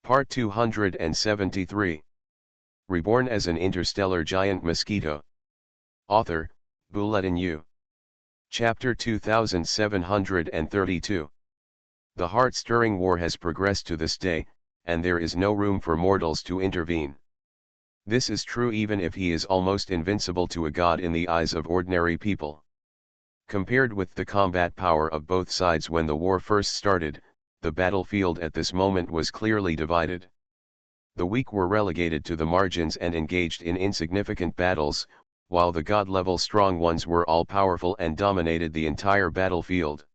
Part 273. Reborn as an interstellar giant mosquito. Author, Bulletin U. Chapter 2732. The heart-stirring war has progressed to this day, and there is no room for mortals to intervene. This is true even if he is almost invincible to a god in the eyes of ordinary people. Compared with the combat power of both sides when the war first started, the battlefield at this moment was clearly divided. The weak were relegated to the margins and engaged in insignificant battles, while the god-level strong ones were all-powerful and dominated the entire battlefield.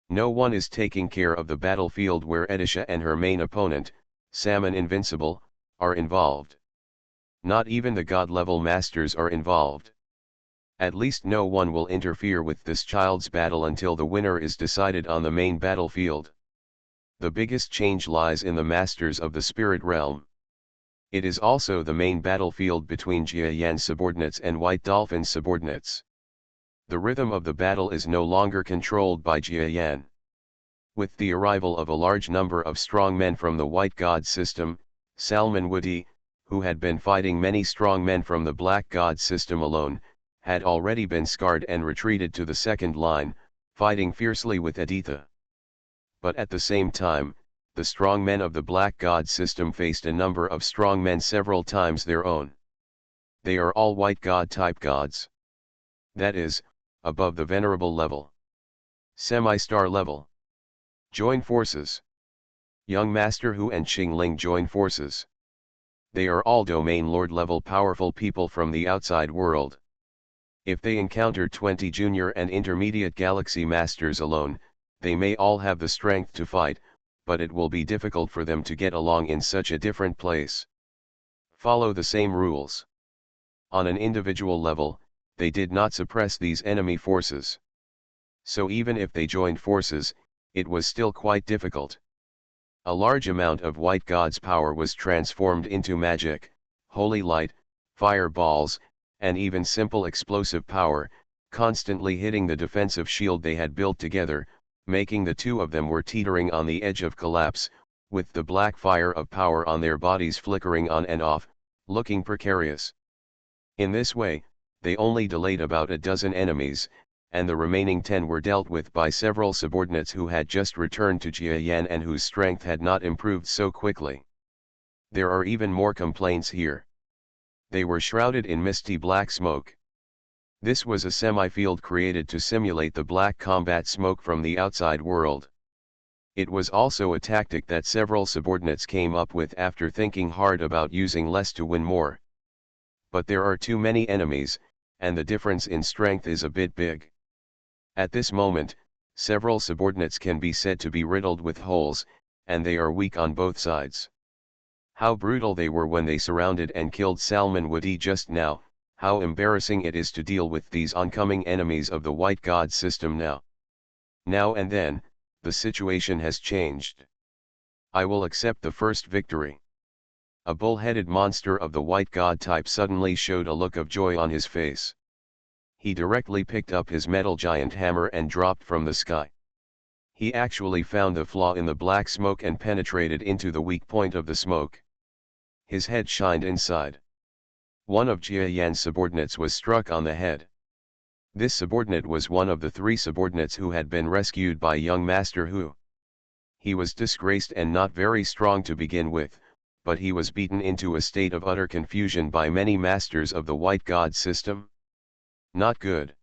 No one is taking care of the battlefield where Edisha and her main opponent, Salmon Invincible, are involved. Not even the god-level masters are involved. At least no one will interfere with this child's battle until the winner is decided on the main battlefield. The biggest change lies in the masters of the spirit realm. It is also the main battlefield between Jia Yan subordinates and White Dolphin subordinates. The rhythm of the battle is no longer controlled by Jia Yan. With the arrival of a large number of strong men from the White God system, Salman Wudi, who had been fighting many strong men from the Black God system alone, had already been scarred and retreated to the second line, fighting fiercely with Aditha. But at the same time, the strong men of the Black God system faced a number of strong men several times their own. They are all White God type gods. That is, above the venerable level. Semi-star level. Join forces. Young Master Hu and Qing Ling join forces. They are all domain lord level powerful people from the outside world. If they encounter 20 junior and intermediate galaxy masters alone, they may all have the strength to fight, but it will be difficult for them to get along in such a different place. Follow the same rules. On an individual level, they did not suppress these enemy forces. So even if they joined forces, it was still quite difficult. A large amount of White God's power was transformed into magic, holy light, fireballs, and even simple explosive power, constantly hitting the defensive shield they had built together, making the two of them were teetering on the edge of collapse, with the black fire of power on their bodies flickering on and off, looking precarious. In this way, they only delayed about a dozen enemies, and the remaining 10 were dealt with by several subordinates who had just returned to Jia Yan and whose strength had not improved so quickly. There are even more complaints here. They were shrouded in misty black smoke. This was a semi-field created to simulate the black combat smoke from the outside world. It was also a tactic that several subordinates came up with after thinking hard about using less to win more. But there are too many enemies, and the difference in strength is a bit big. At this moment, several subordinates can be said to be riddled with holes, and they are weak on both sides. How brutal they were when they surrounded and killed Salman Wudi just now. How embarrassing it is to deal with these oncoming enemies of the White God system now. Now and then, the situation has changed. I will accept the first victory. A bull-headed monster of the White God type suddenly showed a look of joy on his face. He directly picked up his metal giant hammer and dropped from the sky. He actually found the flaw in the black smoke and penetrated into the weak point of the smoke. His head shined inside. One of Jia Yan's subordinates was struck on the head. This subordinate was one of the 3 subordinates who had been rescued by young Master Hu. He was disgraced and not very strong to begin with, but he was beaten into a state of utter confusion by many masters of the White God system. Not good.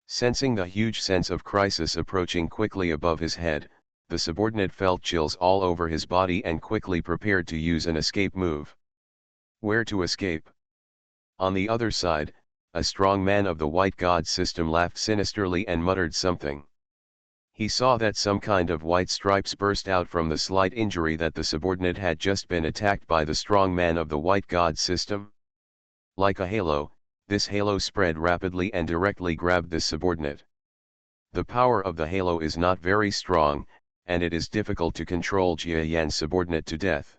Sensing the huge sense of crisis approaching quickly above his head, the subordinate felt chills all over his body and quickly prepared to use an escape move. Where to escape? On the other side, a strong man of the White God system laughed sinisterly and muttered something. He saw that some kind of white stripes burst out from the slight injury that the subordinate had just been attacked by the strong man of the White God system. Like a halo, this halo spread rapidly and directly grabbed the subordinate. The power of the halo is not very strong, and it is difficult to control Jia Yan's subordinate to death.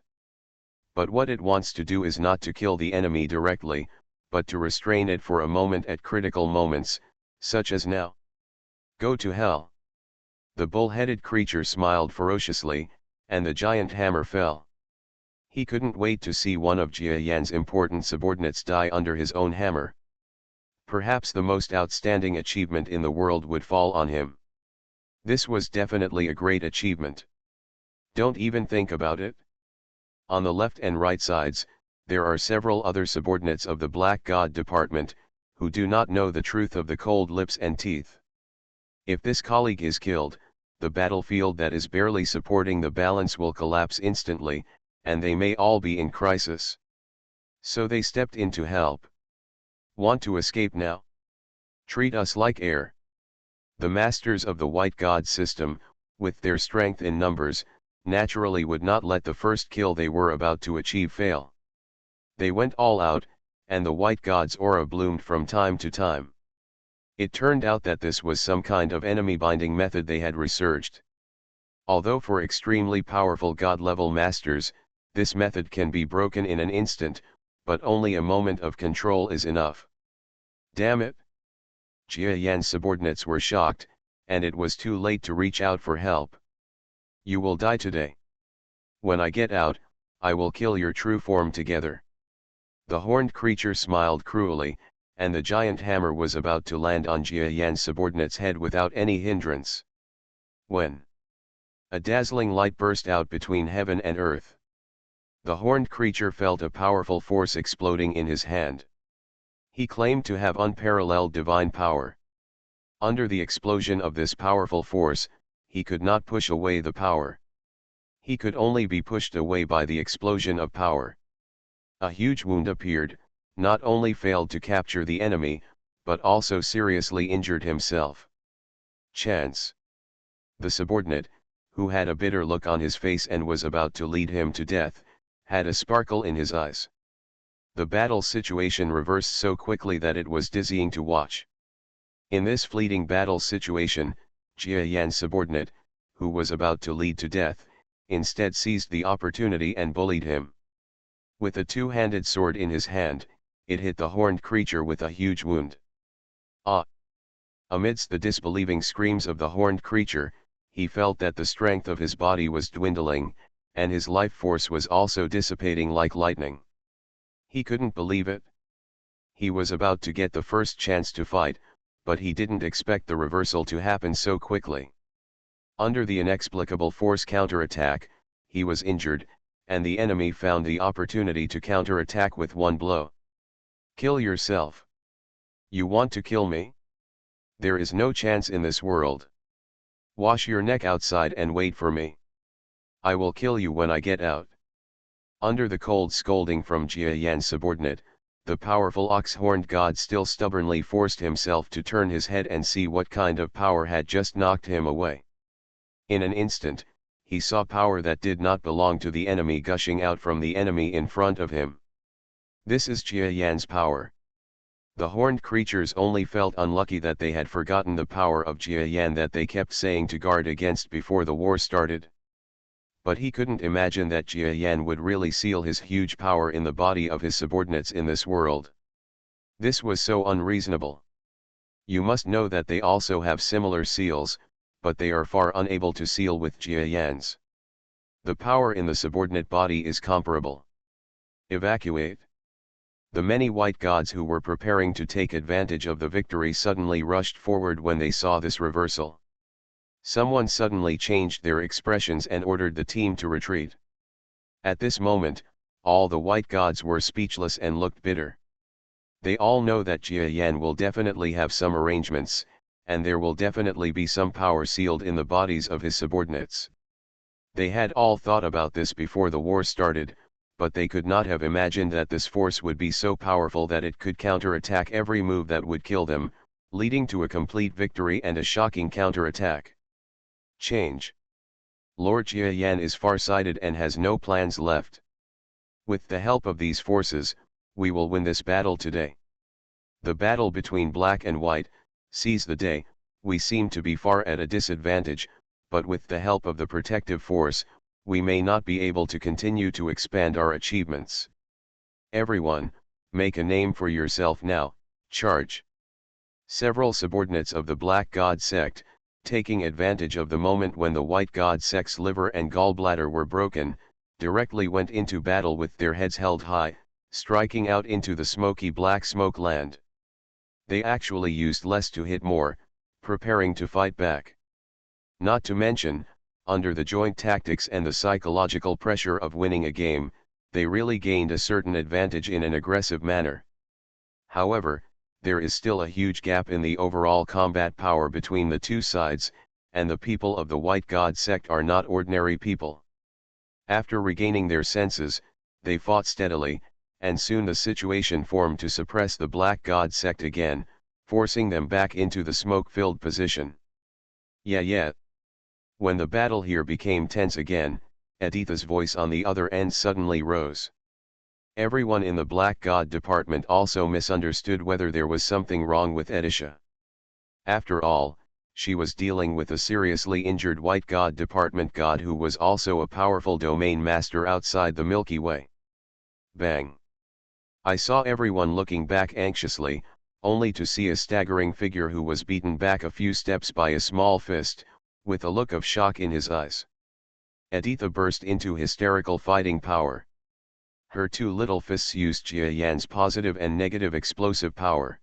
But what it wants to do is not to kill the enemy directly, but to restrain it for a moment at critical moments, such as now. Go to hell. The bull-headed creature smiled ferociously, and the giant hammer fell. He couldn't wait to see one of Jia Yan's important subordinates die under his own hammer. Perhaps the most outstanding achievement in the world would fall on him. This was definitely a great achievement. Don't even think about it. On the left and right sides, there are several other subordinates of the Black God Department, who do not know the truth of the cold lips and teeth. If this colleague is killed, the battlefield that is barely supporting the balance will collapse instantly, and they may all be in crisis. So they stepped in to help. Want to escape now? Treat us like air. The masters of the White God system, with their strength in numbers, naturally would not let the first kill they were about to achieve fail. They went all out, and the White God's aura bloomed from time to time. It turned out that this was some kind of enemy binding method they had researched. Although for extremely powerful God-level masters, this method can be broken in an instant, but only a moment of control is enough. Damn it! Jia Yan's subordinates were shocked, and it was too late to reach out for help. You will die today. When I get out, I will kill your true form together. The horned creature smiled cruelly, and the giant hammer was about to land on Jia Yan's subordinate's head without any hindrance. When a dazzling light burst out between heaven and earth. The horned creature felt a powerful force exploding in his hand. He claimed to have unparalleled divine power. Under the explosion of this powerful force, he could not push away the power. He could only be pushed away by the explosion of power. A huge wound appeared, not only failed to capture the enemy, but also seriously injured himself. Chance. The subordinate, who had a bitter look on his face and was about to lead him to death, had a sparkle in his eyes. The battle situation reversed so quickly that it was dizzying to watch. In this fleeting battle situation, Jia Yan's subordinate, who was about to lead to death, instead seized the opportunity and bullied him. With a two-handed sword in his hand, it hit the horned creature with a huge wound. Ah! Amidst the disbelieving screams of the horned creature, he felt that the strength of his body was dwindling, and his life force was also dissipating like lightning. He couldn't believe it. He was about to get the first chance to fight, but he didn't expect the reversal to happen so quickly. Under the inexplicable force counterattack, he was injured, and the enemy found the opportunity to counterattack with one blow. Kill yourself. You want to kill me? There is no chance in this world. Wash your neck outside and wait for me. I will kill you when I get out. Under the cold scolding from Jia Yan's subordinate, the powerful ox-horned god still stubbornly forced himself to turn his head and see what kind of power had just knocked him away. In an instant, he saw power that did not belong to the enemy gushing out from the enemy in front of him. This is Jia Yan's power. The horned creatures only felt unlucky that they had forgotten the power of Jia Yan that they kept saying to guard against before the war started. But he couldn't imagine that Jia Yan would really seal his huge power in the body of his subordinates in this world. This was so unreasonable. You must know that they also have similar seals, but they are far unable to seal with Jia Yan's. The power in the subordinate body is comparable. Evacuate. The many white gods who were preparing to take advantage of the victory suddenly rushed forward when they saw this reversal. Someone suddenly changed their expressions and ordered the team to retreat. At this moment, all the white gods were speechless and looked bitter. They all know that Jia Yan will definitely have some arrangements, and there will definitely be some power sealed in the bodies of his subordinates. They had all thought about this before the war started, but they could not have imagined that this force would be so powerful that it could counterattack every move that would kill them, leading to a complete victory and a shocking counterattack. Change. Lord Jia Yan is far-sighted and has no plans left. With the help of these forces, we will win this battle today. The battle between black and white, seize the day. We seem to be far at a disadvantage, but with the help of the protective force, we may not be able to continue to expand our achievements. Everyone, make a name for yourself now, charge. Several subordinates of the Black God sect, taking advantage of the moment when the White God sect's liver and gallbladder were broken, directly went into battle with their heads held high, striking out into the smoky black smoke land. They actually used less to hit more, preparing to fight back. Not to mention, under the joint tactics and the psychological pressure of winning a game, they really gained a certain advantage in an aggressive manner. However, there is still a huge gap in the overall combat power between the two sides, and the people of the White God sect are not ordinary people. After regaining their senses, they fought steadily, and soon the situation formed to suppress the Black God sect again, forcing them back into the smoke-filled position. Yeah. When the battle here became tense again, Editha's voice on the other end suddenly rose. Everyone in the Black God department also misunderstood whether there was something wrong with Edisha. After all, she was dealing with a seriously injured White God department god who was also a powerful domain master outside the Milky Way. Bang! I saw everyone looking back anxiously, only to see a staggering figure who was beaten back a few steps by a small fist, with a look of shock in his eyes. Editha burst into hysterical fighting power. Her two little fists used Jia Yan's positive and negative explosive power.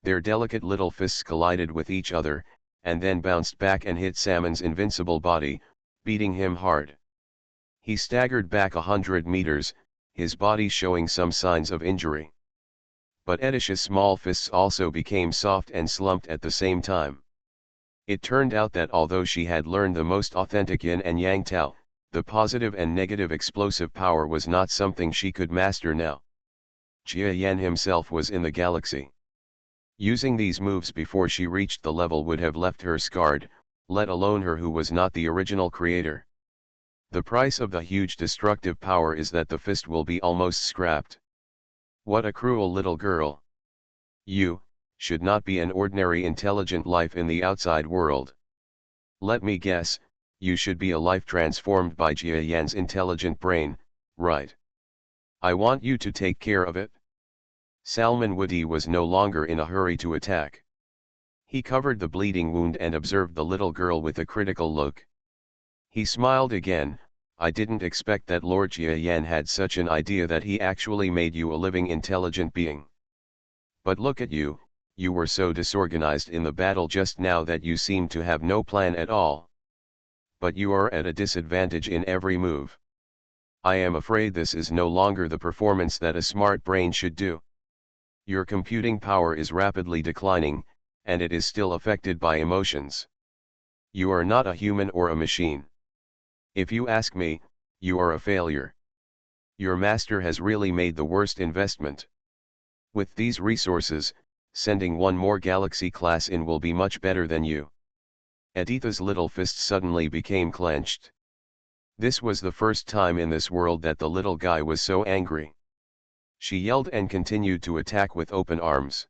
Their delicate little fists collided with each other, and then bounced back and hit Salmon's invincible body, beating him hard. He staggered back 100 meters, his body showing some signs of injury. But Edisha's small fists also became soft and slumped at the same time. It turned out that although she had learned the most authentic yin and yang Tao, the positive and negative explosive power was not something she could master now. Jia Yan himself was in the galaxy. Using these moves before she reached the level would have left her scarred, let alone her who was not the original creator. The price of the huge destructive power is that the fist will be almost scrapped. What a cruel little girl. You should not be an ordinary intelligent life in the outside world. Let me guess, you should be a life transformed by Jia Yan's intelligent brain, right? I want you to take care of it. Salman Woody was no longer in a hurry to attack. He covered the bleeding wound and observed the little girl with a critical look. He smiled again. I didn't expect that Lord Jia Yan had such an idea that he actually made you a living intelligent being. But look at you, you were so disorganized in the battle just now that you seem to have no plan at all. But you are at a disadvantage in every move. I am afraid this is no longer the performance that a smart brain should do. Your computing power is rapidly declining, and it is still affected by emotions. You are not a human or a machine. If you ask me, you are a failure. Your master has really made the worst investment. With these resources, sending one more galaxy class in will be much better than you. Editha's little fist suddenly became clenched. This was the first time in this world that the little guy was so angry. She yelled and continued to attack with open arms.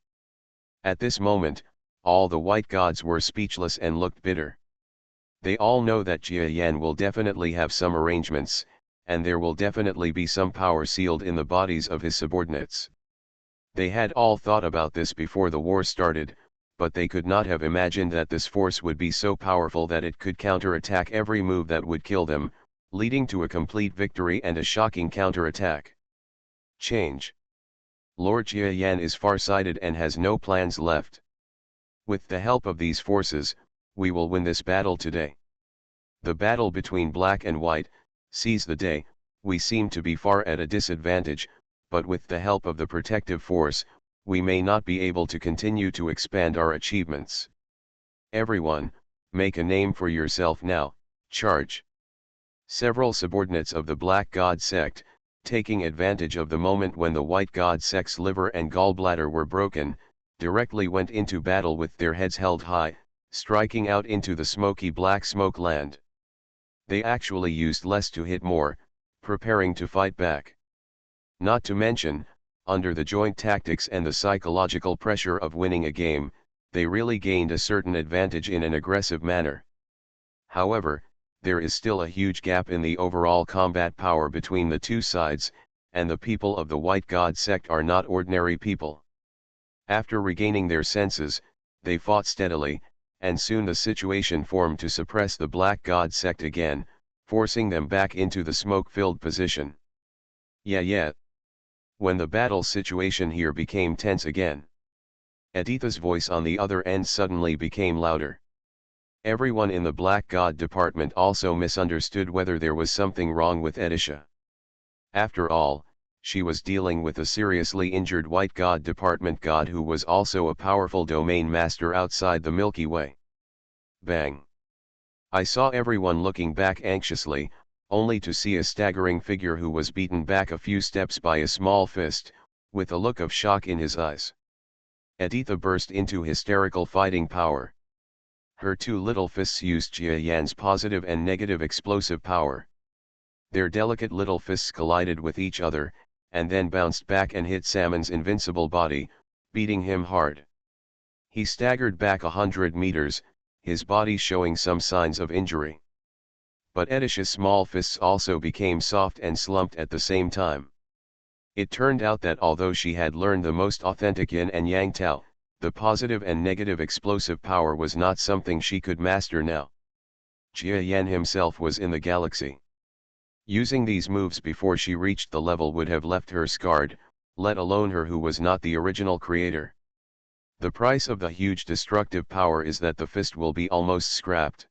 At this moment, all the white gods were speechless and looked bitter. They all know that Jia Yan will definitely have some arrangements, and there will definitely be some power sealed in the bodies of his subordinates. They had all thought about this before the war started, but they could not have imagined that this force would be so powerful that it could counterattack every move that would kill them, leading to a complete victory and a shocking counterattack. Change. Lord Jia Yan is far-sighted and has no plans left. With the help of these forces, we will win this battle today. The battle between black and white, seize the day. We seem to be far at a disadvantage, but with the help of the protective force, we may not be able to continue to expand our achievements. Everyone, make a name for yourself now, charge. Several subordinates of the Black God sect, taking advantage of the moment when the White God sect's liver and gallbladder were broken, directly went into battle with their heads held high, striking out into the smoky black smoke land. They actually used less to hit more, preparing to fight back. Not to mention, under the joint tactics and the psychological pressure of winning a game, they really gained a certain advantage in an aggressive manner. However, there is still a huge gap in the overall combat power between the two sides, and the people of the White God sect are not ordinary people. After regaining their senses, they fought steadily, and soon the situation formed to suppress the Black God sect again, forcing them back into the smoke-filled position. Yeah. When the battle situation here became tense again. Editha's voice on the other end suddenly became louder. Everyone in the Black God department also misunderstood whether there was something wrong with Edisha. After all, she was dealing with a seriously injured White God department god who was also a powerful domain master outside the Milky Way. Bang! I saw everyone looking back anxiously, only to see a staggering figure who was beaten back a few steps by a small fist, with a look of shock in his eyes. Editha burst into hysterical fighting power. Her two little fists used Jia Yan's positive and negative explosive power. Their delicate little fists collided with each other, and then bounced back and hit Salmon's invincible body, beating him hard. He staggered back 100 meters, his body showing some signs of injury. But Edisha's small fists also became soft and slumped at the same time. It turned out that although she had learned the most authentic yin and yang Tao, the positive and negative explosive power was not something she could master now. Jia Yan himself was in the galaxy. Using these moves before she reached the level would have left her scarred, let alone her who was not the original creator. The price of the huge destructive power is that the fist will be almost scrapped.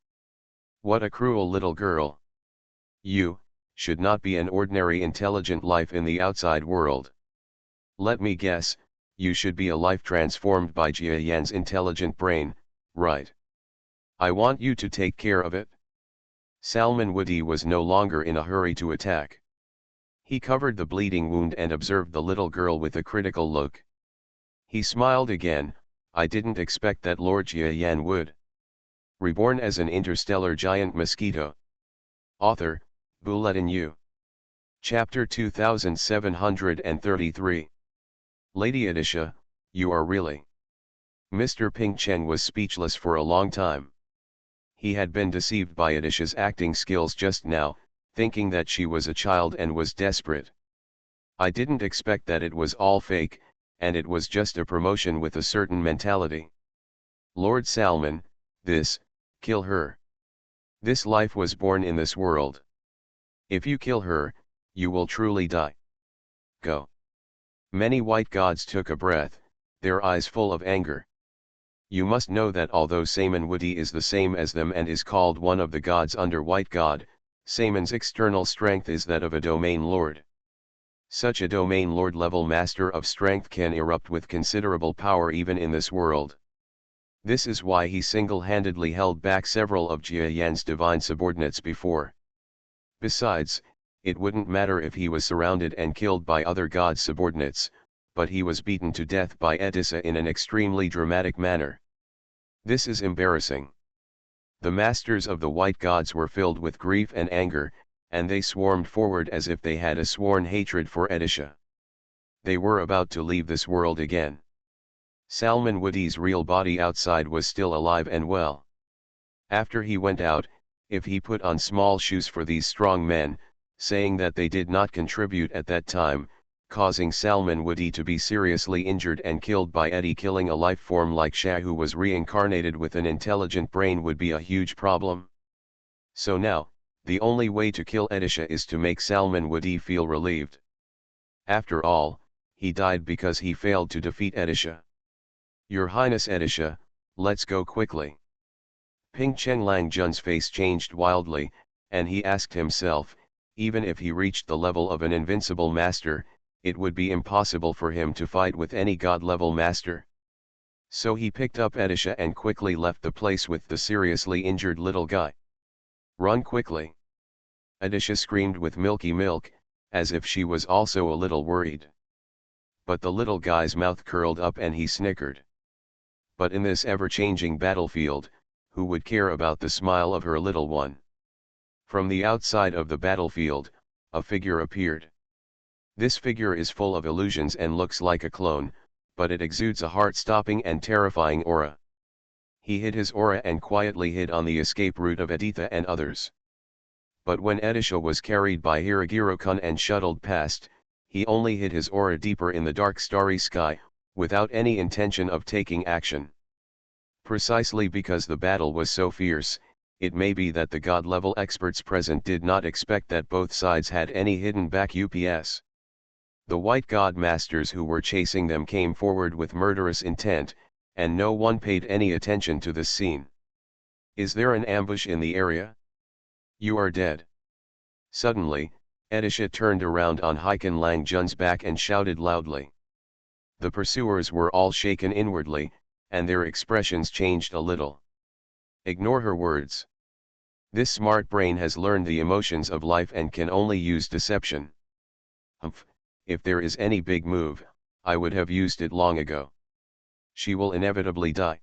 What a cruel little girl. You should not be an ordinary intelligent life in the outside world. Let me guess, you should be a life transformed by Jia Yan's intelligent brain, right? I want you to take care of it. Salman Woody was no longer in a hurry to attack. He covered the bleeding wound and observed the little girl with a critical look. He smiled again. I didn't expect that Lord Jia Yan would. Reborn as an interstellar giant mosquito. Author, Bulletin U. Chapter 2733. Lady Edisha, you are really. Mr. Ping Chen was speechless for a long time. He had been deceived by Edisha's acting skills just now, thinking that she was a child and was desperate. I didn't expect that it was all fake, and it was just a promotion with a certain mentality. Lord Salman, kill her. This life was born in this world. If you kill her, you will truly die. Go. Many white gods took a breath, their eyes full of anger. You must know that although Salman Woody is the same as them and is called one of the gods under White God, Salman's external strength is that of a domain lord. Such a domain lord level master of strength can erupt with considerable power even in this world. This is why he single-handedly held back several of Jia Yan's divine subordinates before. Besides, it wouldn't matter if he was surrounded and killed by other gods' subordinates, but he was beaten to death by Edisha in an extremely dramatic manner. This is embarrassing. The masters of the white gods were filled with grief and anger, and they swarmed forward as if they had a sworn hatred for Edisha. They were about to leave this world again. Salman Woody's real body outside was still alive and well. After he went out, if he put on small shoes for these strong men, saying that they did not contribute at that time, causing Salman Woody to be seriously injured and killed by Eddie, killing a life form like Shah who was reincarnated with an intelligent brain would be a huge problem. So now, the only way to kill Edisha is to make Salman Woody feel relieved. After all, he died because he failed to defeat Edisha. Your Highness Edisha, let's go quickly. Ping Chen Lang Jun's face changed wildly, and he asked himself, even if he reached the level of an invincible master, it would be impossible for him to fight with any god-level master. So he picked up Edisha and quickly left the place with the seriously injured little guy. Run quickly. Edisha screamed with milky milk, as if she was also a little worried. But the little guy's mouth curled up and he snickered. But in this ever-changing battlefield, who would care about the smile of her little one? From the outside of the battlefield, a figure appeared. This figure is full of illusions and looks like a clone, but it exudes a heart-stopping and terrifying aura. He hid his aura and quietly hid on the escape route of Editha and others. But when Edisha was carried by Hiragiro-kun and shuttled past, he only hid his aura deeper in the dark starry sky, without any intention of taking action. Precisely because the battle was so fierce, it may be that the god-level experts present did not expect that both sides had any hidden back UPS. The white god masters who were chasing them came forward with murderous intent, and no one paid any attention to this scene. Is there an ambush in the area? You are dead. Suddenly, Edisha turned around on Hyken Lang Jun's back and shouted loudly. The pursuers were all shaken inwardly, and their expressions changed a little. Ignore her words. This smart brain has learned the emotions of life and can only use deception. Humph, if there is any big move, I would have used it long ago. She will inevitably die.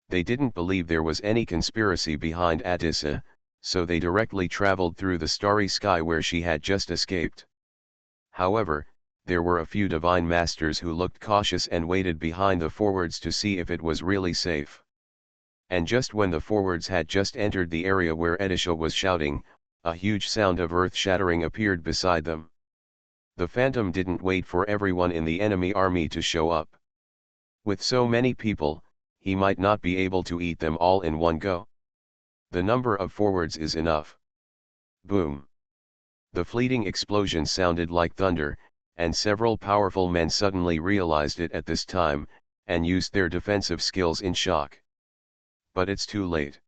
They didn't believe there was any conspiracy behind Atissa, so they directly traveled through the starry sky where she had just escaped. However, there were a few divine masters who looked cautious and waited behind the forwards to see if it was really safe. And just when the forwards had just entered the area where Edisha was shouting, a huge sound of earth shattering appeared beside them. The Phantom didn't wait for everyone in the enemy army to show up. With so many people, he might not be able to eat them all in one go. The number of forwards is enough. Boom! The fleeting explosion sounded like thunder, and several powerful men suddenly realized it at this time, and used their defensive skills in shock. But it's too late.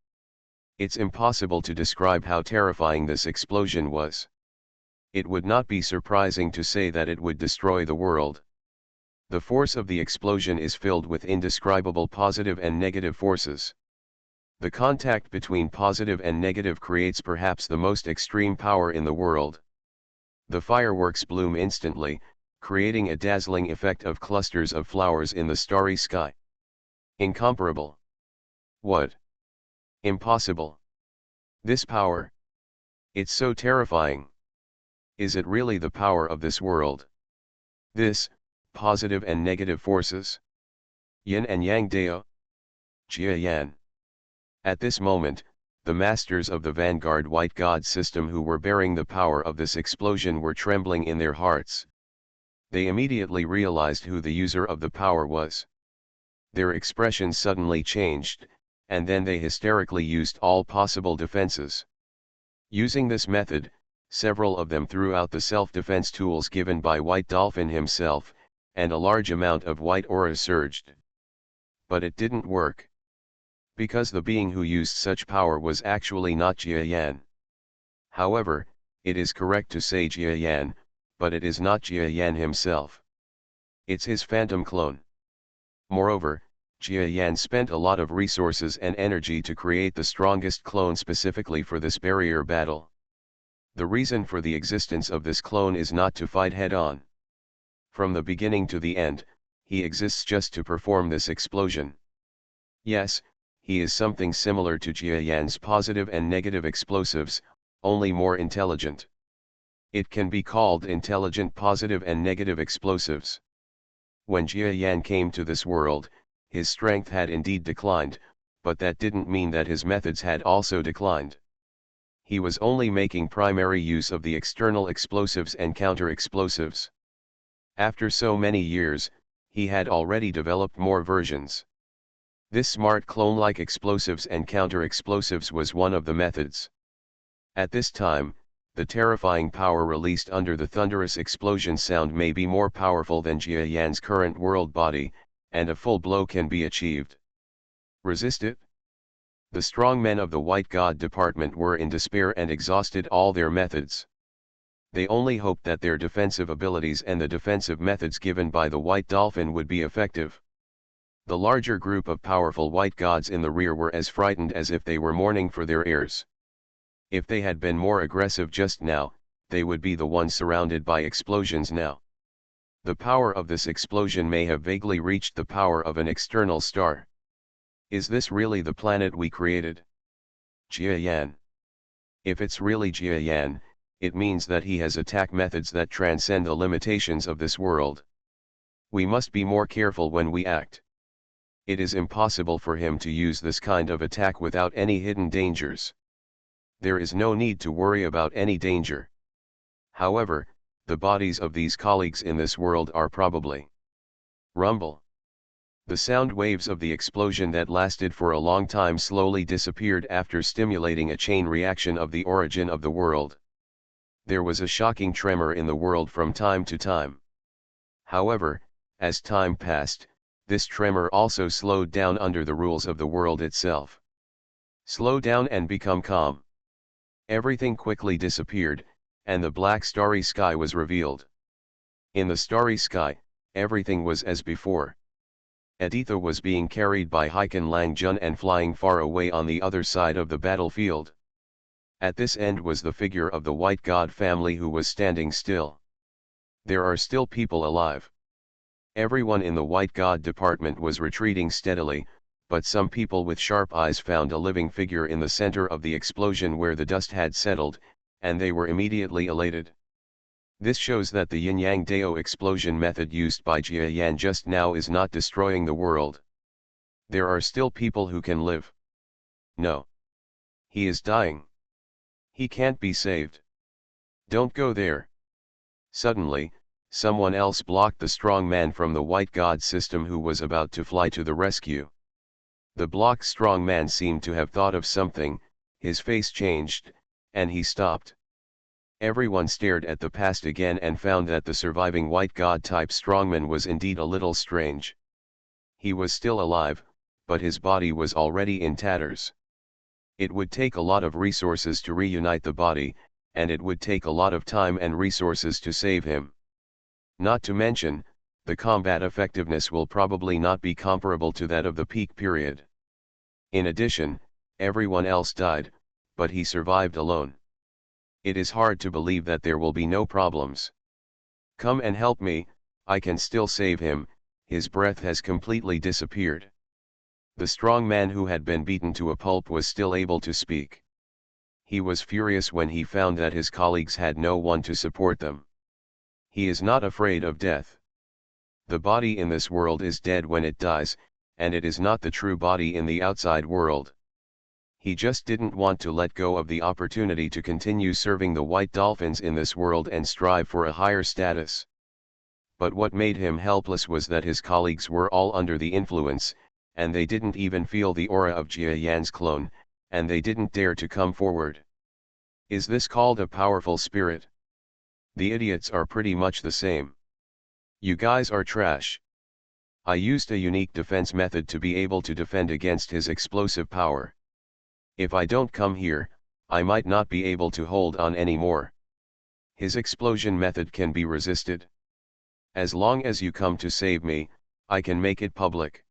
It's impossible to describe how terrifying this explosion was. It would not be surprising to say that it would destroy the world. The force of the explosion is filled with indescribable positive and negative forces. The contact between positive and negative creates perhaps the most extreme power in the world. The fireworks bloom instantly, creating a dazzling effect of clusters of flowers in the starry sky. Incomparable. What? Impossible. This power. It's so terrifying. Is it really the power of this world? This, positive and negative forces? Yin and Yang Dao? Jia Yan. At this moment, the masters of the Vanguard White God system who were bearing the power of this explosion were trembling in their hearts. They immediately realized who the user of the power was. Their expressions suddenly changed, and then they hysterically used all possible defenses. Using this method, several of them threw out the self-defense tools given by White Dolphin himself, and a large amount of white aura surged. But it didn't work. Because the being who used such power was actually not Jia Yan. However, it is correct to say Jia Yan, but it is not Jia Yan himself. It's his phantom clone. Moreover, Jia Yan spent a lot of resources and energy to create the strongest clone specifically for this barrier battle. The reason for the existence of this clone is not to fight head-on. From the beginning to the end, he exists just to perform this explosion. Yes, he is something similar to Jia Yan's positive and negative explosives, only more intelligent. It can be called intelligent positive and negative explosives. When Jia Yan came to this world, his strength had indeed declined, but that didn't mean that his methods had also declined. He was only making primary use of the external explosives and counter-explosives. After so many years, he had already developed more versions. This smart clone-like explosives and counter-explosives was one of the methods. At this time, the terrifying power released under the thunderous explosion sound may be more powerful than Jia Yan's current world body, and a full blow can be achieved. Resist it? The strong men of the White God Department were in despair and exhausted all their methods. They only hoped that their defensive abilities and the defensive methods given by the White Dolphin would be effective. The larger group of powerful white gods in the rear were as frightened as if they were mourning for their heirs. If they had been more aggressive just now, they would be the ones surrounded by explosions now. The power of this explosion may have vaguely reached the power of an external star. Is this really the planet we created? Jia Yan. If it's really Jia Yan, it means that he has attack methods that transcend the limitations of this world. We must be more careful when we act. It is impossible for him to use this kind of attack without any hidden dangers. There is no need to worry about any danger. However, the bodies of these colleagues in this world are probably. Rumble. The sound waves of the explosion that lasted for a long time slowly disappeared after stimulating a chain reaction of the origin of the world. There was a shocking tremor in the world from time to time. However, as time passed, this tremor also slowed down under the rules of the world itself. Slow down and become calm. Everything quickly disappeared, and the black starry sky was revealed. In the starry sky, everything was as before. Editha was being carried by Hyken Lang Jun and flying far away on the other side of the battlefield. At this end was the figure of the White God family who was standing still. There are still people alive. Everyone in the White God department was retreating steadily, but some people with sharp eyes found a living figure in the center of the explosion where the dust had settled, and they were immediately elated. This shows that the Yin-Yang Dao explosion method used by Jia Yan just now is not destroying the world. There are still people who can live. No. He is dying. He can't be saved. Don't go there. Suddenly, someone else blocked the strong man from the White God system who was about to fly to the rescue. The blocked strong man seemed to have thought of something, his face changed, and he stopped. Everyone stared at the past again and found that the surviving White God-type strongman was indeed a little strange. He was still alive, but his body was already in tatters. It would take a lot of resources to reunite the body, and it would take a lot of time and resources to save him. Not to mention, the combat effectiveness will probably not be comparable to that of the peak period. In addition, everyone else died, but he survived alone. It is hard to believe that there will be no problems. Come and help me, I can still save him, his breath has completely disappeared. The strong man who had been beaten to a pulp was still able to speak. He was furious when he found that his colleagues had no one to support them. He is not afraid of death. The body in this world is dead when it dies, and it is not the true body in the outside world. He just didn't want to let go of the opportunity to continue serving the white dolphins in this world and strive for a higher status. But what made him helpless was that his colleagues were all under the influence, and they didn't even feel the aura of Jia Yan's clone, and they didn't dare to come forward. Is this called a powerful spirit? The idiots are pretty much the same. You guys are trash. I used a unique defense method to be able to defend against his explosive power. If I don't come here, I might not be able to hold on anymore. His explosion method can be resisted. As long as you come to save me, I can make it public.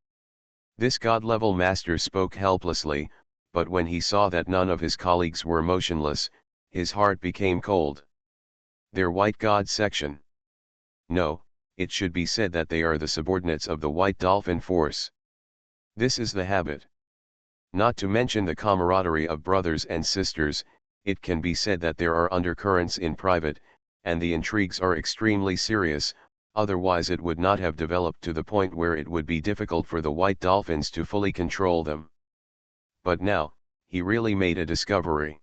This god-level master spoke helplessly, but when he saw that none of his colleagues were motionless, his heart became cold. Their white god section. No, it should be said that they are the subordinates of the White Dolphin Force. This is the habit. Not to mention the camaraderie of brothers and sisters, it can be said that there are undercurrents in private, and the intrigues are extremely serious, otherwise it would not have developed to the point where it would be difficult for the White Dolphins to fully control them. But now, he really made a discovery.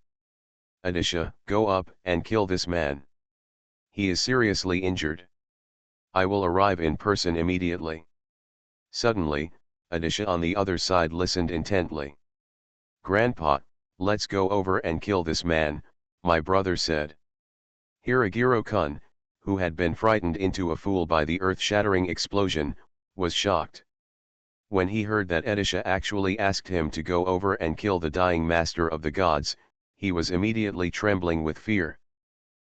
Adisha, go up and kill this man. He is seriously injured. I will arrive in person immediately. Suddenly, Adisha on the other side listened intently. Grandpa, let's go over and kill this man, my brother said. Hiragiro-kun, who had been frightened into a fool by the earth-shattering explosion, was shocked. When he heard that Adisha actually asked him to go over and kill the dying master of the gods, he was immediately trembling with fear.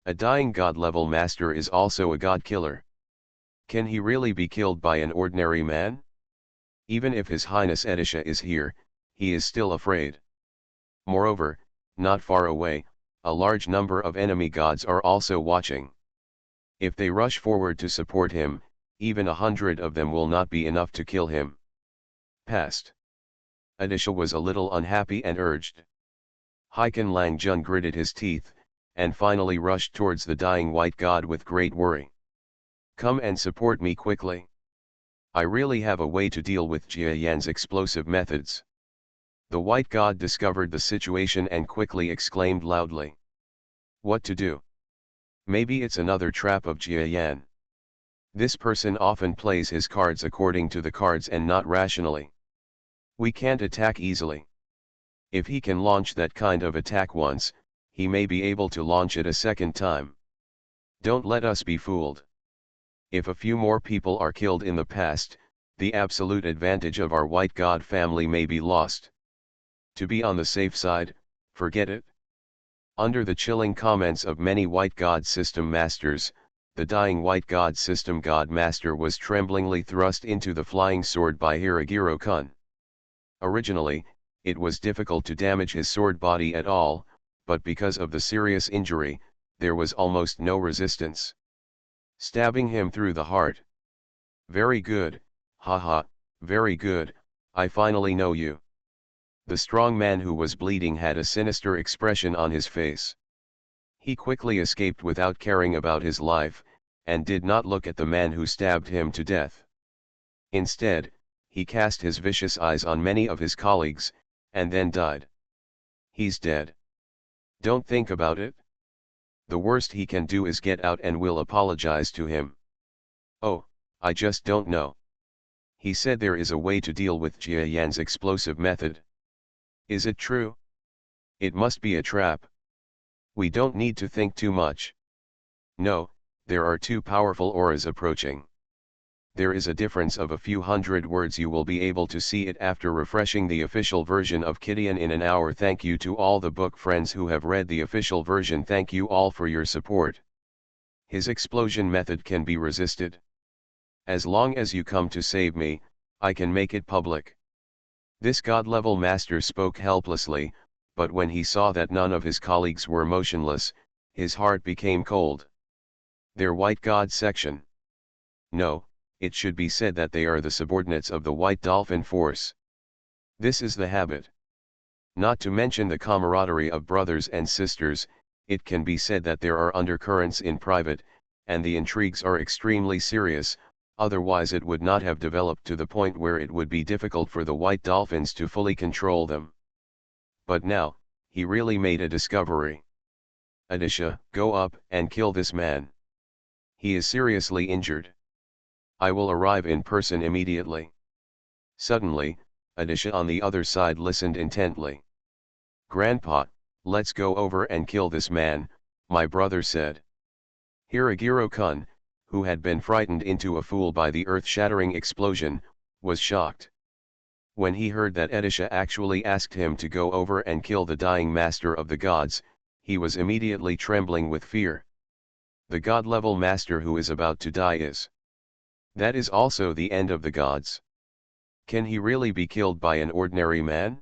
A dying god-level master is also a god-killer. Can he really be killed by an ordinary man? Even if His Highness Adisha is here, he is still afraid. Moreover, not far away, a large number of enemy gods are also watching. If they rush forward to support him, even 100 of them will not be enough to kill him. Past. Adisha was a little unhappy and urged. Hyken Lang Jun gritted his teeth, and finally rushed towards the dying white god with great worry. Come and support me quickly. I really have a way to deal with Jia Yan's explosive methods. The white god discovered the situation and quickly exclaimed loudly. What to do? Maybe it's another trap of Jia Yan. This person often plays his cards according to the cards and not rationally. We can't attack easily. If he can launch that kind of attack once, he may be able to launch it a second time. Don't let us be fooled. If a few more people are killed in the past, the absolute advantage of our white god family may be lost. To be on the safe side, forget it. Under the chilling comments of many white god system masters, the dying white god system god master was tremblingly thrust into the flying sword by Hiragiro-kun. Originally, it was difficult to damage his sword body at all, but because of the serious injury, there was almost no resistance. Stabbing him through the heart. Very good, haha, very good, I finally know you. The strong man who was bleeding had a sinister expression on his face. He quickly escaped without caring about his life, and did not look at the man who stabbed him to death. Instead, he cast his vicious eyes on many of his colleagues, and then died. He's dead. Don't think about it. The worst he can do is get out and we'll apologize to him. Oh, I just don't know. He said there is a way to deal with Jia Yan's explosive method. Is it true? It must be a trap. We don't need to think too much. No, there are two powerful auras approaching. There is a difference of a few hundred words. You will be able to see it after refreshing the official version of Kidian in an hour. Thank you to all the book friends who have read the official version. Thank you all for your support. His explosion method can be resisted. As long as you come to save me, I can make it public. This god-level master spoke helplessly, but when he saw that none of his colleagues were motionless, his heart became cold. Their white god section. No, it should be said that they are the subordinates of the White Dolphin Force. This is the habit. Not to mention the camaraderie of brothers and sisters, it can be said that there are undercurrents in private, and the intrigues are extremely serious, otherwise it would not have developed to the point where it would be difficult for the White Dolphins to fully control them. But now, he really made a discovery. Adisha, go up and kill this man. He is seriously injured. I will arrive in person immediately. Suddenly, Adisha on the other side listened intently. Grandpa, let's go over and kill this man, my brother said. Hiragiro-kun, who had been frightened into a fool by the earth-shattering explosion, was shocked. When he heard that Adisha actually asked him to go over and kill the dying master of the gods, he was immediately trembling with fear. The god-level master who is about to die is. That is also the end of the gods. Can he really be killed by an ordinary man?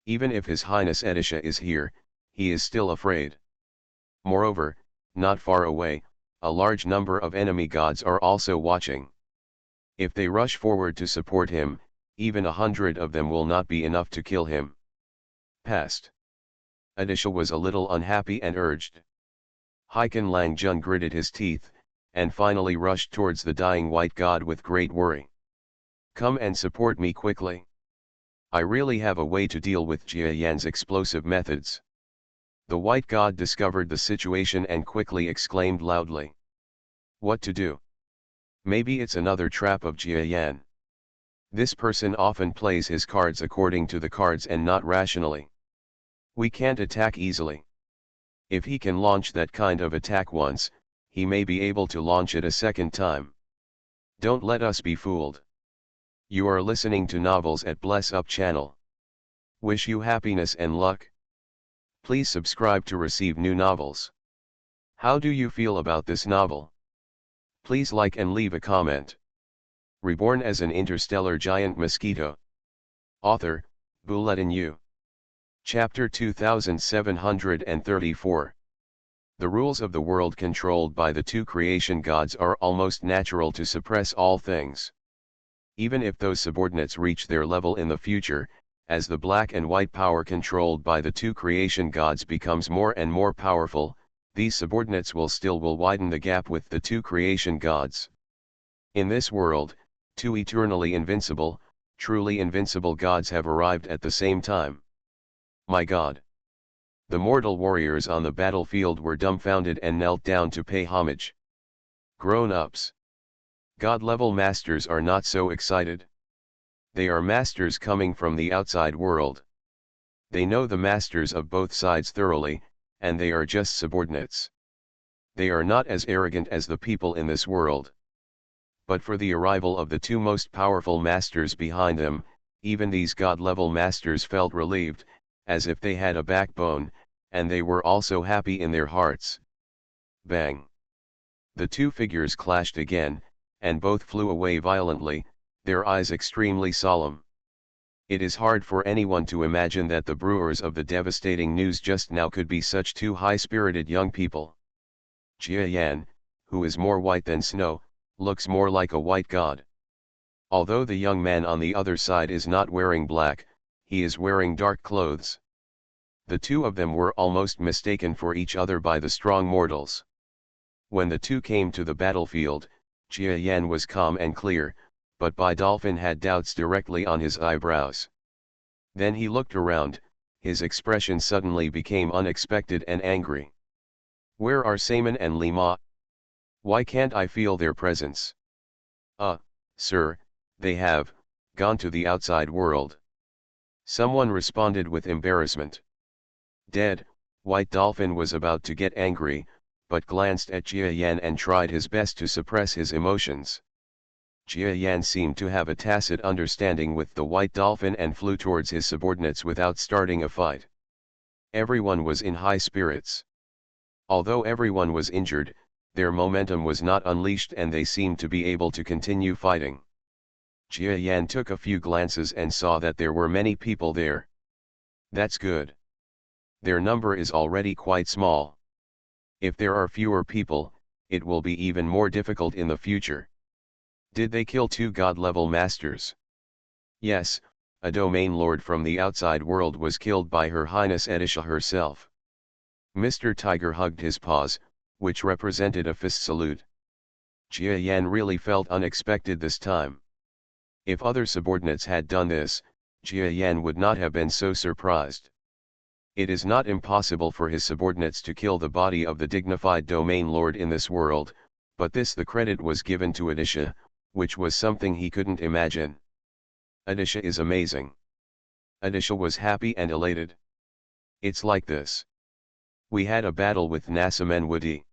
Even if His Highness Adisha is here, he is still afraid. Moreover, not far away, a large number of enemy gods are also watching. If they rush forward to support him, even 100 of them will not be enough to kill him. Past. Adisha was a little unhappy and urged. Heiken Langjun gritted his teeth, and finally rushed towards the dying white god with great worry. Come and support me quickly. I really have a way to deal with Jia Yan's explosive methods. The white god discovered the situation and quickly exclaimed loudly. What to do? Maybe it's another trap of Jia Yan. This person often plays his cards according to the cards and not rationally. We can't attack easily. If he can launch that kind of attack once, he may be able to launch it a second time. Don't let us be fooled. You are listening to Novels at Bless Up channel. Wish you happiness and luck. Please subscribe to receive new novels. How do you feel about this novel? Please like and leave a comment. Reborn as an interstellar giant mosquito. Author, Buletin Yu. Chapter 2734. The rules of the world controlled by the two creation gods are almost natural to suppress all things. Even if those subordinates reach their level in the future, as the black and white power controlled by the two creation gods becomes more and more powerful, these subordinates will widen the gap with the two creation gods. In this world, two eternally invincible, truly invincible gods have arrived at the same time. My God! The mortal warriors on the battlefield were dumbfounded and knelt down to pay homage. Grown-ups. God-level masters are not so excited. They are masters coming from the outside world. They know the masters of both sides thoroughly, and they are just subordinates. They are not as arrogant as the people in this world. But for the arrival of the two most powerful masters behind them, even these God-level masters felt relieved, as if they had a backbone, and they were also happy in their hearts. Bang! The two figures clashed again, and both flew away violently, their eyes extremely solemn. It is hard for anyone to imagine that the brewers of the devastating news just now could be such two high-spirited young people. Jia Yan, who is more white than snow, looks more like a white god. Although the young man on the other side is not wearing black, he is wearing dark clothes. The two of them were almost mistaken for each other by the strong mortals. When the two came to the battlefield, Jia Yan was calm and clear, but Bai Dolphin had doubts directly on his eyebrows. Then he looked around, his expression suddenly became unexpected and angry. Where are Saman and Lima? Why can't I feel their presence? Sir, they have gone to the outside world. Someone responded with embarrassment. Dead, White Dolphin was about to get angry, but glanced at Jia Yan and tried his best to suppress his emotions. Jia Yan seemed to have a tacit understanding with the White Dolphin and flew towards his subordinates without starting a fight. Everyone was in high spirits. Although everyone was injured, their momentum was not unleashed and they seemed to be able to continue fighting. Jia Yan took a few glances and saw that there were many people there. That's good. Their number is already quite small. If there are fewer people, it will be even more difficult in the future. Did they kill two god-level masters? Yes, a domain lord from the outside world was killed by Her Highness Edisha herself. Mr. Tiger hugged his paws, which represented a fist salute. Jia Yan really felt unexpected this time. If other subordinates had done this, Jia Yan would not have been so surprised. It is not impossible for his subordinates to kill the body of the dignified domain lord in this world, but the credit was given to Edisha, which was something he couldn't imagine. Edisha is amazing. Edisha was happy and elated. It's like this. We had a battle with Nasamen Wudi.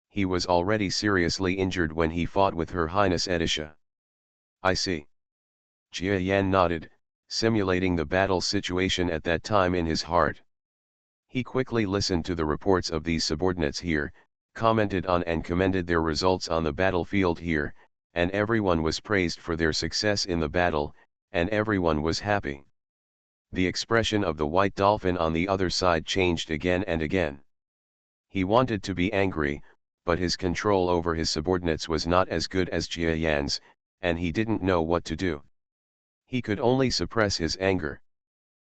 He was already seriously injured when he fought with Her Highness Edisha. I see. Jia Yan nodded, simulating the battle situation at that time in his heart. He quickly listened to the reports of these subordinates here, commented on and commended their results on the battlefield here, and everyone was praised for their success in the battle, and everyone was happy. The expression of the White Dolphin on the other side changed again and again. He wanted to be angry, but his control over his subordinates was not as good as Jia Yan's, and he didn't know what to do. He could only suppress his anger.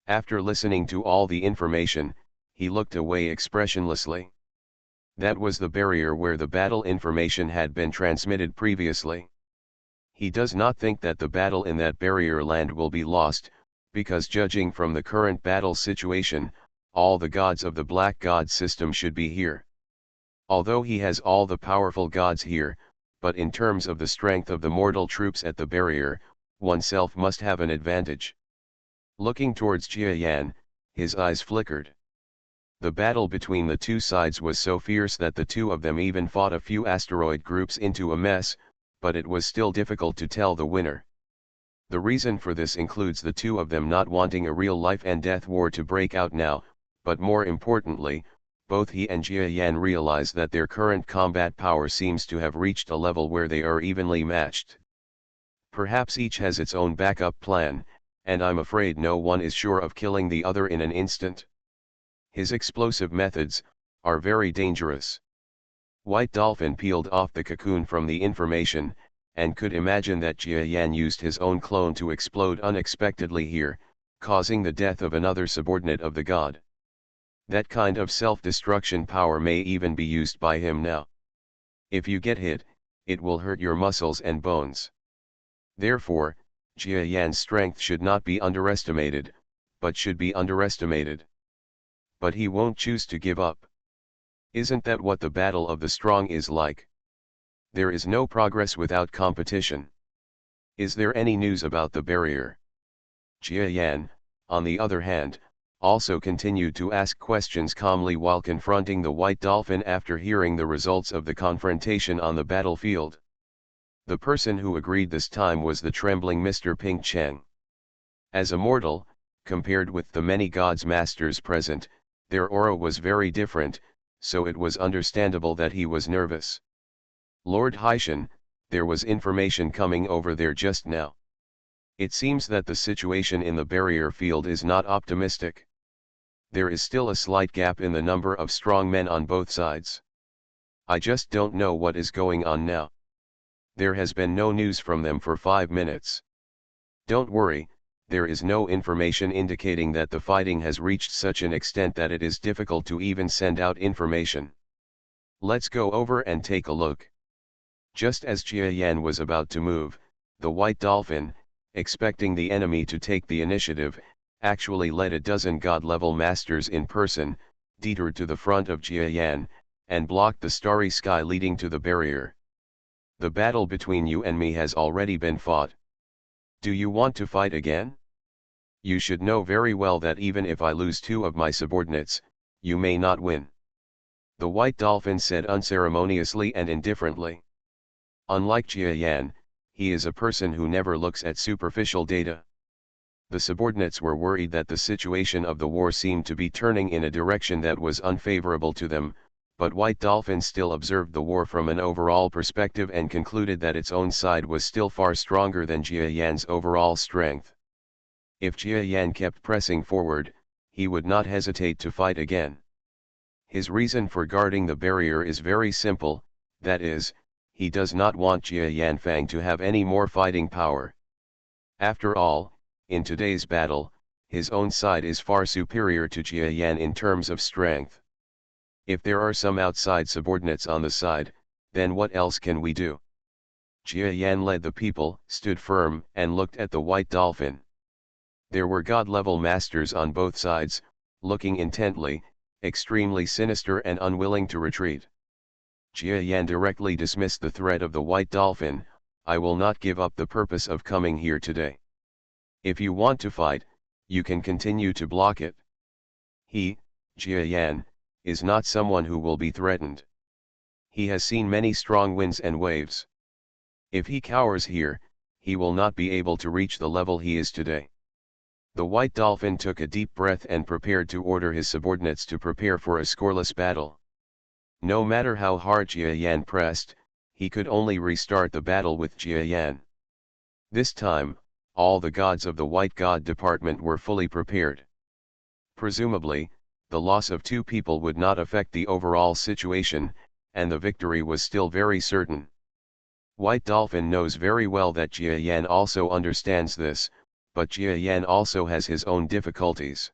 After listening to all the information, he looked away expressionlessly. That was the barrier where the battle information had been transmitted previously. He does not think that the battle in that barrier land will be lost, because judging from the current battle situation, all the gods of the Black God system should be here. Although he has all the powerful gods here, but in terms of the strength of the mortal troops at the barrier, oneself must have an advantage. Looking towards Jia Yan, his eyes flickered. The battle between the two sides was so fierce that the two of them even fought a few asteroid groups into a mess, but it was still difficult to tell the winner. The reason for this includes the two of them not wanting a real life and death war to break out now, but more importantly, both he and Jia Yan realize that their current combat power seems to have reached a level where they are evenly matched. Perhaps each has its own backup plan, and I'm afraid no one is sure of killing the other in an instant. His explosive methods are very dangerous. White Dolphin peeled off the cocoon from the information, and could imagine that Jia Yan used his own clone to explode unexpectedly here, causing the death of another subordinate of the god. That kind of self-destruction power may even be used by him now. If you get hit, it will hurt your muscles and bones. Therefore, Jia Yan's strength should not be underestimated, but should be underestimated. But he won't choose to give up. Isn't that what the battle of the strong is like? There is no progress without competition. Is there any news about the barrier? Jia Yan, on the other hand, also continued to ask questions calmly while confronting the white dolphin after hearing the results of the confrontation on the battlefield. The person who agreed this time was the trembling Mr. Ping Cheng. As a mortal, compared with the many gods masters present, their aura was very different, so it was understandable that he was nervous. Lord Haishan, there was information coming over there just now. It seems that the situation in the barrier field is not optimistic. There is still a slight gap in the number of strong men on both sides. I just don't know what is going on now. There has been no news from them for 5 minutes. Don't worry, there is no information indicating that the fighting has reached such an extent that it is difficult to even send out information. Let's go over and take a look. Just as Jia Yan was about to move, the white dolphin, expecting the enemy to take the initiative, actually led a dozen god-level masters in person, detoured to the front of Jia Yan, and blocked the starry sky leading to the barrier. The battle between you and me has already been fought. Do you want to fight again? You should know very well that even if I lose 2 of my subordinates, you may not win. The white dolphin said unceremoniously and indifferently. Unlike Jia Yan, he is a person who never looks at superficial data. The subordinates were worried that the situation of the war seemed to be turning in a direction that was unfavorable to them, but White Dolphin still observed the war from an overall perspective and concluded that its own side was still far stronger than Jia Yan's overall strength. If Jia Yan kept pressing forward, he would not hesitate to fight again. His reason for guarding the barrier is very simple, that is, he does not want Jia Yanfang to have any more fighting power. After all, in today's battle, his own side is far superior to Jia Yan in terms of strength. If there are some outside subordinates on the side, then what else can we do? Jia Yan led the people, stood firm, and looked at the white dolphin. There were god-level masters on both sides, looking intently, extremely sinister and unwilling to retreat. Jia Yan directly dismissed the threat of the white dolphin. I will not give up the purpose of coming here today. If you want to fight, you can continue to block it. He, Jia Yan, is not someone who will be threatened. He has seen many strong winds and waves. If he cowers here, he will not be able to reach the level he is today. The white dolphin took a deep breath and prepared to order his subordinates to prepare for a scoreless battle. No matter how hard Jia Yan pressed, he could only restart the battle with Jia Yan. This time, all the gods of the White God Department were fully prepared. Presumably, the loss of 2 people would not affect the overall situation, and the victory was still very certain. White Dolphin knows very well that Jia Yan also understands this, but Jia Yan also has his own difficulties.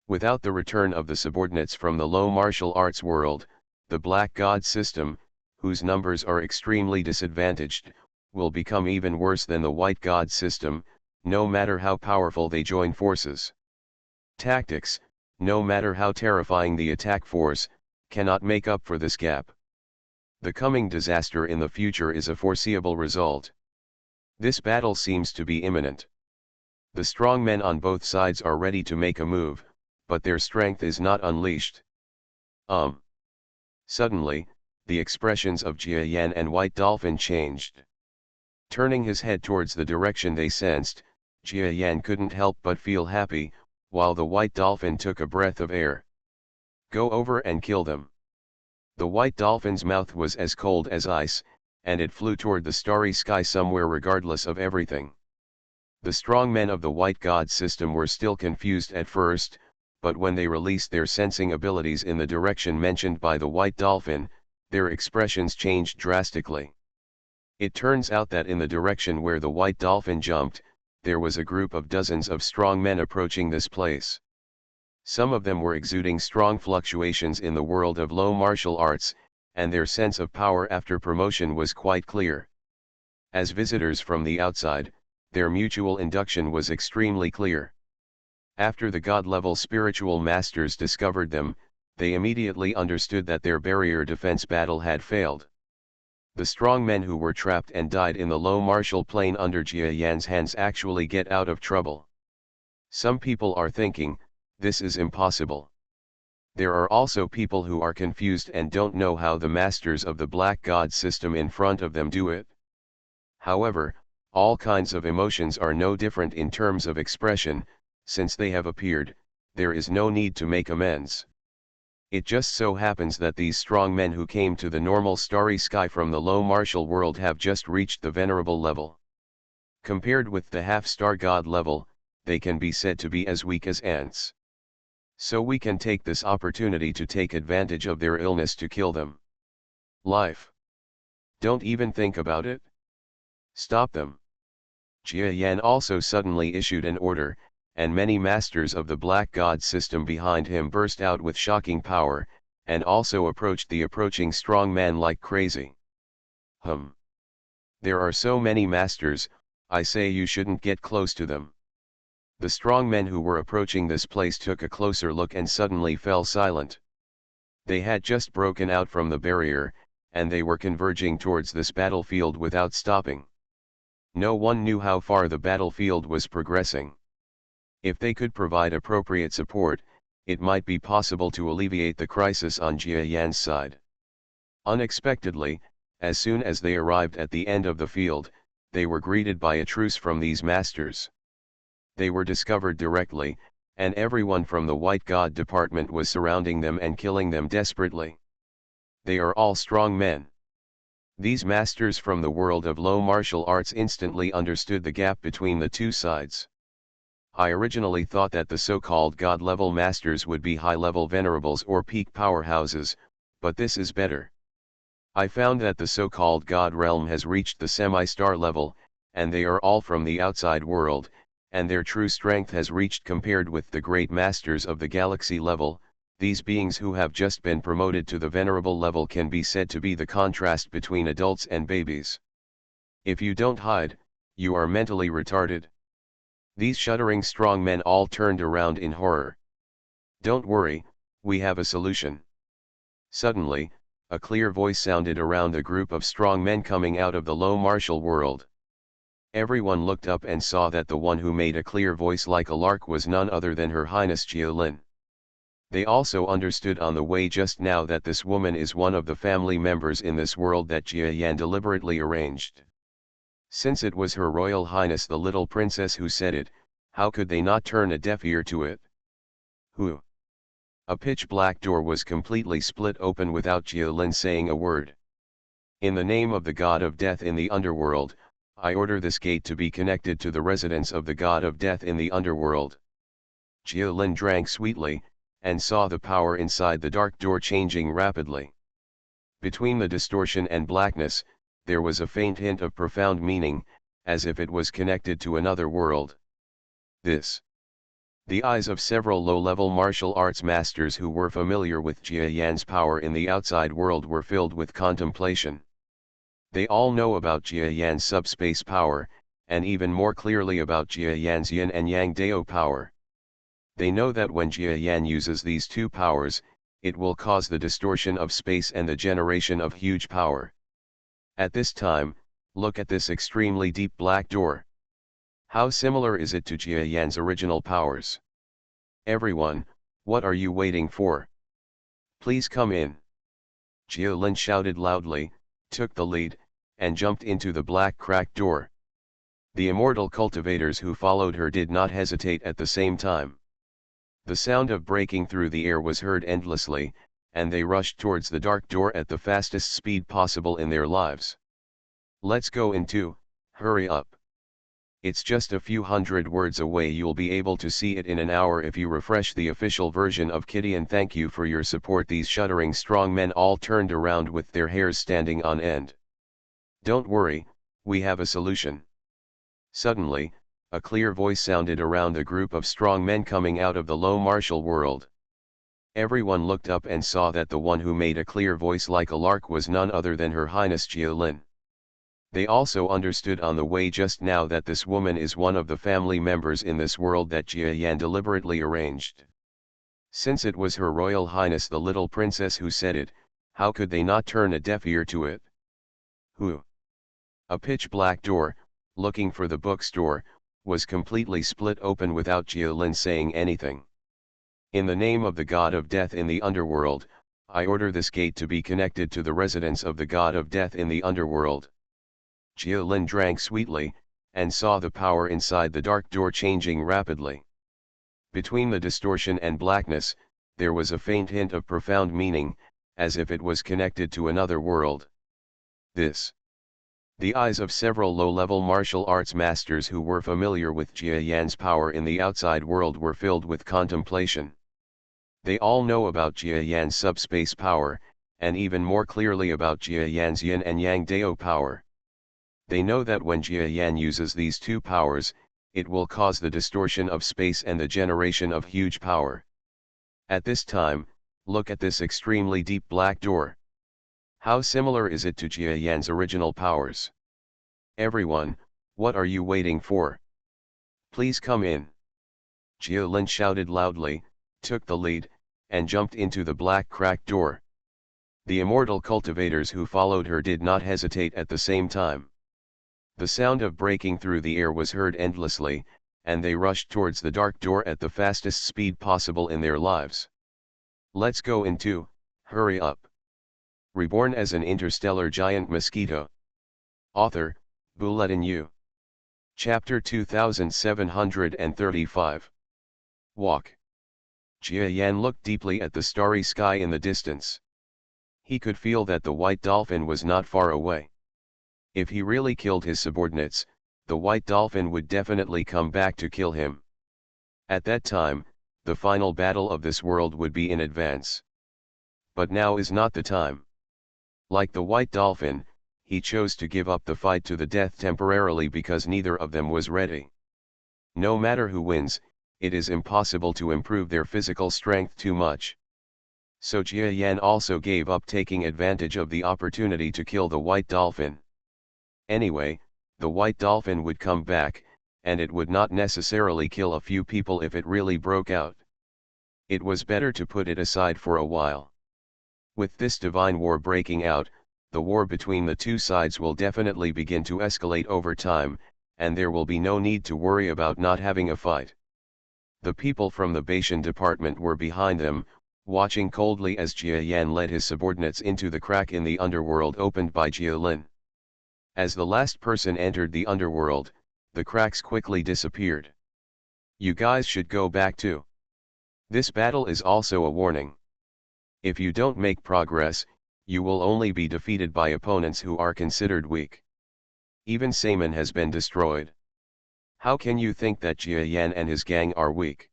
Without the return of the subordinates from the low martial arts world, the Black God system, whose numbers are extremely disadvantaged, will become even worse than the White God system, no matter how powerful they join forces. Tactics, no matter how terrifying the attack force, cannot make up for this gap. The coming disaster in the future is a foreseeable result. This battle seems to be imminent. The strong men on both sides are ready to make a move, but their strength is not unleashed. Suddenly, the expressions of Jia Yan and White Dolphin changed. Turning his head towards the direction they sensed, Jia Yan couldn't help but feel happy, while the White Dolphin took a breath of air. Go over and kill them. The White Dolphin's mouth was as cold as ice, and it flew toward the starry sky somewhere regardless of everything. The strong men of the White God system were still confused at first, but when they released their sensing abilities in the direction mentioned by the White Dolphin, their expressions changed drastically. It turns out that in the direction where the White Dolphin jumped, there was a group of dozens of strong men approaching this place. Some of them were exuding strong fluctuations in the world of low martial arts, and their sense of power after promotion was quite clear. As visitors from the outside, their mutual induction was extremely clear. After the god-level spiritual masters discovered them, they immediately understood that their barrier defense battle had failed. The strong men who were trapped and died in the low martial plane under Jia Yan's hands actually get out of trouble. Some people are thinking, this is impossible. There are also people who are confused and don't know how the masters of the Black God system in front of them do it. However, all kinds of emotions are no different in terms of expression. Since they have appeared, there is no need to make amends. It just so happens that these strong men who came to the normal starry sky from the low martial world have just reached the venerable level. Compared with the half-star god level, they can be said to be as weak as ants. So we can take this opportunity to take advantage of their illness to kill them. Life. Don't even think about it. Stop them. Jia Yan also suddenly issued an order, and many masters of the Black God system behind him burst out with shocking power, and also approached the approaching strong man like crazy. There are so many masters, I say you shouldn't get close to them. The strong men who were approaching this place took a closer look and suddenly fell silent. They had just broken out from the barrier, and they were converging towards this battlefield without stopping. No one knew how far the battlefield was progressing. If they could provide appropriate support, it might be possible to alleviate the crisis on Jia Yan's side. Unexpectedly, as soon as they arrived at the end of the field, they were greeted by a truce from these masters. They were discovered directly, and everyone from the White God department was surrounding them and killing them desperately. They are all strong men. These masters from the world of low martial arts instantly understood the gap between the two sides. I originally thought that the so-called God-level masters would be high-level venerables or peak powerhouses, but this is better. I found that the so-called God realm has reached the semi-star level, and they are all from the outside world, and their true strength has reached compared with the great masters of the galaxy level. These beings who have just been promoted to the venerable level can be said to be the contrast between adults and babies. If you don't hide, you are mentally retarded. These shuddering strong men all turned around in horror. Don't worry, we have a solution. Suddenly, a clear voice sounded around a group of strong men coming out of the low martial world. Everyone looked up and saw that the one who made a clear voice like a lark was none other than Her Highness Jia Lin. They also understood on the way just now that this woman is one of the family members in this world that Jia Yan deliberately arranged. Since it was Her Royal Highness the little princess who said it, how could they not turn a deaf ear to it? Who? A pitch-black door was completely split open without Jia Lin saying a word. In the name of the god of death in the underworld, I order this gate to be connected to the residence of the god of death in the underworld. Jia Lin drank sweetly, and saw the power inside the dark door changing rapidly. Between the distortion and blackness, there was a faint hint of profound meaning, as if it was connected to another world. This. The eyes of several low-level martial arts masters who were familiar with Jia Yan's power in the outside world were filled with contemplation. They all know about Jia Yan's subspace power, and even more clearly about Jia Yan's yin and yang Dao power. They know that when Jia Yan uses these two powers, it will cause the distortion of space and the generation of huge power. At this time, look at this extremely deep black door. How similar is it to Jia Yan's original powers? Everyone, what are you waiting for? Please come in. Jia Lin shouted loudly, took the lead, and jumped into the black cracked door. The immortal cultivators who followed her did not hesitate at the same time. The sound of breaking through the air was heard endlessly, and they rushed towards the dark door at the fastest speed possible in their lives. Let's go in too, hurry up. It's just a few hundred words away. You'll be able to see it in an hour if you refresh the official version of Kitty, and thank you for your support. These shuddering strong men all turned around with their hairs standing on end. Don't worry, we have a solution. Suddenly, a clear voice sounded around a group of strong men coming out of the low martial world. Everyone looked up and saw that the one who made a clear voice like a lark was none other than Her Highness Jia Lin. They also understood on the way just now that this woman is one of the family members in this world that Jia Yan deliberately arranged. Since it was Her Royal Highness the little princess who said it, how could they not turn a deaf ear to it? Who? A pitch-black door, looking for the bookstore, was completely split open without Jialin saying anything. In the name of the god of death in the underworld, I order this gate to be connected to the residence of the god of death in the underworld. Jialin drank sweetly, and saw the power inside the dark door changing rapidly. Between the distortion and blackness, there was a faint hint of profound meaning, as if it was connected to another world. This. The eyes of several low-level martial arts masters who were familiar with Jia Yan's power in the outside world were filled with contemplation. They all know about Jia Yan's subspace power, and even more clearly about Jia Yan's yin and yang dao power. They know that when Jia Yan uses these two powers, it will cause the distortion of space and the generation of huge power. At this time, look at this extremely deep black door. How similar is it to Jia Yan's original powers? Everyone, what are you waiting for? Please come in. Jialin shouted loudly, took the lead, and jumped into the black cracked door. The immortal cultivators who followed her did not hesitate at the same time. The sound of breaking through the air was heard endlessly, and they rushed towards the dark door at the fastest speed possible in their lives. Let's go in too, hurry up. Reborn as an interstellar giant mosquito. Author, Bulletin U. Chapter 2735. Walk. Jia Yan looked deeply at the starry sky in the distance. He could feel that the white dolphin was not far away. If he really killed his subordinates, the white dolphin would definitely come back to kill him. At that time, the final battle of this world would be in advance. But now is not the time. Like the white dolphin, he chose to give up the fight to the death temporarily because neither of them was ready. No matter who wins, it is impossible to improve their physical strength too much. So Jia Yan also gave up taking advantage of the opportunity to kill the white dolphin. Anyway, the white dolphin would come back, and it would not necessarily kill a few people if it really broke out. It was better to put it aside for a while. With this divine war breaking out, the war between the two sides will definitely begin to escalate over time, and there will be no need to worry about not having a fight. The people from the Baishan department were behind them, watching coldly as Jia Yan led his subordinates into the crack in the underworld opened by Jialin. As the last person entered the underworld, the cracks quickly disappeared. You guys should go back too. This battle is also a warning. If you don't make progress, you will only be defeated by opponents who are considered weak. Even Saman has been destroyed. How can you think that Jia Yan and his gang are weak?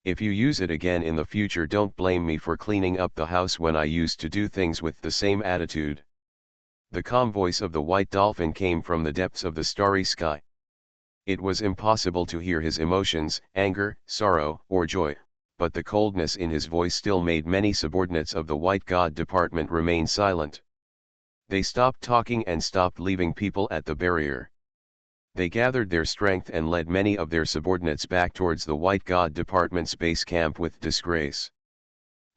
If you use it again in the future, don't blame me for cleaning up the house when I used to do things with the same attitude. The calm voice of the white dolphin came from the depths of the starry sky. It was impossible to hear his emotions, anger, sorrow, or joy, but the coldness in his voice still made many subordinates of the White God Department remain silent. They stopped talking and stopped leaving people at the barrier. They gathered their strength and led many of their subordinates back towards the White God Department's base camp with disgrace.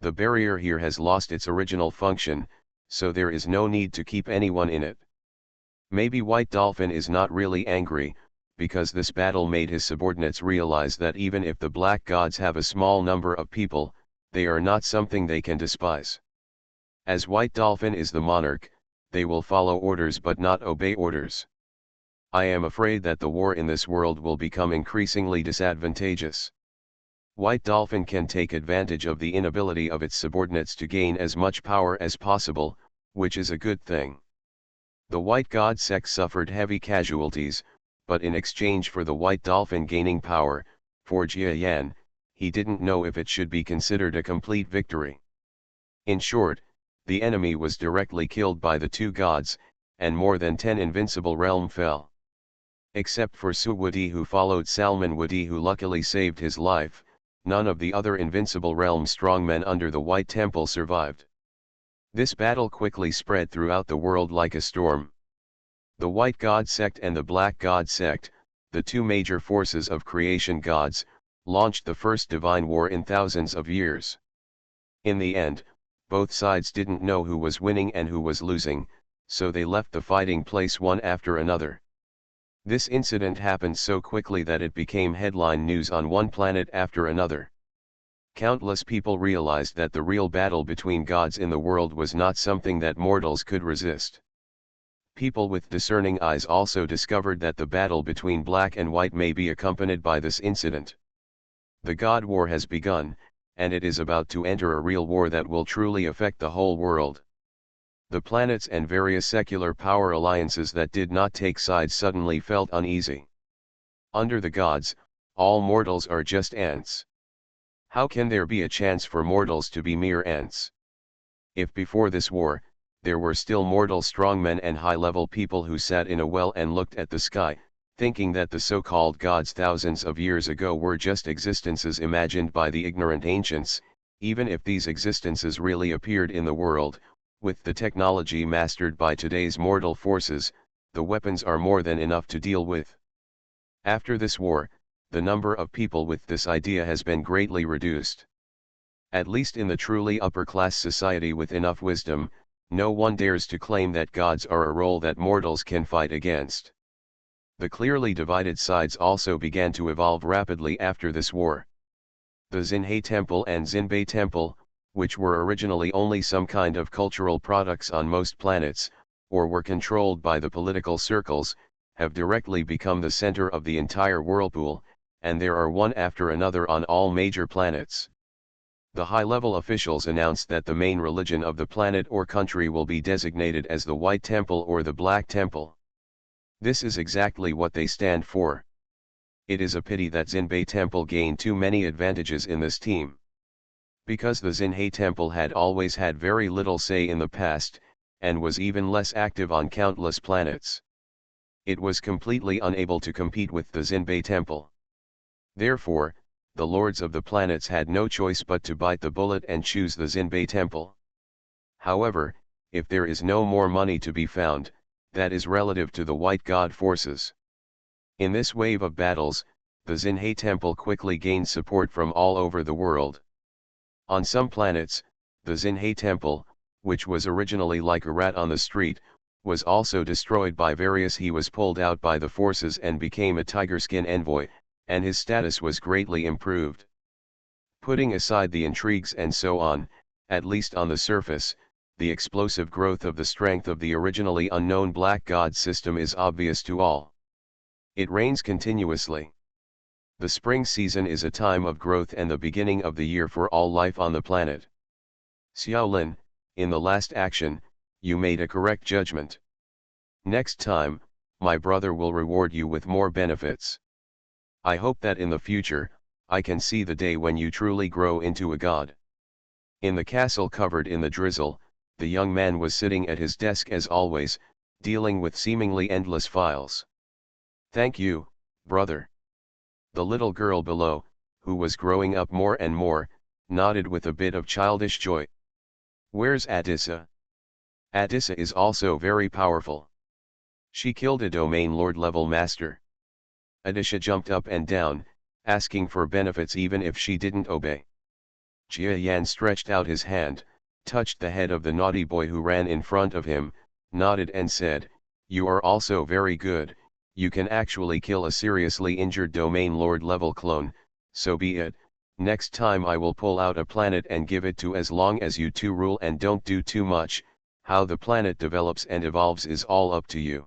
The barrier here has lost its original function, so there is no need to keep anyone in it. Maybe White Dolphin is not really angry, because this battle made his subordinates realize that even if the Black Gods have a small number of people, they are not something they can despise. As White Dolphin is the monarch, they will follow orders but not obey orders. I am afraid that the war in this world will become increasingly disadvantageous. White Dolphin can take advantage of the inability of its subordinates to gain as much power as possible, which is a good thing. The White God sect suffered heavy casualties, but in exchange for the White Dolphin gaining power, for Jia Yan, he didn't know if it should be considered a complete victory. In short, the enemy was directly killed by the two gods, and more than 10 invincible realm fell. Except for Su Wudi, who followed Salman Wudi, who luckily saved his life, none of the other invincible realm strongmen under the White Temple survived. This battle quickly spread throughout the world like a storm. The White God sect and the Black God sect, the two major forces of creation gods, launched the first divine war in thousands of years. In the end, both sides didn't know who was winning and who was losing, so they left the fighting place one after another. This incident happened so quickly that it became headline news on one planet after another. Countless people realized that the real battle between gods in the world was not something that mortals could resist. People with discerning eyes also discovered that the battle between black and white may be accompanied by this incident. The God War has begun, and it is about to enter a real war that will truly affect the whole world. The planets and various secular power alliances that did not take sides suddenly felt uneasy. Under the gods, all mortals are just ants. How can there be a chance for mortals to be mere ants? If before this war, there were still mortal strongmen and high-level people who sat in a well and looked at the sky, thinking that the so-called gods thousands of years ago were just existences imagined by the ignorant ancients, even if these existences really appeared in the world, with the technology mastered by today's mortal forces, the weapons are more than enough to deal with. After this war, the number of people with this idea has been greatly reduced. At least in the truly upper-class society with enough wisdom, no one dares to claim that gods are a role that mortals can fight against. The clearly divided sides also began to evolve rapidly after this war. The Xinhai Temple and Xinbei Temple, which were originally only some kind of cultural products on most planets, or were controlled by the political circles, have directly become the center of the entire whirlpool, and there are one after another on all major planets. The high-level officials announced that the main religion of the planet or country will be designated as the White Temple or the Black Temple. This is exactly what they stand for. It is a pity that Xinbei Temple gained too many advantages in this team. Because the Xinhai Temple had always had very little say in the past, and was even less active on countless planets. It was completely unable to compete with the Xinbei Temple. Therefore, the lords of the planets had no choice but to bite the bullet and choose the Xinbei Temple. However, if there is no more money to be found, that is relative to the white god forces. In this wave of battles, the Xinhai Temple quickly gained support from all over the world. On some planets, the Xinhai Temple, which was originally like a rat on the street, was also destroyed by various. He was pulled out by the forces and became a tiger-skin envoy, and his status was greatly improved. Putting aside the intrigues and so on, at least on the surface, the explosive growth of the strength of the originally unknown black god system is obvious to all. It rains continuously. The spring season is a time of growth and the beginning of the year for all life on the planet. Xiaolin, in the last action, you made a correct judgment. Next time, my brother will reward you with more benefits. I hope that in the future, I can see the day when you truly grow into a god. In the castle covered in the drizzle, the young man was sitting at his desk as always, dealing with seemingly endless files. Thank you, brother. The little girl below, who was growing up more and more, nodded with a bit of childish joy. Where's Atissa? Atissa is also very powerful. She killed a domain lord level master. Adisha jumped up and down, asking for benefits even if she didn't obey. Jia Yan stretched out his hand, touched the head of the naughty boy who ran in front of him, nodded and said, "You are also very good, you can actually kill a seriously injured domain lord level clone, so be it. Next time I will pull out a planet and give it to as long as you two rule and don't do too much. How the planet develops and evolves is all up to you."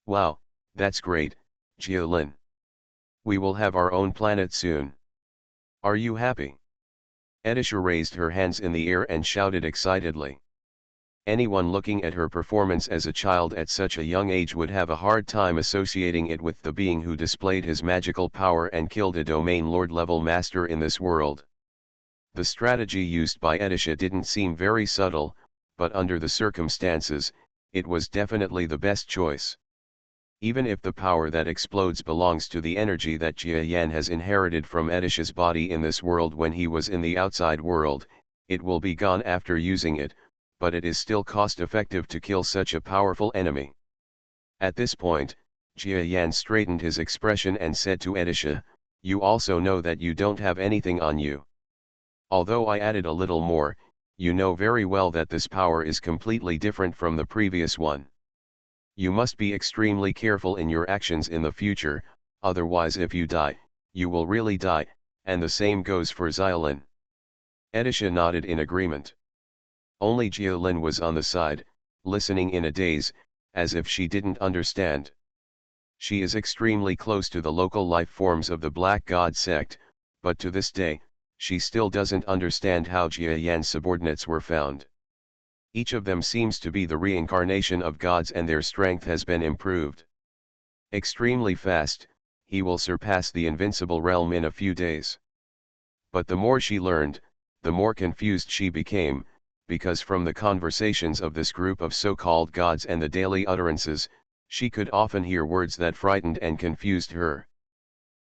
Wow, that's great, Jialin. We will have our own planet soon. Are you happy? Edisha raised her hands in the air and shouted excitedly. Anyone looking at her performance as a child at such a young age would have a hard time associating it with the being who displayed his magical power and killed a domain lord level master in this world. The strategy used by Edisha didn't seem very subtle, but under the circumstances, it was definitely the best choice. Even if the power that explodes belongs to the energy that Jia Yan has inherited from Edisha's body in this world when he was in the outside world, it will be gone after using it, but it is still cost-effective to kill such a powerful enemy. At this point, Jia Yan straightened his expression and said to Edisha, "You also know that you don't have anything on you. Although I added a little more, you know very well that this power is completely different from the previous one. You must be extremely careful in your actions in the future, otherwise if you die, you will really die, and the same goes for Xiaolin. Edisha nodded in agreement. Only Jialin was on the side, listening in a daze, as if she didn't understand. She is extremely close to the local life forms of the Black God sect, but to this day, she still doesn't understand how Jia Yan's subordinates were found. Each of them seems to be the reincarnation of gods and their strength has been improved. Extremely fast, he will surpass the invincible realm in a few days. But the more she learned, the more confused she became, because from the conversations of this group of so-called gods and the daily utterances, she could often hear words that frightened and confused her.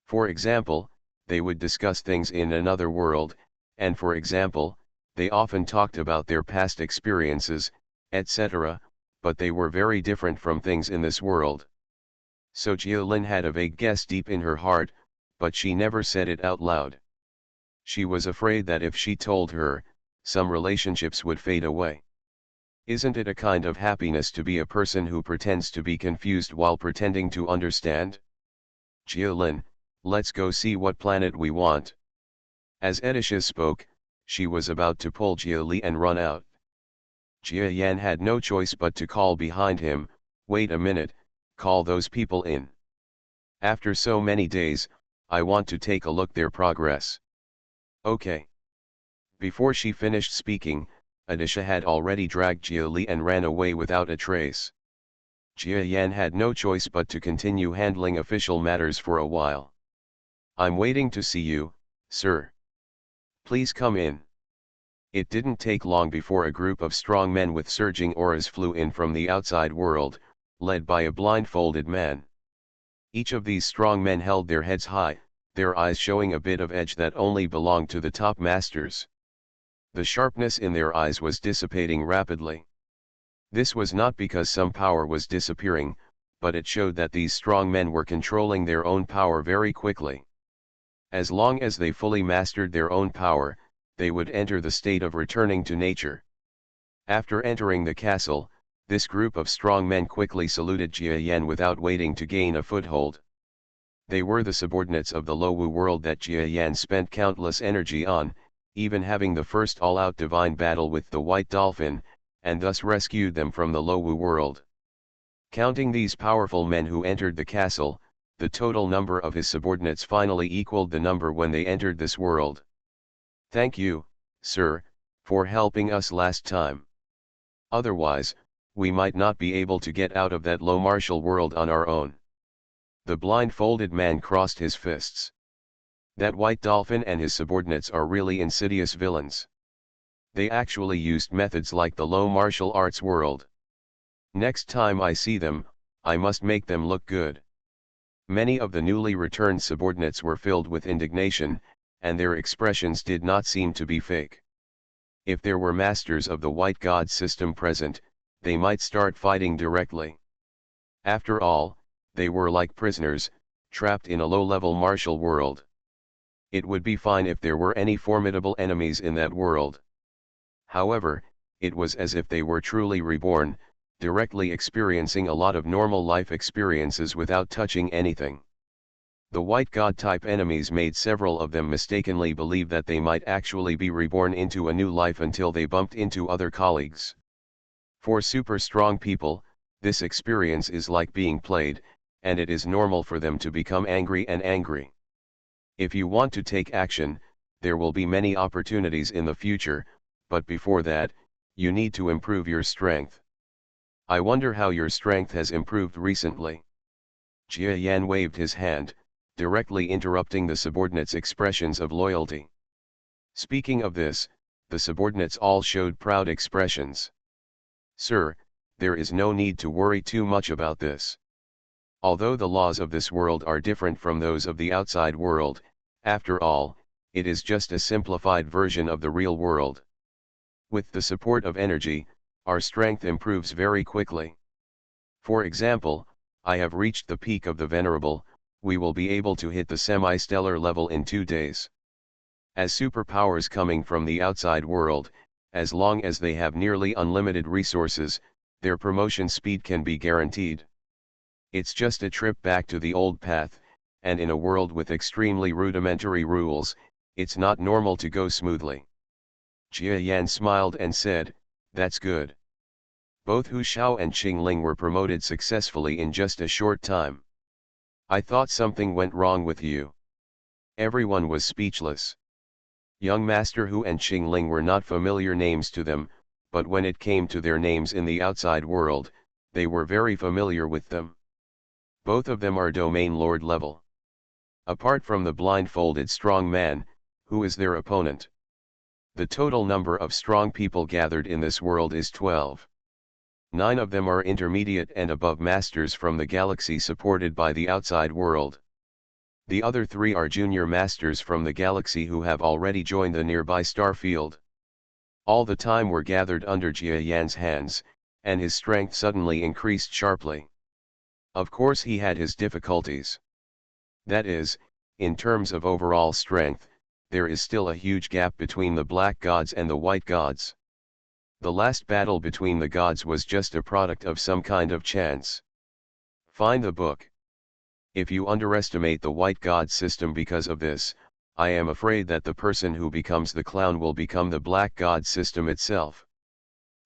For example, they would discuss things in another world, and for example, they often talked about their past experiences, etc., but they were very different from things in this world. So Jialin had a vague guess deep in her heart, but she never said it out loud. She was afraid that if she told her, some relationships would fade away. Isn't it a kind of happiness to be a person who pretends to be confused while pretending to understand? Jialin, let's go see what planet we want. As Edisha spoke, she was about to pull Jia Li and run out. Jia Yan had no choice but to call behind him, wait a minute, call those people in. After so many days, I want to take a look their progress. Okay. Before she finished speaking, Edisha had already dragged Jia Li and ran away without a trace. Jia Yan had no choice but to continue handling official matters for a while. I'm waiting to see you, sir. Please come in. It didn't take long before a group of strong men with surging auras flew in from the outside world, led by a blindfolded man. Each of these strong men held their heads high, their eyes showing a bit of edge that only belonged to the top masters. The sharpness in their eyes was dissipating rapidly. This was not because some power was disappearing, but it showed that these strong men were controlling their own power very quickly. As long as they fully mastered their own power, they would enter the state of returning to nature. After entering the castle, this group of strong men quickly saluted Jia Yan without waiting to gain a foothold. They were the subordinates of the Lowu world that Jia Yan spent countless energy on, even having the first all-out divine battle with the White Dolphin, and thus rescued them from the Lowu world. Counting these powerful men who entered the castle, the total number of his subordinates finally equaled the number when they entered this world. Thank you, sir, for helping us last time. Otherwise, we might not be able to get out of that low martial world on our own. The blindfolded man crossed his fists. That White Dolphin and his subordinates are really insidious villains. They actually used methods like the low martial arts world. Next time I see them, I must make them look good. Many of the newly returned subordinates were filled with indignation, and their expressions did not seem to be fake. If there were masters of the White God system present, they might start fighting directly. After all, they were like prisoners, trapped in a low-level martial world. It would be fine if there were any formidable enemies in that world. However, it was as if they were truly reborn, directly experiencing a lot of normal life experiences without touching anything. The White God type enemies made several of them mistakenly believe that they might actually be reborn into a new life until they bumped into other colleagues. For super strong people, this experience is like being played, and it is normal for them to become angry and angry. If you want to take action, there will be many opportunities in the future, but before that, you need to improve your strength. I wonder how your strength has improved recently. Jia Yan waved his hand, directly interrupting the subordinates' expressions of loyalty. Speaking of this, the subordinates all showed proud expressions. Sir, there is no need to worry too much about this. Although the laws of this world are different from those of the outside world, after all, it is just a simplified version of the real world. With the support of energy, our strength improves very quickly. For example, I have reached the peak of the Venerable, we will be able to hit the semi-stellar level in 2 days. As superpowers coming from the outside world, as long as they have nearly unlimited resources, their promotion speed can be guaranteed. It's just a trip back to the old path, and in a world with extremely rudimentary rules, it's not normal to go smoothly. Jia Yan smiled and said, "That's good." Both Hu Xiao and Qing Ling were promoted successfully in just a short time. "I thought something went wrong with you." Everyone was speechless. Young Master Hu and Qing Ling were not familiar names to them, but when it came to their names in the outside world, they were very familiar with them. Both of them are domain lord level. Apart from the blindfolded strong man, who is their opponent? The total number of strong people gathered in this world is 12. 9 of them are intermediate and above masters from the galaxy supported by the outside world. The other 3 are junior masters from the galaxy who have already joined the nearby star field. All the time were gathered under Jia Yan's hands, and his strength suddenly increased sharply. Of course he had his difficulties. That is, in terms of overall strength, there is still a huge gap between the black gods and the white gods. The last battle between the gods was just a product of some kind of chance. Find the book. If you underestimate the white god system because of this, I am afraid that the person who becomes the clown will become the black god system itself.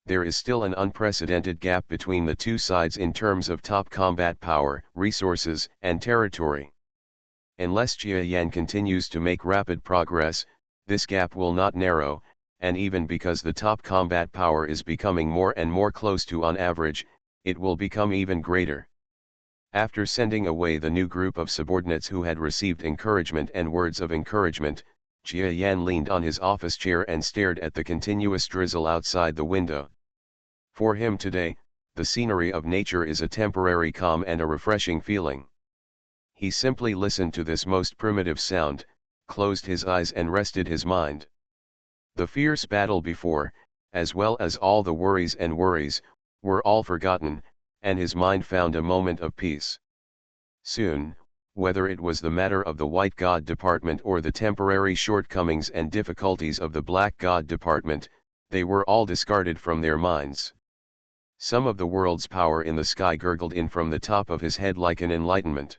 There is still an unprecedented gap between the two sides in terms of top combat power, resources, and territory. Unless Jia Yan continues to make rapid progress, this gap will not narrow, and even because the top combat power is becoming more and more close to on average, it will become even greater. After sending away the new group of subordinates who had received encouragement and words of encouragement, Jia Yan leaned on his office chair and stared at the continuous drizzle outside the window. For him today, the scenery of nature is a temporary calm and a refreshing feeling. He simply listened to this most primitive sound, closed his eyes and rested his mind. The fierce battle before, as well as all the worries, were all forgotten, and his mind found a moment of peace. Soon, whether it was the matter of the White God Department or the temporary shortcomings and difficulties of the Black God Department, they were all discarded from their minds. Some of the world's power in the sky gurgled in from the top of his head like an enlightenment.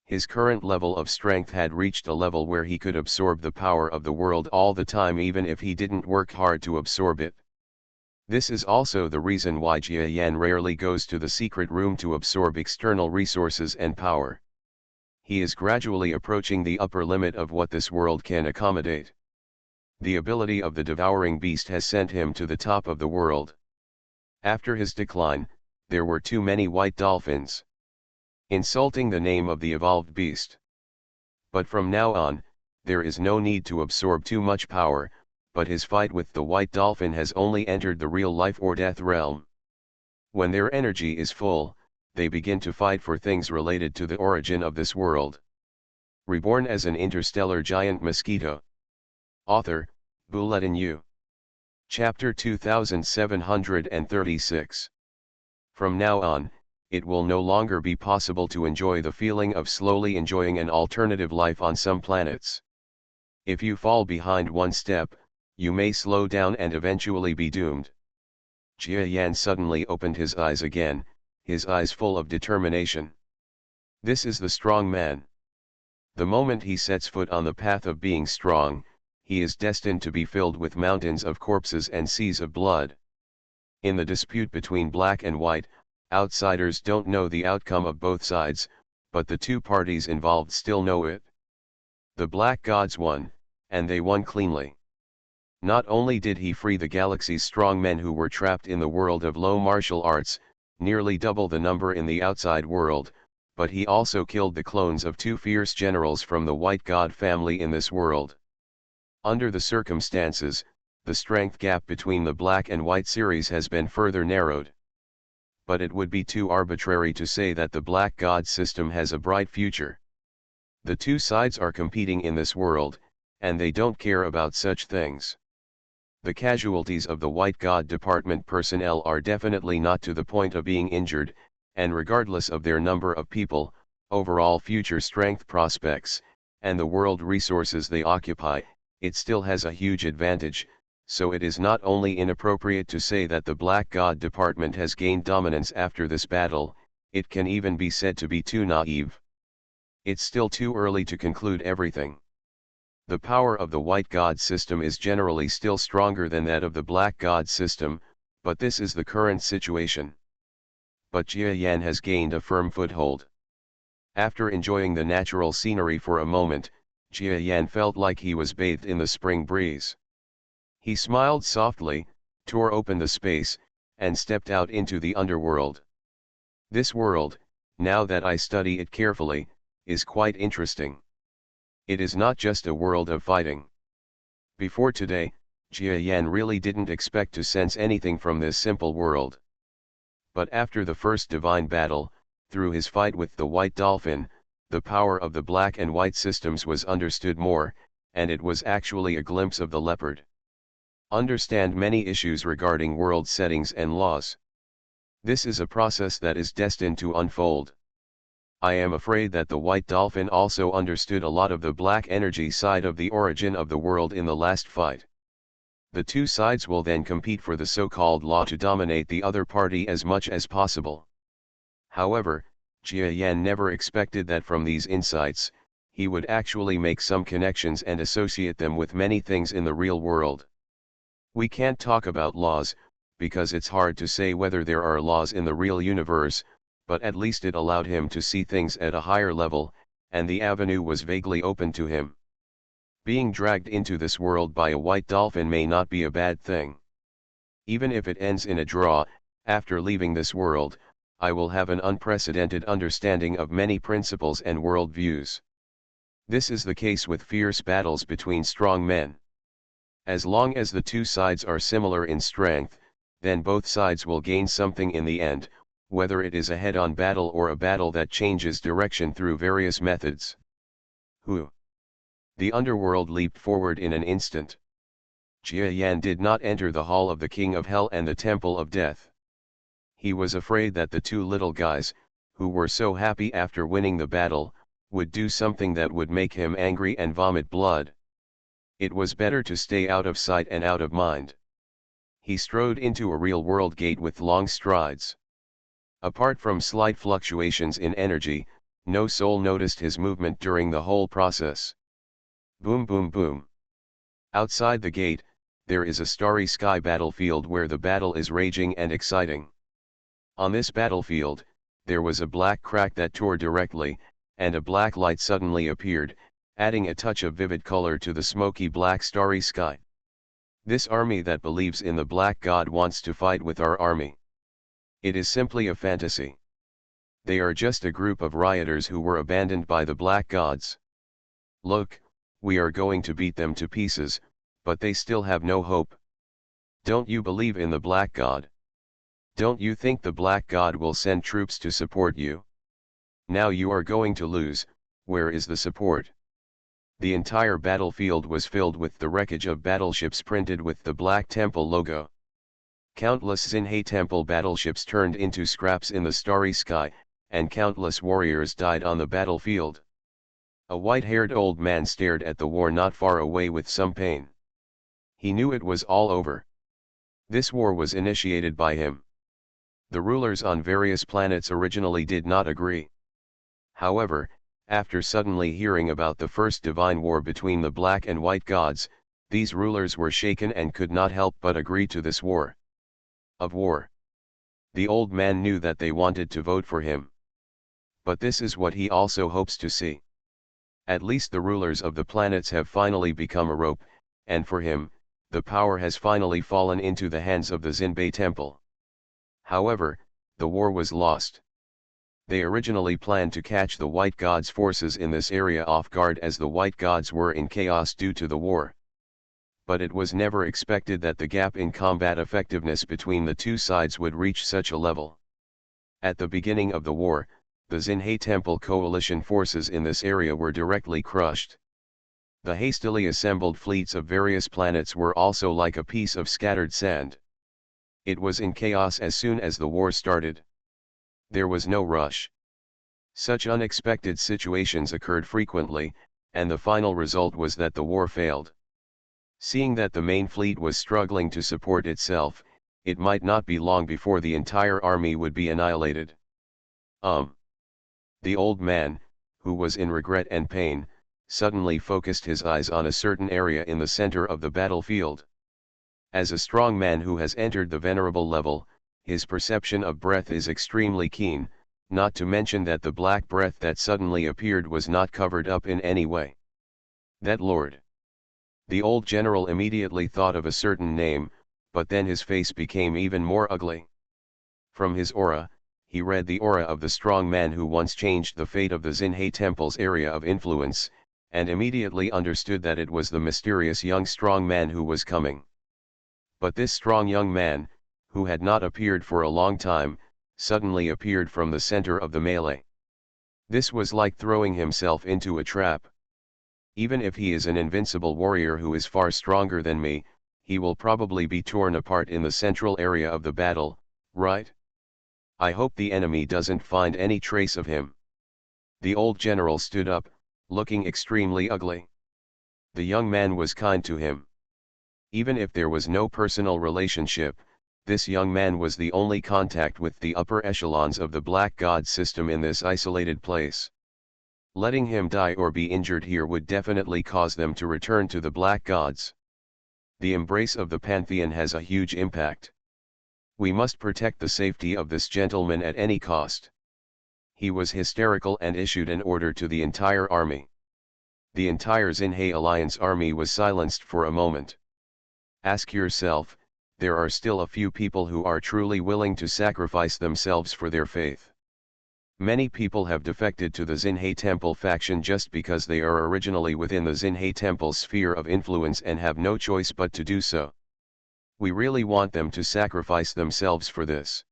His current level of strength had reached a level where he could absorb the power of the world all the time even if he didn't work hard to absorb it. This is also the reason why Jia Yan rarely goes to the secret room to absorb external resources and power. He is gradually approaching the upper limit of what this world can accommodate. The ability of the devouring beast has sent him to the top of the world. After his decline, there were too many white dolphins insulting the name of the evolved beast. But from now on, there is no need to absorb too much power, but his fight with the white dolphin has only entered the real life or death realm. When their energy is full, they begin to fight for things related to the origin of this world. Reborn as an interstellar giant mosquito. Author, Bulletin U. Chapter 2736. From now on, it will no longer be possible to enjoy the feeling of slowly enjoying an alternative life on some planets. If you fall behind one step, you may slow down and eventually be doomed. Jia Yan suddenly opened his eyes again, his eyes full of determination. This is the strong man. The moment he sets foot on the path of being strong, he is destined to be filled with mountains of corpses and seas of blood. In the dispute between black and white, outsiders don't know the outcome of both sides, but the two parties involved still know it. The black gods won, and they won cleanly. Not only did he free the galaxy's strong men who were trapped in the world of low martial arts, nearly double the number in the outside world, but he also killed the clones of 2 fierce generals from the white god family in this world. Under the circumstances, the strength gap between the black and white series has been further narrowed. But it would be too arbitrary to say that the black god system has a bright future. The two sides are competing in this world, and they don't care about such things. The casualties of the White God Department personnel are definitely not to the point of being injured, and regardless of their number of people, overall future strength prospects, and the world resources they occupy, it still has a huge advantage, So it is not only inappropriate to say that the Black God Department has gained dominance after this battle, it can even be said to be too naive. It's still too early to conclude everything. The power of the White God system is generally still stronger than that of the Black God system, but this is the current situation. But Jia Yan has gained a firm foothold. After enjoying the natural scenery for a moment, Jia Yan felt like he was bathed in the spring breeze. He smiled softly, tore open the space, and stepped out into the underworld. This world, now that I study it carefully, is quite interesting. It is not just a world of fighting. Before today, Jia Yan really didn't expect to sense anything from this simple world. But after the first divine battle, through his fight with the White Dolphin, the power of the black and white systems was understood more, and it was actually a glimpse of the leopard. Understand many issues regarding world settings and laws. This is a process that is destined to unfold. I am afraid that the White Dolphin also understood a lot of the black energy side of the origin of the world in the last fight. The two sides will then compete for the so-called law to dominate the other party as much as possible. However, Jia Yan never expected that from these insights, he would actually make some connections and associate them with many things in the real world. We can't talk about laws, because it's hard to say whether there are laws in the real universe, but at least it allowed him to see things at a higher level, and the avenue was vaguely open to him. Being dragged into this world by a white dolphin may not be a bad thing. Even if it ends in a draw, after leaving this world, I will have an unprecedented understanding of many principles and world views. This is the case with fierce battles between strong men. As long as the two sides are similar in strength, then both sides will gain something in the end, whether it is a head-on battle or a battle that changes direction through various methods. Who? The underworld leaped forward in an instant. Jia Yan did not enter the hall of the King of Hell and the Temple of Death. He was afraid that the two little guys, who were so happy after winning the battle, would do something that would make him angry and vomit blood. It was better to stay out of sight and out of mind. He strode into a real-world gate with long strides. Apart from slight fluctuations in energy, no soul noticed his movement during the whole process. Boom boom boom. Outside the gate, there is a starry sky battlefield where the battle is raging and exciting. On this battlefield, there was a black crack that tore directly, and a black light suddenly appeared, adding a touch of vivid color to the smoky black starry sky. This army that believes in the Black God wants to fight with our army. It is simply a fantasy. They are just a group of rioters who were abandoned by the Black Gods. Look, we are going to beat them to pieces, but they still have no hope. Don't you believe in the Black God? Don't you think the Black God will send troops to support you? Now you are going to lose. Where is the support? The entire battlefield was filled with the wreckage of battleships printed with the Black Temple logo. Countless Xinhai Temple battleships turned into scraps in the starry sky, and countless warriors died on the battlefield. A white-haired old man stared at the war not far away with some pain. He knew it was all over. This war was initiated by him. The rulers on various planets originally did not agree. However, after suddenly hearing about the first divine war between the black and white gods, these rulers were shaken and could not help but agree to this war. Of war. The old man knew that they wanted to vote for him. But this is what he also hopes to see. At least the rulers of the planets have finally become a rope, and for him, the power has finally fallen into the hands of the Xinbei Temple. However, the war was lost. They originally planned to catch the White Gods' forces in this area off guard as the White Gods were in chaos due to the war. But it was never expected that the gap in combat effectiveness between the two sides would reach such a level. At the beginning of the war, the Xinhai Temple coalition forces in this area were directly crushed. The hastily assembled fleets of various planets were also like a piece of scattered sand. It was in chaos as soon as the war started. There was no rush. Such unexpected situations occurred frequently, and the final result was that the war failed. Seeing that the main fleet was struggling to support itself, it might not be long before the entire army would be annihilated. The old man, who was in regret and pain, suddenly focused his eyes on a certain area in the center of the battlefield. As a strong man who has entered the venerable level, his perception of breath is extremely keen, not to mention that the black breath that suddenly appeared was not covered up in any way. That lord. The old general immediately thought of a certain name, but then his face became even more ugly. From his aura, he read the aura of the strong man who once changed the fate of the Xinhei Temple's area of influence, and immediately understood that it was the mysterious young strong man who was coming. But this strong young man, who had not appeared for a long time, suddenly appeared from the center of the melee. This was like throwing himself into a trap. Even if he is an invincible warrior who is far stronger than me, he will probably be torn apart in the central area of the battle, right? I hope the enemy doesn't find any trace of him. The old general stood up, looking extremely ugly. The young man was kind to him. Even if there was no personal relationship, this young man was the only contact with the upper echelons of the Black God system in this isolated place. Letting him die or be injured here would definitely cause them to return to the Black Gods. The embrace of the Pantheon has a huge impact. We must protect the safety of this gentleman at any cost. He was hysterical and issued an order to the entire army. The entire Xinhei Alliance army was silenced for a moment. Ask yourself, there are still a few people who are truly willing to sacrifice themselves for their faith. Many people have defected to the Xinhei Temple faction just because they are originally within the Xinhei Temple's sphere of influence and have no choice but to do so. We really want them to sacrifice themselves for this.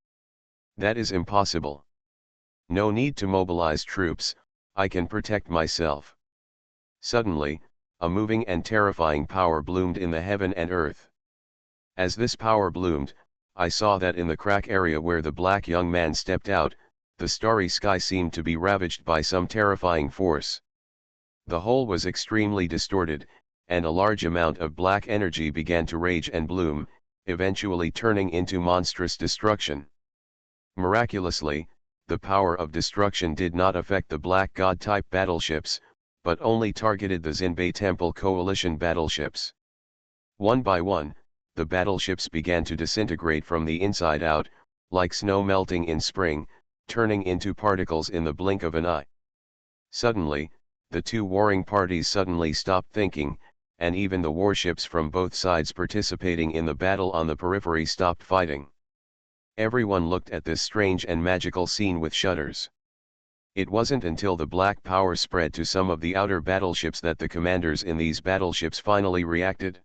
That is impossible. No need to mobilize troops, I can protect myself. Suddenly, a moving and terrifying power bloomed in the heaven and earth. As this power bloomed, I saw that in the crack area where the black young man stepped out, the starry sky seemed to be ravaged by some terrifying force. The whole was extremely distorted, and a large amount of black energy began to rage and bloom, eventually turning into monstrous destruction. Miraculously, the power of destruction did not affect the Black God-type battleships, but only targeted the Xinbei Temple Coalition battleships. One by one, the battleships began to disintegrate from the inside out, like snow melting in spring, turning into particles in the blink of an eye. Suddenly, the two warring parties suddenly stopped thinking, and even the warships from both sides participating in the battle on the periphery stopped fighting. Everyone looked at this strange and magical scene with shudders. It wasn't until the black power spread to some of the outer battleships that the commanders in these battleships finally reacted.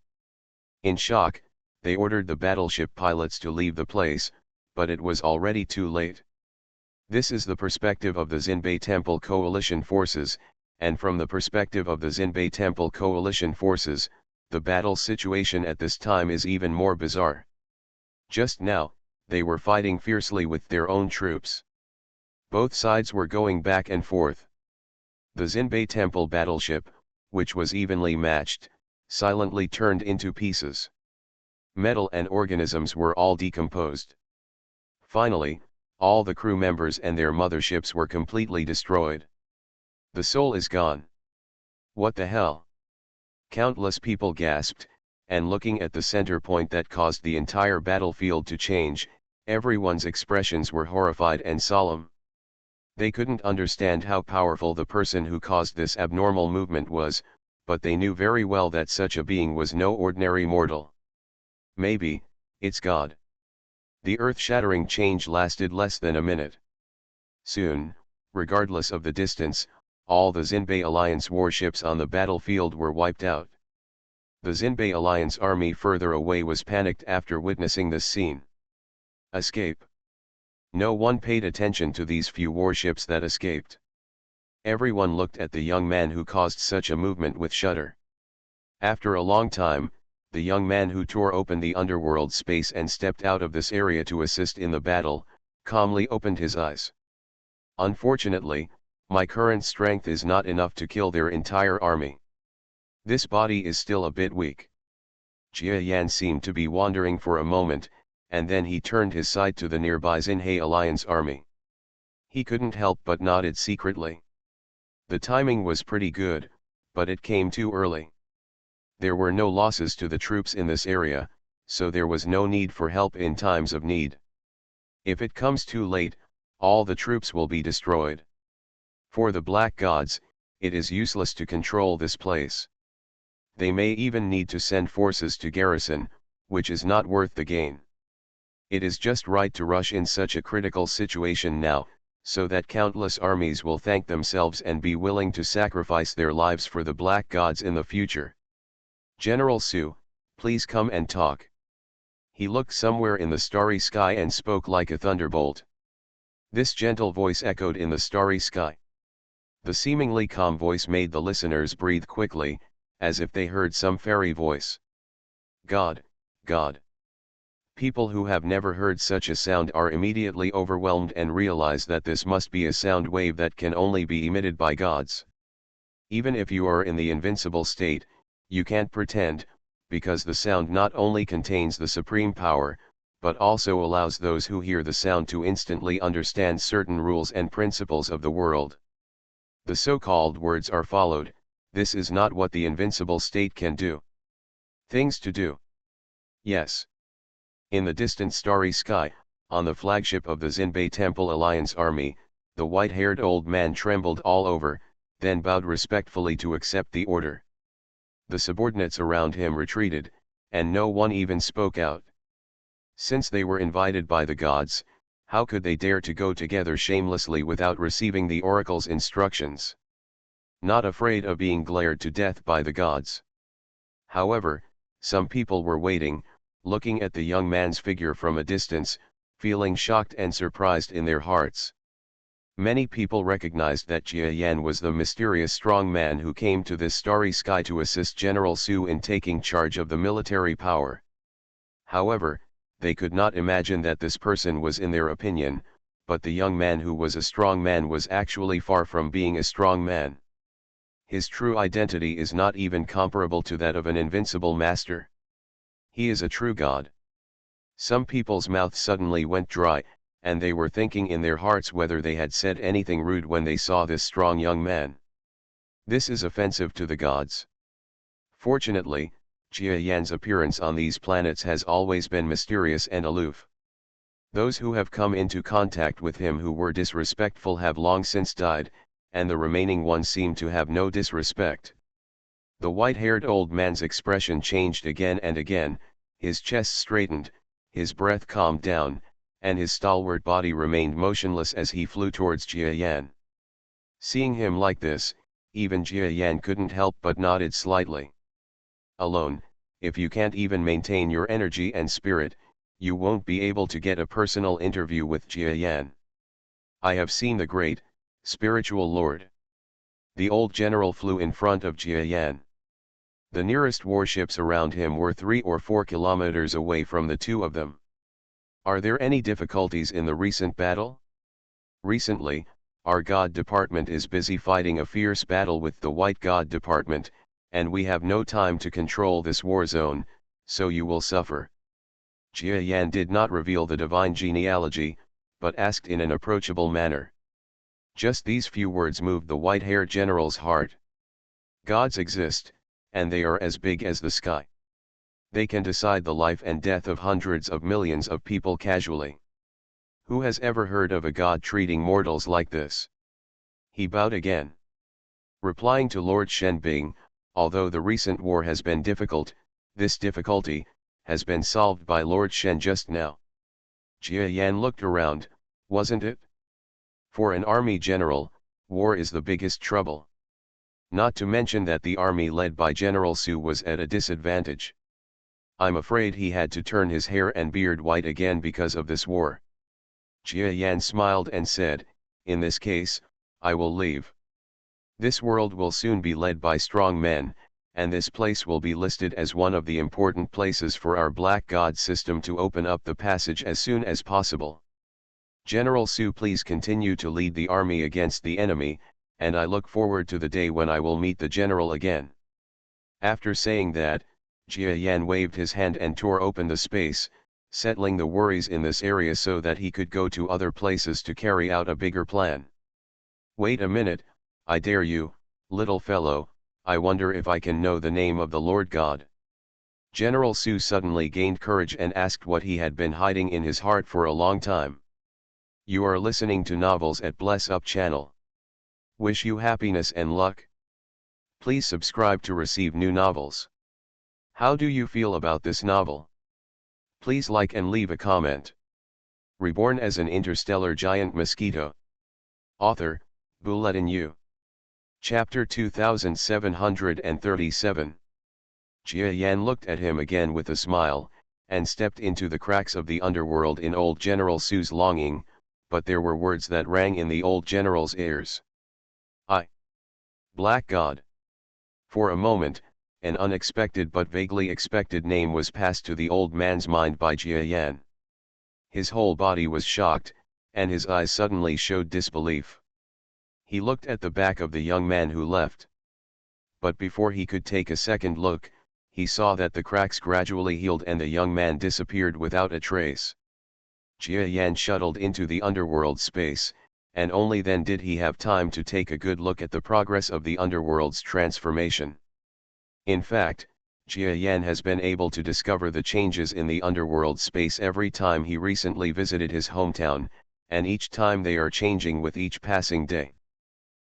In shock, they ordered the battleship pilots to leave the place, but it was already too late. This is the perspective of the Xinbei Temple Coalition forces, and from the perspective of the Xinbei Temple Coalition forces, the battle situation at this time is even more bizarre. Just now, they were fighting fiercely with their own troops. Both sides were going back and forth. The Xinbei Temple battleship, which was evenly matched, silently turned into pieces. Metal and organisms were all decomposed. Finally, all the crew members and their motherships were completely destroyed. The soul is gone. What the hell? Countless people gasped, and looking at the center point that caused the entire battlefield to change, everyone's expressions were horrified and solemn. They couldn't understand how powerful the person who caused this abnormal movement was, but they knew very well that such a being was no ordinary mortal. Maybe, it's God. The earth-shattering change lasted less than a minute. Soon, regardless of the distance, all the Xinbei Alliance warships on the battlefield were wiped out. The Xinbei Alliance army further away was panicked after witnessing this scene. Escape. No one paid attention to these few warships that escaped. Everyone looked at the young man who caused such a movement with shudder. After a long time, the young man who tore open the underworld space and stepped out of this area to assist in the battle, calmly opened his eyes. Unfortunately, my current strength is not enough to kill their entire army. This body is still a bit weak. Jia Yan seemed to be wandering for a moment, and then he turned his sight to the nearby Xinhe Alliance army. He couldn't help but nodded secretly. The timing was pretty good, but it came too early. There were no losses to the troops in this area, so there was no need for help in times of need. If it comes too late, all the troops will be destroyed. For the black gods, it is useless to control this place. They may even need to send forces to garrison, which is not worth the gain. It is just right to rush in such a critical situation now, so that countless armies will thank themselves and be willing to sacrifice their lives for the black gods in the future. General Su, please come and talk. He looked somewhere in the starry sky and spoke like a thunderbolt. This gentle voice echoed in the starry sky. The seemingly calm voice made the listeners breathe quickly, as if they heard some fairy voice. God, God. People who have never heard such a sound are immediately overwhelmed and realize that this must be a sound wave that can only be emitted by gods. Even if you are in the invincible state, you can't pretend, because the sound not only contains the supreme power, but also allows those who hear the sound to instantly understand certain rules and principles of the world. The so-called words are followed: this is not what the invincible state can do. Things to do. Yes. In the distant starry sky, on the flagship of the Xinbei Temple Alliance army, the white-haired old man trembled all over, then bowed respectfully to accept the order. The subordinates around him retreated, and no one even spoke out. Since they were invited by the gods, how could they dare to go together shamelessly without receiving the oracle's instructions? Not afraid of being glared to death by the gods. However, some people were waiting, looking at the young man's figure from a distance, feeling shocked and surprised in their hearts. Many people recognized that Jia Yan was the mysterious strong man who came to this starry sky to assist General Su in taking charge of the military power. However, they could not imagine that this person was in their opinion, but the young man who was a strong man was actually far from being a strong man. His true identity is not even comparable to that of an invincible master. He is a true god. Some people's mouths suddenly went dry, and they were thinking in their hearts whether they had said anything rude when they saw this strong young man. This is offensive to the gods. Fortunately, Jia Yan's appearance on these planets has always been mysterious and aloof. Those who have come into contact with him who were disrespectful have long since died, and the remaining ones seem to have no disrespect. The white-haired old man's expression changed again and again, his chest straightened, his breath calmed down, and his stalwart body remained motionless as he flew towards Jia Yan. Seeing him like this, even Jia Yan couldn't help but nodded slightly. Alone, if you can't even maintain your energy and spirit, you won't be able to get a personal interview with Jia Yan. I have seen the great, spiritual lord. The old general flew in front of Jia Yan. The nearest warships around him were 3 or 4 kilometers away from the two of them. Are there any difficulties in the recent battle? Recently, our God Department is busy fighting a fierce battle with the White God Department, and we have no time to control this war zone, so you will suffer. Jia Yan did not reveal the divine genealogy, but asked in an approachable manner. Just these few words moved the white-haired general's heart. Gods exist, and they are as big as the sky. They can decide the life and death of hundreds of millions of people casually. Who has ever heard of a god treating mortals like this? He bowed again. Replying to Lord Shenbing, although the recent war has been difficult, this difficulty has been solved by Lord Shen just now. Jia Yan looked around, wasn't it? For an army general, war is the biggest trouble. Not to mention that the army led by General Su was at a disadvantage. I'm afraid he had to turn his hair and beard white again because of this war. Jia Yan smiled and said, in this case, I will leave. This world will soon be led by strong men, and this place will be listed as one of the important places for our Black God system to open up the passage as soon as possible. General Su, please continue to lead the army against the enemy, and I look forward to the day when I will meet the general again. After saying that, Jia Yan waved his hand and tore open the space, settling the worries in this area so that he could go to other places to carry out a bigger plan. Wait a minute, I dare you, little fellow, I wonder if I can know the name of the Lord God. General Su suddenly gained courage and asked what he had been hiding in his heart for a long time. You are listening to Novels at Bless Up channel. Wish you happiness and luck. Please subscribe to receive new novels. How do you feel about this novel? Please like and leave a comment. Reborn as an interstellar giant mosquito. Author, Bulletin U. Chapter 2737. Jia Yan looked at him again with a smile, and stepped into the cracks of the underworld in old General Su's longing, but there were words that rang in the old general's ears. Black God. For a moment, an unexpected but vaguely expected name was passed to the old man's mind by Jia Yan. His whole body was shocked, and his eyes suddenly showed disbelief. He looked at the back of the young man who left. But before he could take a second look, he saw that the cracks gradually healed and the young man disappeared without a trace. Jia Yan shuttled into the underworld space, and only then did he have time to take a good look at the progress of the underworld's transformation. In fact, Jia Yan has been able to discover the changes in the underworld space every time he recently visited his hometown, and each time they are changing with each passing day.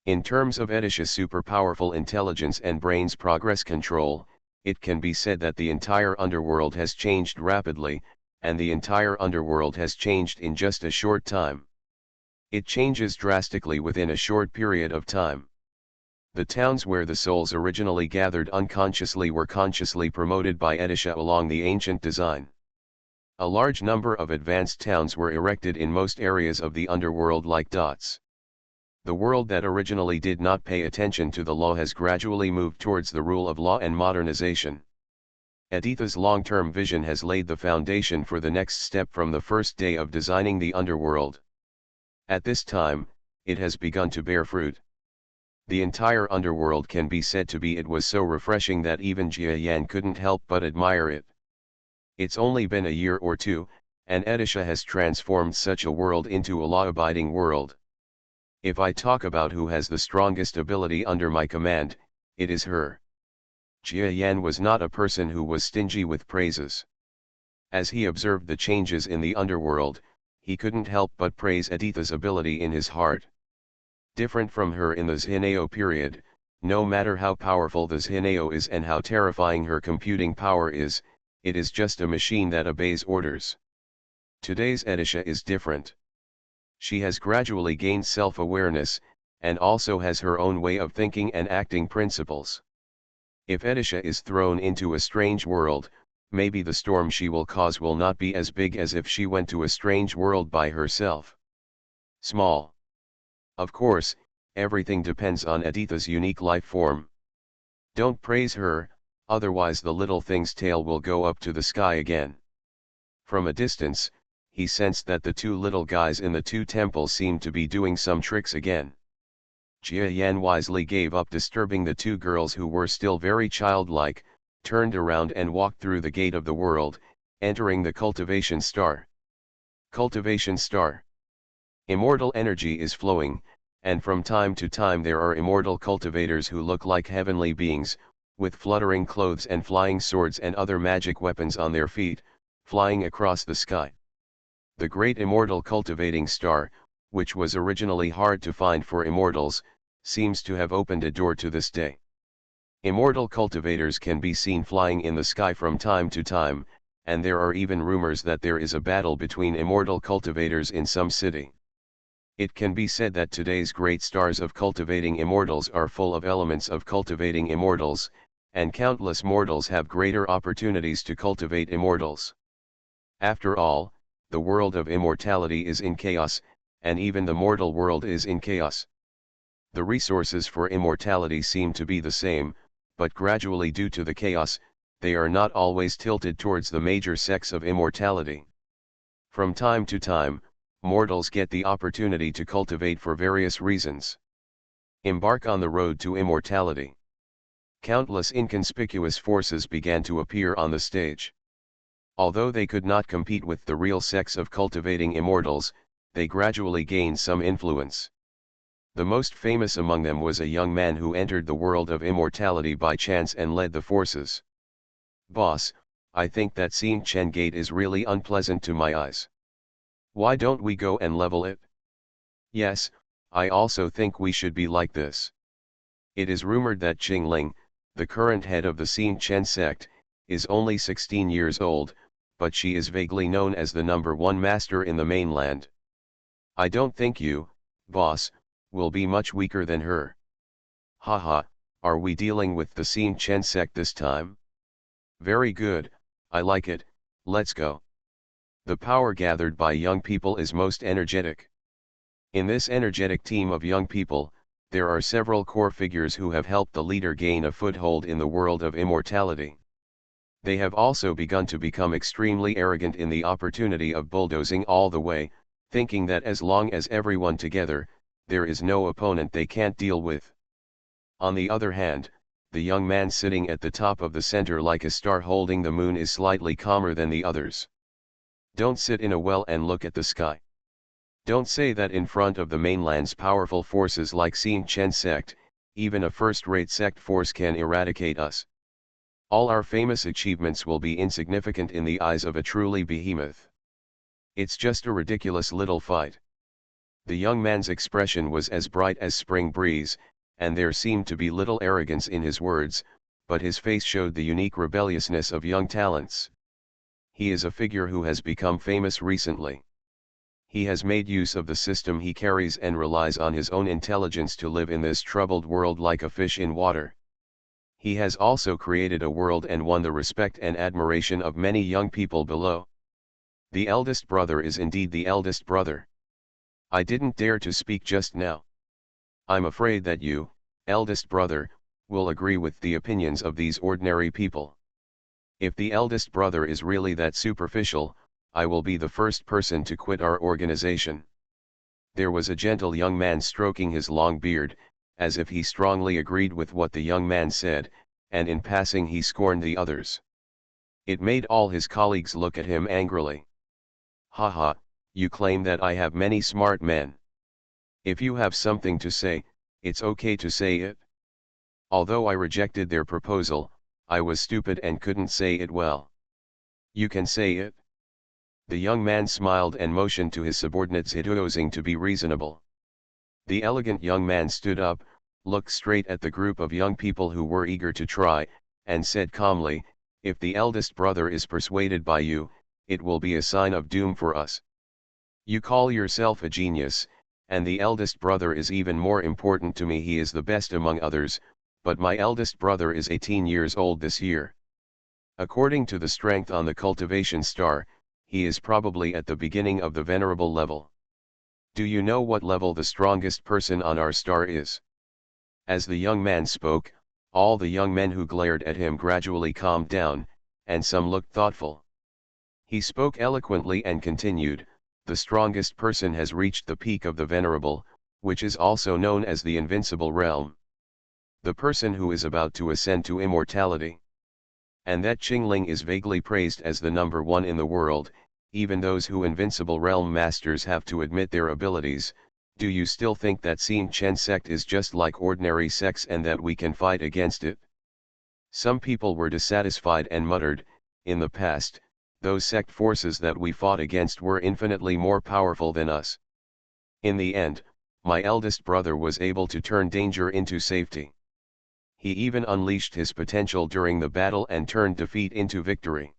In terms of Edisha's super powerful intelligence and brain's progress control, it can be said that the entire underworld has changed rapidly, and the entire underworld has changed in just a short time. It changes drastically within a short period of time. The towns where the souls originally gathered unconsciously were consciously promoted by Edisha along the ancient design. A large number of advanced towns were erected in most areas of the underworld like dots. The world that originally did not pay attention to the law has gradually moved towards the rule of law and modernization. Aditya's long-term vision has laid the foundation for the next step from the first day of designing the underworld. At this time, it has begun to bear fruit. The entire underworld can be said to be it was so refreshing that even Jia Yan couldn't help but admire it. It's only been a year or two, and Edisha has transformed such a world into a law-abiding world. If I talk about who has the strongest ability under my command, it is her. Jia Yan was not a person who was stingy with praises. As he observed the changes in the underworld, he couldn't help but praise Aditya's ability in his heart. Different from her in the Zhinao period, no matter how powerful the Zhinao is and how terrifying her computing power is, it is just a machine that obeys orders. Today's Edisha is different. She has gradually gained self-awareness, and also has her own way of thinking and acting principles. If Edisha is thrown into a strange world, maybe the storm she will cause will not be as big as if she went to a strange world by herself. Small. Of course, everything depends on Aditya's unique life form. Don't praise her, otherwise the little thing's tail will go up to the sky again. From a distance, he sensed that the two little guys in the two temples seemed to be doing some tricks again. Jia Yan wisely gave up disturbing the two girls who were still very childlike, turned around and walked through the gate of the world, entering the cultivation star. Cultivation star. Immortal energy is flowing, and from time to time there are immortal cultivators who look like heavenly beings, with fluttering clothes and flying swords and other magic weapons on their feet, flying across the sky. The great immortal cultivating star, which was originally hard to find for immortals, seems to have opened a door to this day. Immortal cultivators can be seen flying in the sky from time to time, and there are even rumors that there is a battle between immortal cultivators in some city. It can be said that today's great stars of cultivating immortals are full of elements of cultivating immortals, and countless mortals have greater opportunities to cultivate immortals. After all, the world of immortality is in chaos, and even the mortal world is in chaos. The resources for immortality seem to be the same, but gradually due to the chaos, they are not always tilted towards the major sects of immortality. From time to time, mortals get the opportunity to cultivate for various reasons. Embark on the road to immortality. Countless inconspicuous forces began to appear on the stage. Although they could not compete with the real sex of cultivating immortals, they gradually gained some influence. The most famous among them was a young man who entered the world of immortality by chance and led the forces. Boss, I think that Xing Chen gate is really unpleasant to my eyes. Why don't we go and level it? Yes, I also think we should be like this. It is rumored that Qing Ling, the current head of the Xing Chen sect, is only 16 years old, but she is vaguely known as the #1 master in the mainland. I don't think you, boss, will be much weaker than her. Haha, are we dealing with the Xing Chen sect this time? Very good, I like it, let's go. The power gathered by young people is most energetic. In this energetic team of young people, there are several core figures who have helped the leader gain a foothold in the world of immortality. They have also begun to become extremely arrogant in the opportunity of bulldozing all the way, thinking that as long as everyone together, there is no opponent they can't deal with. On the other hand, the young man sitting at the top of the center like a star holding the moon is slightly calmer than the others. Don't sit in a well and look at the sky. Don't say that in front of the mainland's powerful forces like Xing Chen sect, even a first-rate sect force can eradicate us. All our famous achievements will be insignificant in the eyes of a truly behemoth. It's just a ridiculous little fight. The young man's expression was as bright as spring breeze, and there seemed to be little arrogance in his words, but his face showed the unique rebelliousness of young talents. He is a figure who has become famous recently. He has made use of the system he carries and relies on his own intelligence to live in this troubled world like a fish in water. He has also created a world and won the respect and admiration of many young people below. The eldest brother is indeed the eldest brother. I didn't dare to speak just now. I'm afraid that you, eldest brother, will agree with the opinions of these ordinary people. If the eldest brother is really that superficial, I will be the first person to quit our organization. There was a gentle young man stroking his long beard, as if he strongly agreed with what the young man said, and in passing he scorned the others. It made all his colleagues look at him angrily. Haha, you claim that I have many smart men. If you have something to say, it's okay to say it. Although I rejected their proposal, I was stupid and couldn't say it well. You can say it. The young man smiled and motioned to his subordinates Hidozing to be reasonable. The elegant young man stood up, looked straight at the group of young people who were eager to try, and said calmly, if the eldest brother is persuaded by you, it will be a sign of doom for us. You call yourself a genius, and the eldest brother is even more important to me. He is the best among others, but my eldest brother is 18 years old this year. According to the strength on the cultivation star, he is probably at the beginning of the venerable level. Do you know what level the strongest person on our star is? As the young man spoke, all the young men who glared at him gradually calmed down, and some looked thoughtful. He spoke eloquently and continued, the strongest person has reached the peak of the venerable, which is also known as the invincible realm. The person who is about to ascend to immortality. And that Qingling is vaguely praised as the #1 in the world, even those who invincible realm masters have to admit their abilities. Do you still think that Xing Chen sect is just like ordinary sects and that we can fight against it? Some people were dissatisfied and muttered, in the past, those sect forces that we fought against were infinitely more powerful than us. In the end, my eldest brother was able to turn danger into safety. He even unleashed his potential during the battle and turned defeat into victory.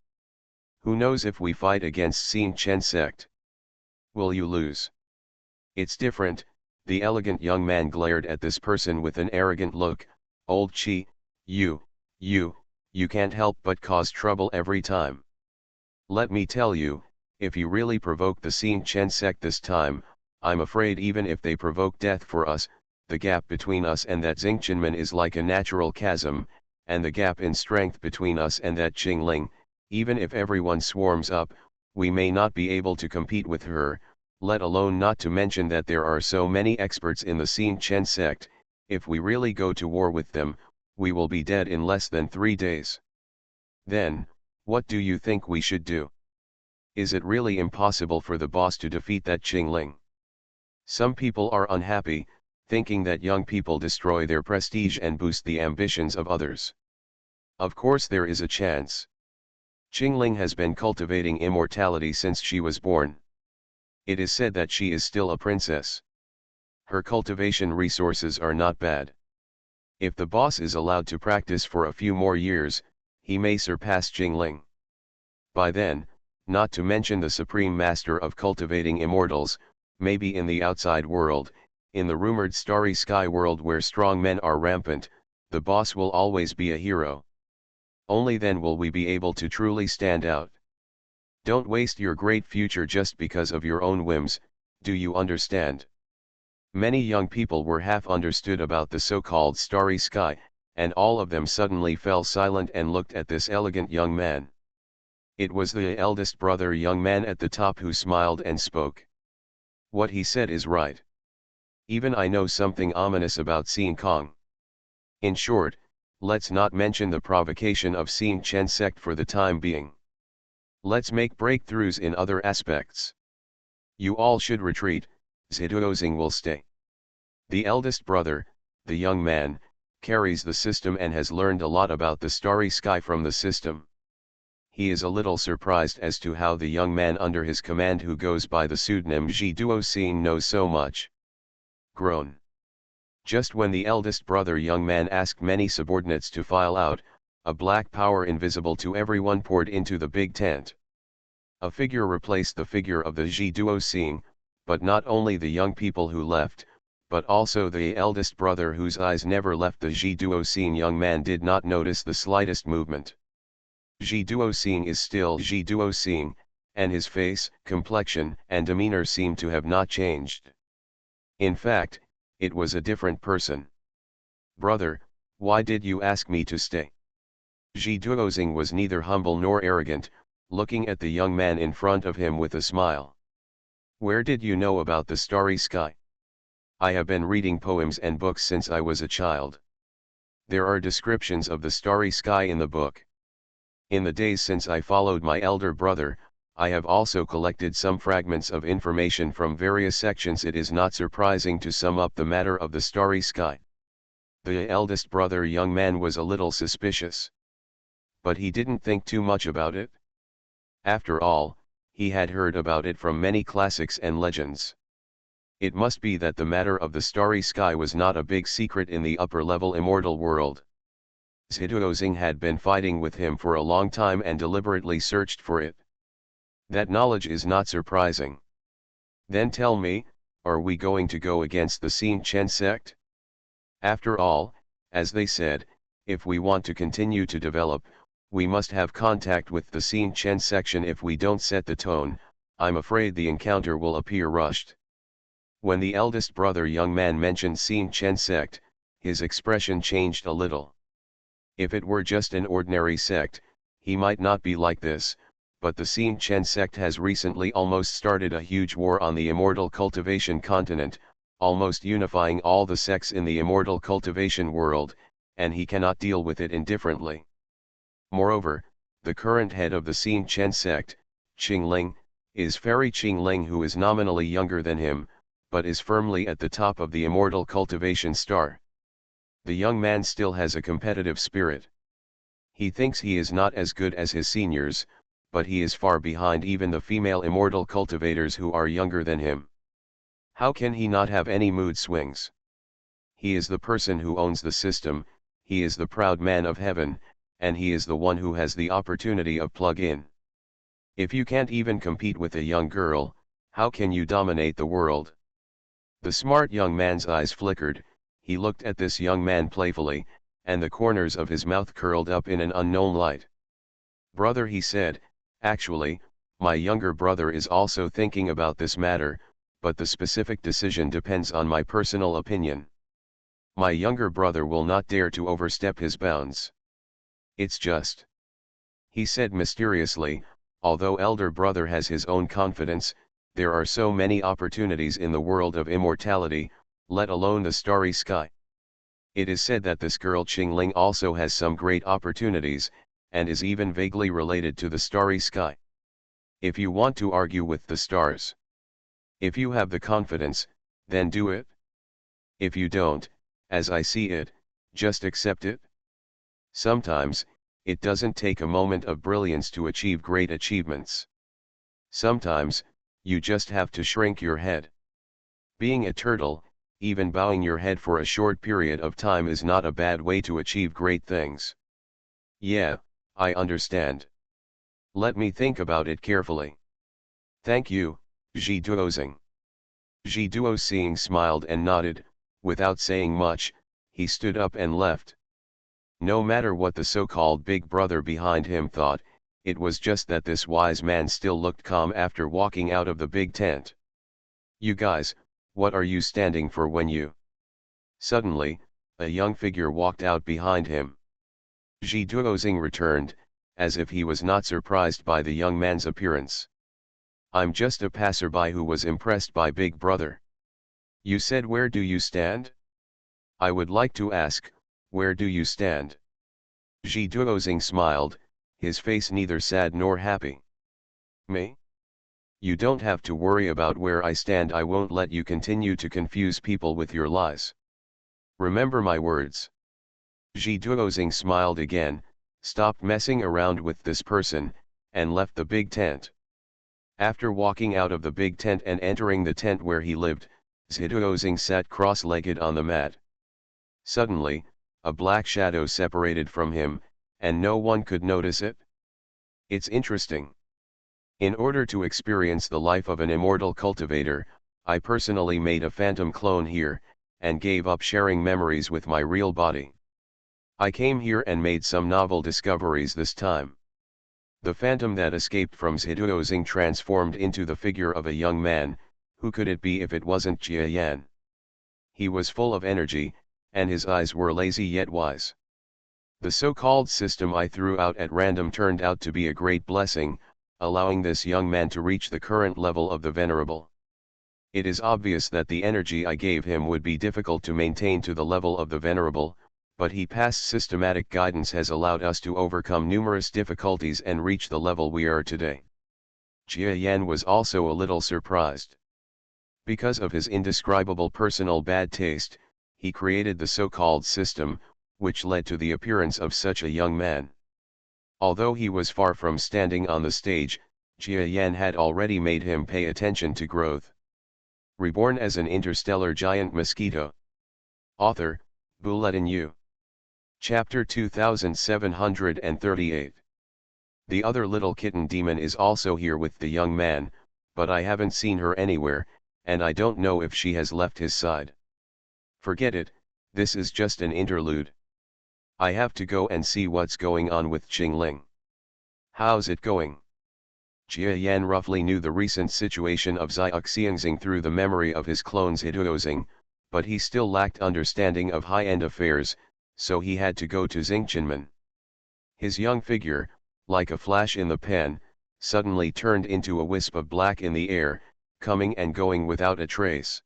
Who knows if we fight against Xing Chen sect? Will you lose? It's different. The elegant young man glared at this person with an arrogant look. Old Chi, you can't help but cause trouble every time. Let me tell you, if you really provoke the Xing Chen sect this time, I'm afraid even if they provoke death for us, the gap between us and that Xingqianman is like a natural chasm, and the gap in strength between us and that Qingling, even if everyone swarms up, we may not be able to compete with her, let alone not to mention that there are so many experts in the Xing Chen sect. If we really go to war with them, We will be dead in less than 3 days. Then, what do you think we should do? Is it really impossible for the boss to defeat that Qingling? Some people are unhappy, thinking that young people destroy their prestige and boost the ambitions of others. Of course there is a chance. Qingling has been cultivating immortality since she was born. It is said that she is still a princess. Her cultivation resources are not bad. If the boss is allowed to practice for a few more years, he may surpass Qingling. By then, not to mention the supreme master of cultivating immortals, maybe in the outside world, in the rumored starry sky world where strong men are rampant, the boss will always be a hero. Only then will we be able to truly stand out. Don't waste your great future just because of your own whims, do you understand? Many young people were half understood about the so-called starry sky, and all of them suddenly fell silent and looked at this elegant young man. It was the eldest brother young man at the top who smiled and spoke. What he said is right. Even I know something ominous about Xin Kong. In short, let's not mention the provocation of Xin Chen sect for the time being. Let's make breakthroughs in other aspects. You all should retreat, Ziduozing will stay. The eldest brother, the young man, carries the system and has learned a lot about the starry sky from the system. He is a little surprised as to how the young man under his command who goes by the pseudonym Ziduozing knows so much. Groan. Just when the eldest brother young man asked many subordinates to file out, a black power invisible to everyone poured into the big tent. A figure replaced the figure of the Ziduozing, but not only the young people who left, but also the eldest brother whose eyes never left the Ziduozing young man did not notice the slightest movement. Ziduozing is still Ziduozing, and his face, complexion, and demeanor seem to have not changed. In fact, it was a different person. Brother, why did you ask me to stay? Ziduozing was neither humble nor arrogant, looking at the young man in front of him with a smile. Where did you know about the starry sky? I have been reading poems and books since I was a child. There are descriptions of the starry sky in the book. In the days since I followed my elder brother, I have also collected some fragments of information from various sections. It is not surprising to sum up the matter of the starry sky. The eldest brother young man was a little suspicious. But he didn't think too much about it. After all, he had heard about it from many classics and legends. It must be that the matter of the starry sky was not a big secret in the upper-level immortal world. Ziduozing had been fighting with him for a long time and deliberately searched for it. That knowledge is not surprising. Then tell me, are we going to go against the Xin Chen sect? After all, as they said, if we want to continue to develop, we must have contact with the Xin Chen section. If we don't set the tone, I'm afraid the encounter will appear rushed. When the eldest brother young man mentioned Xin Chen sect, his expression changed a little. If it were just an ordinary sect, he might not be like this, but the Xin Chen sect has recently almost started a huge war on the immortal cultivation continent, almost unifying all the sects in the immortal cultivation world, and he cannot deal with it indifferently. Moreover, the current head of the Xin Chen sect, Qingling, is Fairy Qingling, who is nominally younger than him, but is firmly at the top of the immortal cultivation star. The young man still has a competitive spirit. He thinks he is not as good as his seniors, but he is far behind even the female immortal cultivators who are younger than him. How can he not have any mood swings? He is the person who owns the system, he is the proud man of heaven, and he is the one who has the opportunity of plug-in. If you can't even compete with a young girl, how can you dominate the world? The smart young man's eyes flickered. He looked at this young man playfully, and the corners of his mouth curled up in an unknown light. Brother, he said, actually, my younger brother is also thinking about this matter, but the specific decision depends on my personal opinion. My younger brother will not dare to overstep his bounds. It's just. He said mysteriously, although elder brother has his own confidence, there are so many opportunities in the world of immortality, let alone the starry sky. It is said that this girl Qingling also has some great opportunities, and is even vaguely related to the starry sky. If you want to argue with the stars, if you have the confidence, then do it. If you don't, as I see it, just accept it. Sometimes, it doesn't take a moment of brilliance to achieve great achievements. Sometimes, you just have to shrink your head. Being a turtle, even bowing your head for a short period of time is not a bad way to achieve great things. Yeah, I understand. Let me think about it carefully. Thank you, Ji Duozing. Ji Duozing smiled and nodded. Without saying much, he stood up and left. No matter what the so-called big brother behind him thought, it was just that this wise man still looked calm after walking out of the big tent. You guys, what are you standing for when you... Suddenly, a young figure walked out behind him. Ji Duozing returned, as if he was not surprised by the young man's appearance. I'm just a passerby who was impressed by Big Brother. You said where do you stand? I would like to ask, where do you stand? Ji Duozing smiled, his face neither sad nor happy. Me? You don't have to worry about where I stand. I won't let you continue to confuse people with your lies. Remember my words. Ji Duozing smiled again, stopped messing around with this person, and left the big tent. After walking out of the big tent and entering the tent where he lived, Ji Duozing sat cross-legged on the mat. Suddenly, a black shadow separated from him, and no one could notice it. It's interesting. In order to experience the life of an immortal cultivator, I personally made a phantom clone here, and gave up sharing memories with my real body. I came here and made some novel discoveries this time. The phantom that escaped from Ji Duozing transformed into the figure of a young man. Who could it be if it wasn't Jia Yan? He was full of energy, and his eyes were lazy yet wise. The so-called system I threw out at random turned out to be a great blessing, allowing this young man to reach the current level of the Venerable. It is obvious that the energy I gave him would be difficult to maintain to the level of the Venerable, but he past systematic guidance has allowed us to overcome numerous difficulties and reach the level we are today. Jia Yan was also a little surprised. Because of his indescribable personal bad taste, he created the so-called system, which led to the appearance of such a young man. Although he was far from standing on the stage, Jia Yan had already made him pay attention to growth. Reborn as an interstellar giant mosquito. Author, Bulletin U. Chapter 2738. The other little kitten demon is also here with the young man, but I haven't seen her anywhere, and I don't know if she has left his side. Forget it, this is just an interlude. I have to go and see what's going on with Qingling. How's it going? Jia Yan roughly knew the recent situation of Xiaoxiangxing through the memory of his clone Ji Duozing, but he still lacked understanding of high-end affairs, so he had to go to Xingqianmen. His young figure, like a flash in the pan, suddenly turned into a wisp of black in the air, coming and going without a trace.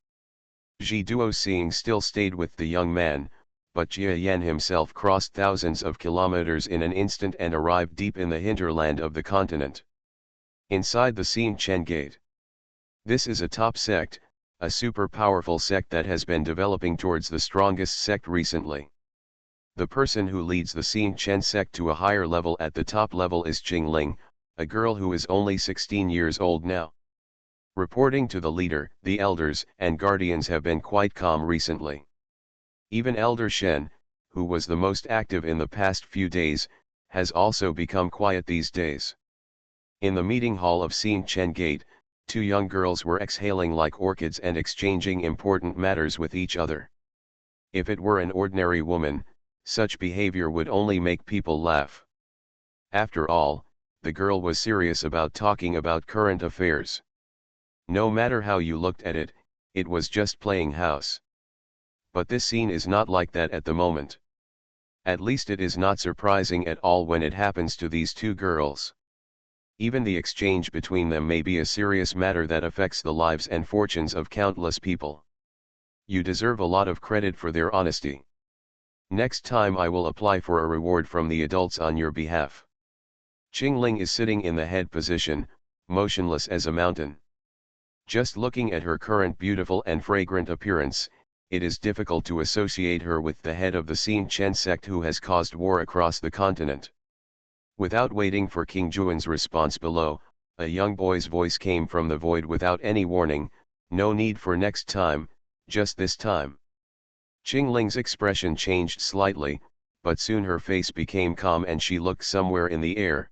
Ji Duozing still stayed with the young man, but Jia Yan himself crossed thousands of kilometers in an instant and arrived deep in the hinterland of the continent. Inside the Xingqian Gate. This is a top sect, a super powerful sect that has been developing towards the strongest sect recently. The person who leads the Xingqian sect to a higher level at the top level is Qingling, a girl who is only 16 years old now. Reporting to the leader, the elders and guardians have been quite calm recently. Even Elder Shen, who was the most active in the past few days, has also become quiet these days. In the meeting hall of Xingqian Gate, two young girls were exhaling like orchids and exchanging important matters with each other. If it were an ordinary woman, such behavior would only make people laugh. After all, the girl was serious about talking about current affairs. No matter how you looked at it, it was just playing house. But this scene is not like that at the moment. At least it is not surprising at all when it happens to these two girls. Even the exchange between them may be a serious matter that affects the lives and fortunes of countless people. You deserve a lot of credit for their honesty. Next time I will apply for a reward from the adults on your behalf. Qingling is sitting in the head position, motionless as a mountain. Just looking at her current beautiful and fragrant appearance, it is difficult to associate her with the head of the Xin Chen sect who has caused war across the continent. Without waiting for King Juan's response below, a young boy's voice came from the void without any warning, "No need for next time, just this time." Qingling's expression changed slightly, but soon her face became calm and she looked somewhere in the air.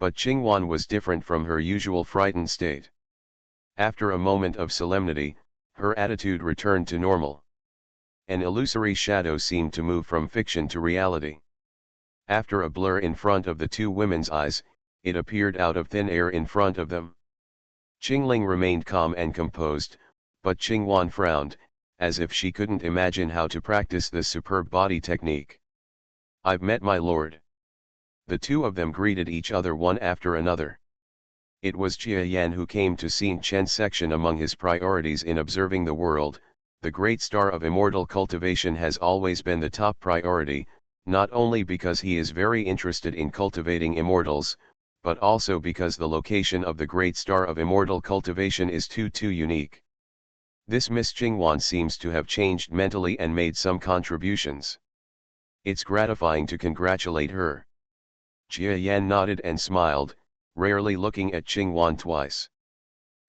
But Qingwan was different from her usual frightened state. After a moment of solemnity, her attitude returned to normal. An illusory shadow seemed to move from fiction to reality. After a blur in front of the two women's eyes, it appeared out of thin air in front of them. Qingling remained calm and composed, but Qingwan frowned, as if she couldn't imagine how to practice this superb body technique. "I've met my lord." The two of them greeted each other one after another. It was Jia Yan who came to Xin Chen's section. Among his priorities in observing the world, the great star of immortal cultivation has always been the top priority, not only because he is very interested in cultivating immortals, but also because the location of the great star of immortal cultivation is too unique. This Miss Qingwan seems to have changed mentally and made some contributions. It's gratifying to congratulate her. Jia Yan nodded and smiled, rarely looking at Qingwan twice.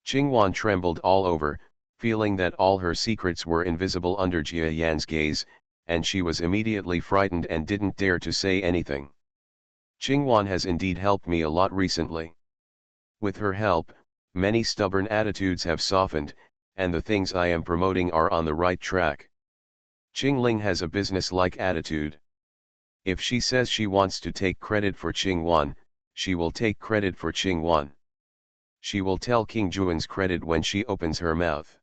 Qingwan trembled all over, feeling that all her secrets were invisible under Jia Yan's gaze, and she was immediately frightened and didn't dare to say anything. "Qingwan has indeed helped me a lot recently. With her help, many stubborn attitudes have softened, and the things I am promoting are on the right track." Qingling has a business-like attitude. If she says she wants to take credit for Qingwan, she will take credit for Qingwan. She will tell King Juan's credit when she opens her mouth.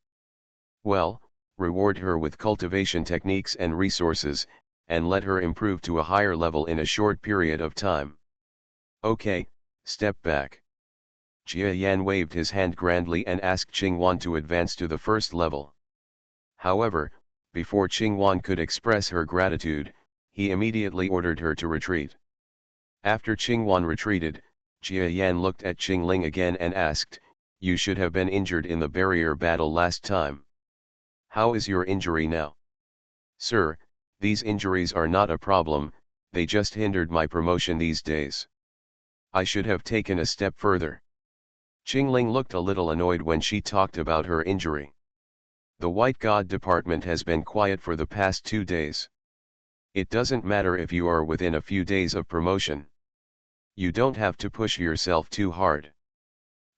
Well, reward her with cultivation techniques and resources, and let her improve to a higher level in a short period of time. Okay, step back. Jia Yan waved his hand grandly and asked Qingwan to advance to the first level. However, before Qingwan could express her gratitude, he immediately ordered her to retreat. After Qingwan retreated, Jia Yan looked at Qingling again and asked, "You should have been injured in the barrier battle last time. How is your injury now?" "Sir, these injuries are not a problem, they just hindered my promotion these days. I should have taken a step further." Qingling looked a little annoyed when she talked about her injury. "The White God Department has been quiet for the past 2 days. It doesn't matter if you are within a few days of promotion. You don't have to push yourself too hard.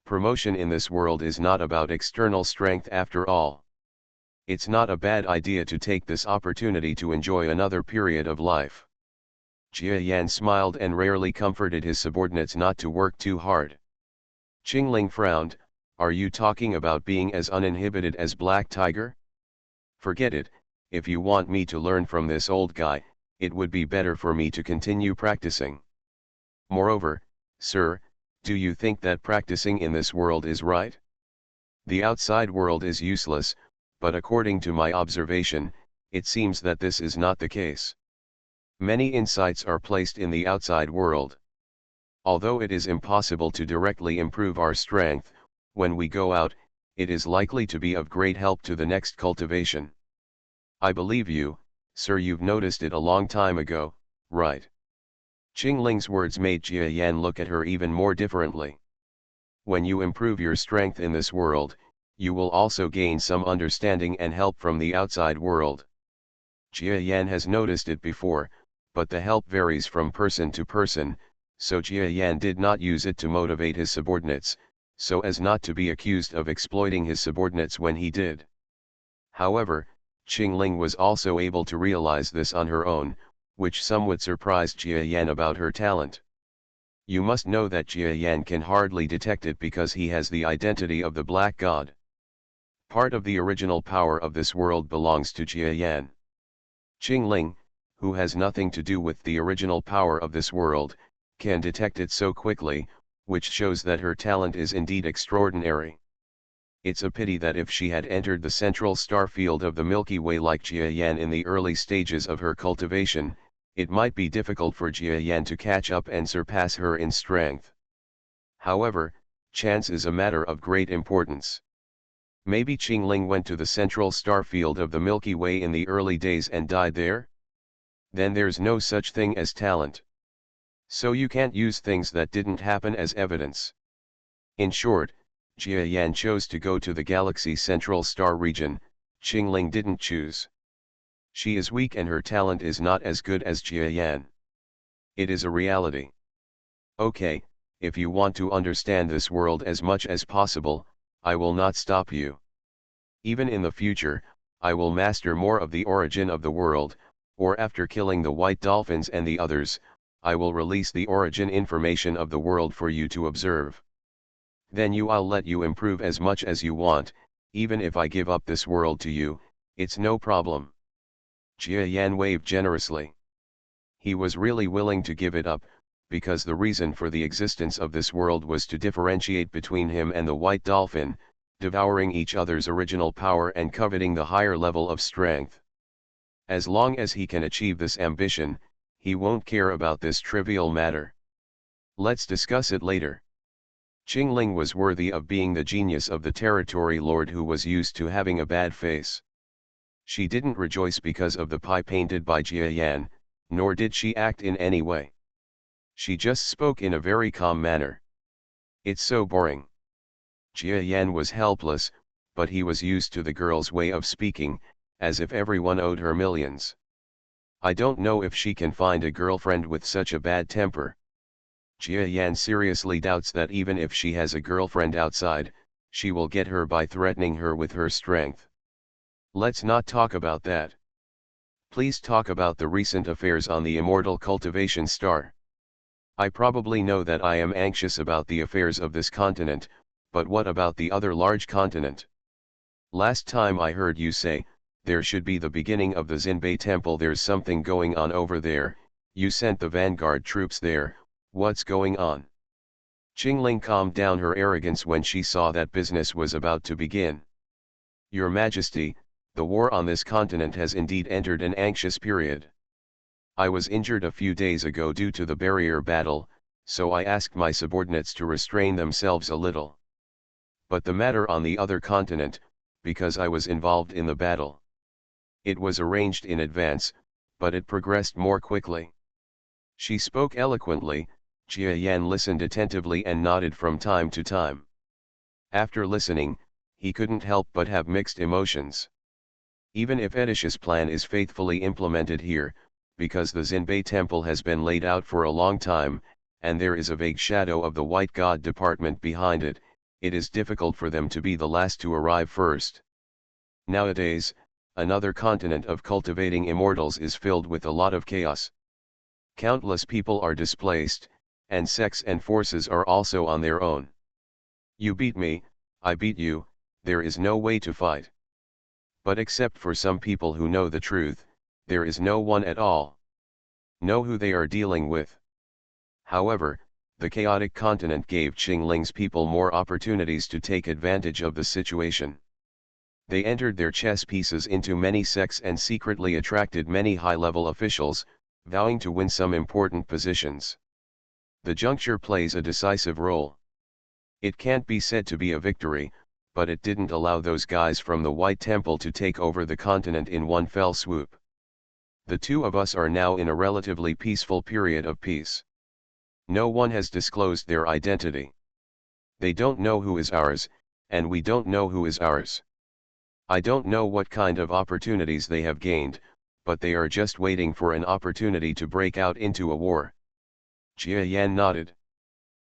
Promotion in this world is not about external strength after all. It's not a bad idea to take this opportunity to enjoy another period of life." Jia Yan smiled and rarely comforted his subordinates not to work too hard. Qingling frowned, "Are you talking about being as uninhibited as Black Tiger? Forget it, if you want me to learn from this old guy, it would be better for me to continue practicing. Moreover, sir, do you think that practicing in this world is right? The outside world is useless, but according to my observation, it seems that this is not the case. Many insights are placed in the outside world. Although it is impossible to directly improve our strength, when we go out, it is likely to be of great help to the next cultivation. I believe you, sir. You've noticed it a long time ago, right?" Qingling's words made Jia Yan look at her even more differently. "When you improve your strength in this world, you will also gain some understanding and help from the outside world. Jia Yan has noticed it before, but the help varies from person to person, so Jia Yan did not use it to motivate his subordinates, so as not to be accused of exploiting his subordinates when he did. However, Qingling was also able to realize this on her own, which somewhat surprised Jia Yan about her talent. You must know that Jia Yan can hardly detect it because he has the identity of the Black God. Part of the original power of this world belongs to Jia Yan. Qingling, who has nothing to do with the original power of this world, can detect it so quickly, which shows that her talent is indeed extraordinary. It's a pity that if she had entered the central star field of the Milky Way like Jia Yan in the early stages of her cultivation, it might be difficult for Jia Yan to catch up and surpass her in strength. However, chance is a matter of great importance. Maybe Qingling went to the central star field of the Milky Way in the early days and died there? Then there's no such thing as talent. So you can't use things that didn't happen as evidence. In short, Jia Yan chose to go to the galaxy's central star region. Qingling didn't choose. She is weak and her talent is not as good as Jia Yan. It is a reality. Okay, if you want to understand this world as much as possible, I will not stop you. Even in the future, I will master more of the origin of the world, or after killing the white dolphins and the others, I will release the origin information of the world for you to observe. Then I'll let you improve as much as you want, even if I give up this world to you, it's no problem. Jia Yan waved generously. He was really willing to give it up, because the reason for the existence of this world was to differentiate between him and the white dolphin, devouring each other's original power and coveting the higher level of strength. As long as he can achieve this ambition, he won't care about this trivial matter. Let's discuss it later. Qingling was worthy of being the genius of the territory lord who was used to having a bad face. She didn't rejoice because of the pie painted by Jia Yan, nor did she act in any way. She just spoke in a very calm manner. It's so boring. Jia Yan was helpless, but he was used to the girl's way of speaking, as if everyone owed her millions. I don't know if she can find a girlfriend with such a bad temper. Jia Yan seriously doubts that even if she has a girlfriend outside, she will get her by threatening her with her strength. Let's not talk about that. Please talk about the recent affairs on the immortal cultivation star. I probably know that I am anxious about the affairs of this continent, but what about the other large continent? Last time I heard you say, there should be the beginning of the Xinbei temple. There's something going on over there, you sent the vanguard troops there, what's going on? Qingling calmed down her arrogance when she saw that business was about to begin. Your Majesty, the war on this continent has indeed entered an anxious period. I was injured a few days ago due to the barrier battle, so I asked my subordinates to restrain themselves a little. But the matter on the other continent, because I was involved in the battle. It was arranged in advance, but it progressed more quickly. She spoke eloquently. Jia Yan listened attentively and nodded from time to time. After listening, he couldn't help but have mixed emotions. Even if Edish's plan is faithfully implemented here, because the Xinbei temple has been laid out for a long time, and there is a vague shadow of the White God department behind it, it is difficult for them to be the last to arrive first. Nowadays, another continent of cultivating immortals is filled with a lot of chaos. Countless people are displaced, and sects and forces are also on their own. You beat me, I beat you, there is no way to fight. But except for some people who know the truth, there is no one at all. Know who they are dealing with. However, the chaotic continent gave Qingling's people more opportunities to take advantage of the situation. They entered their chess pieces into many sects and secretly attracted many high-level officials, vowing to win some important positions. The juncture plays a decisive role. It can't be said to be a victory, but it didn't allow those guys from the White Temple to take over the continent in one fell swoop. The two of us are now in a relatively peaceful period of peace. No one has disclosed their identity. They don't know who is ours, and we don't know who is ours. I don't know what kind of opportunities they have gained, but they are just waiting for an opportunity to break out into a war. Jia Yan nodded.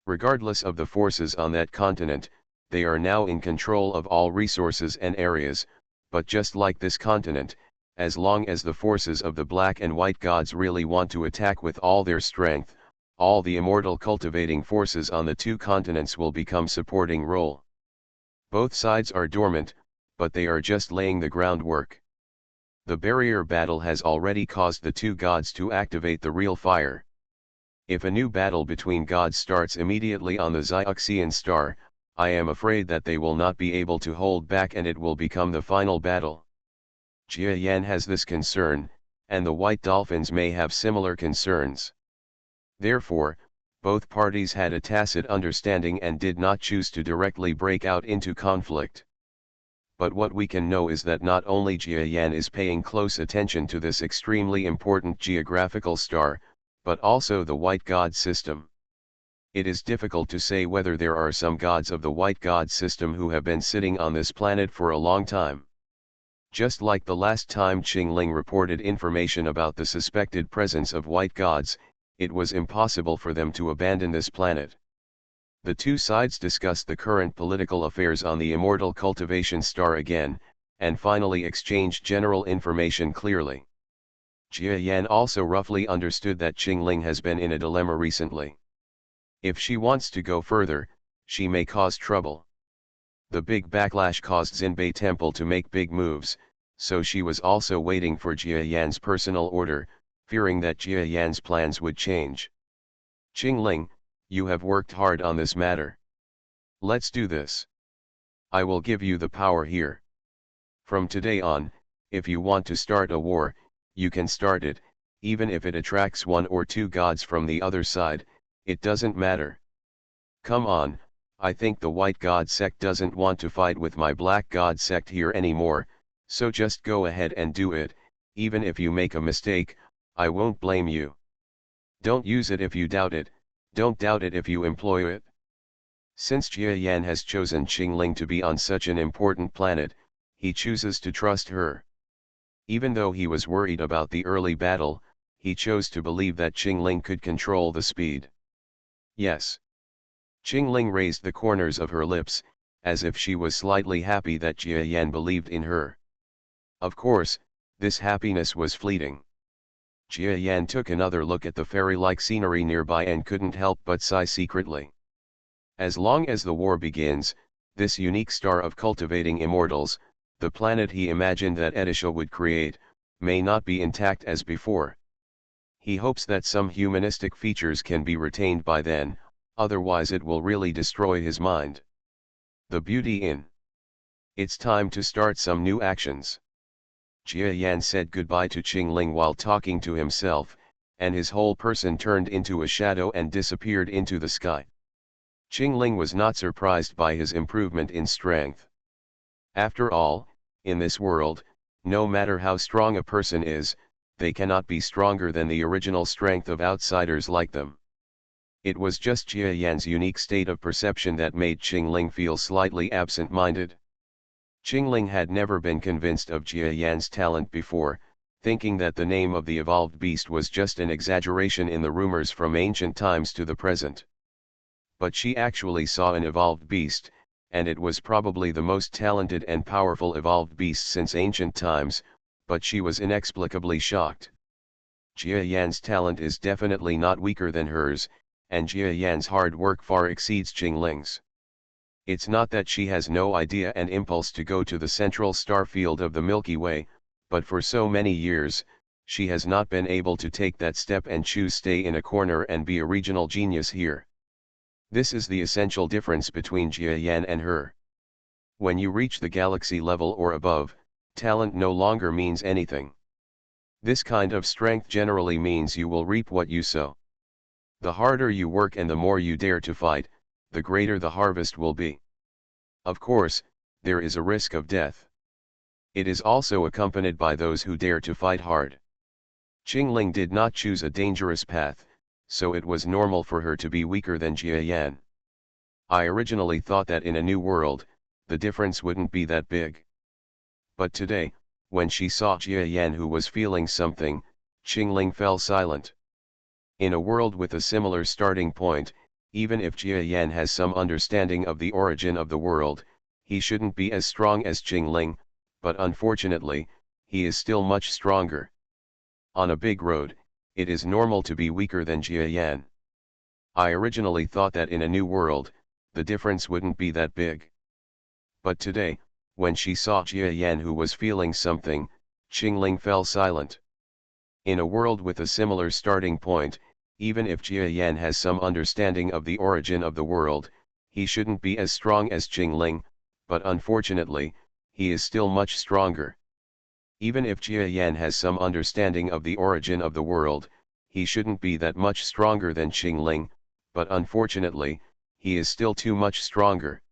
Regardless of the forces on that continent, they are now in control of all resources and areas, but just like this continent, as long as the forces of the Black and White Gods really want to attack with all their strength, all the immortal cultivating forces on the two continents will become supporting role. Both sides are dormant, but they are just laying the groundwork. The barrier battle has already caused the two gods to activate the real fire. If a new battle between gods starts immediately on the Xiaoxian star, I am afraid that they will not be able to hold back and it will become the final battle. Jia Yan has this concern, and the White Dolphins may have similar concerns. Therefore, both parties had a tacit understanding and did not choose to directly break out into conflict. But what we can know is that not only Jia Yan is paying close attention to this extremely important geographical star, but also the white god system. It is difficult to say whether there are some gods of the white god system who have been sitting on this planet for a long time. Just like the last time Qingling reported information about the suspected presence of white gods, it was impossible for them to abandon this planet. The two sides discussed the current political affairs on the immortal cultivation star again, and finally exchanged general information clearly. Jia Yan also roughly understood that Qingling has been in a dilemma recently. If she wants to go further, she may cause trouble. The big backlash caused Xinbei Temple to make big moves, so she was also waiting for Jia Yan's personal order, fearing that Jia Yan's plans would change. Qingling, you have worked hard on this matter. Let's do this. I will give you the power here. From today on, if you want to start a war, you can start it, even if it attracts one or two gods from the other side, it doesn't matter. Come on, I think the white god sect doesn't want to fight with my black god sect here anymore, so just go ahead and do it, even if you make a mistake, I won't blame you. Don't use it if you doubt it, don't doubt it if you employ it. Since Jia Yan has chosen Qingling to be on such an important planet, he chooses to trust her. Even though he was worried about the early battle, he chose to believe that Qingling could control the speed. Yes. Qingling raised the corners of her lips, as if she was slightly happy that Jia Yan believed in her. Of course, this happiness was fleeting. Jia Yan took another look at the fairy-like scenery nearby and couldn't help but sigh secretly. As long as the war begins, this unique star of cultivating immortals, the planet he imagined that Edisha would create, may not be intact as before. He hopes that some humanistic features can be retained by then, otherwise it will really destroy his mind. The beauty in. It's time to start some new actions. Jia Yan said goodbye to Qingling while talking to himself, and his whole person turned into a shadow and disappeared into the sky. Qingling was not surprised by his improvement in strength. After all, in this world, no matter how strong a person is, they cannot be stronger than the original strength of outsiders like them. It was just Jia Yan's unique state of perception that made Qingling feel slightly absent-minded. Qingling had never been convinced of Jia Yan's talent before, thinking that the name of the evolved beast was just an exaggeration in the rumors from ancient times to the present. But she actually saw an evolved beast, and it was probably the most talented and powerful evolved beast since ancient times, but she was inexplicably shocked. Jia Yan's talent is definitely not weaker than hers, and Jia Yan's hard work far exceeds Qingling's. It's not that she has no idea and impulse to go to the central star field of the Milky Way, but for so many years, she has not been able to take that step and choose stay in a corner and be a regional genius here. This is the essential difference between Jia Yan and her. When you reach the galaxy level or above, talent no longer means anything. This kind of strength generally means you will reap what you sow. The harder you work and the more you dare to fight, the greater the harvest will be. Of course, there is a risk of death. It is also accompanied by those who dare to fight hard. Qingling did not choose a dangerous path, so it was normal for her to be weaker than Jia Yan. I originally thought that in a new world, the difference wouldn't be that big. But today, when she saw Jia Yan who was feeling something, Qingling fell silent. In a world with a similar starting point, even if Jia Yan has some understanding of the origin of the world, he shouldn't be as strong as Qingling, but unfortunately, he is still much stronger. On a big road, it is normal to be weaker than Jia Yan. I originally thought that in a new world, the difference wouldn't be that big. But today, when she saw Jia Yan who was feeling something, Qingling fell silent. In a world with a similar starting point, even if Jia Yan has some understanding of the origin of the world, he shouldn't be as strong as Qingling, but unfortunately, he is still much stronger. Even if Jia Yan has some understanding of the origin of the world, he shouldn't be that much stronger than Qingling, but unfortunately, he is still too much stronger.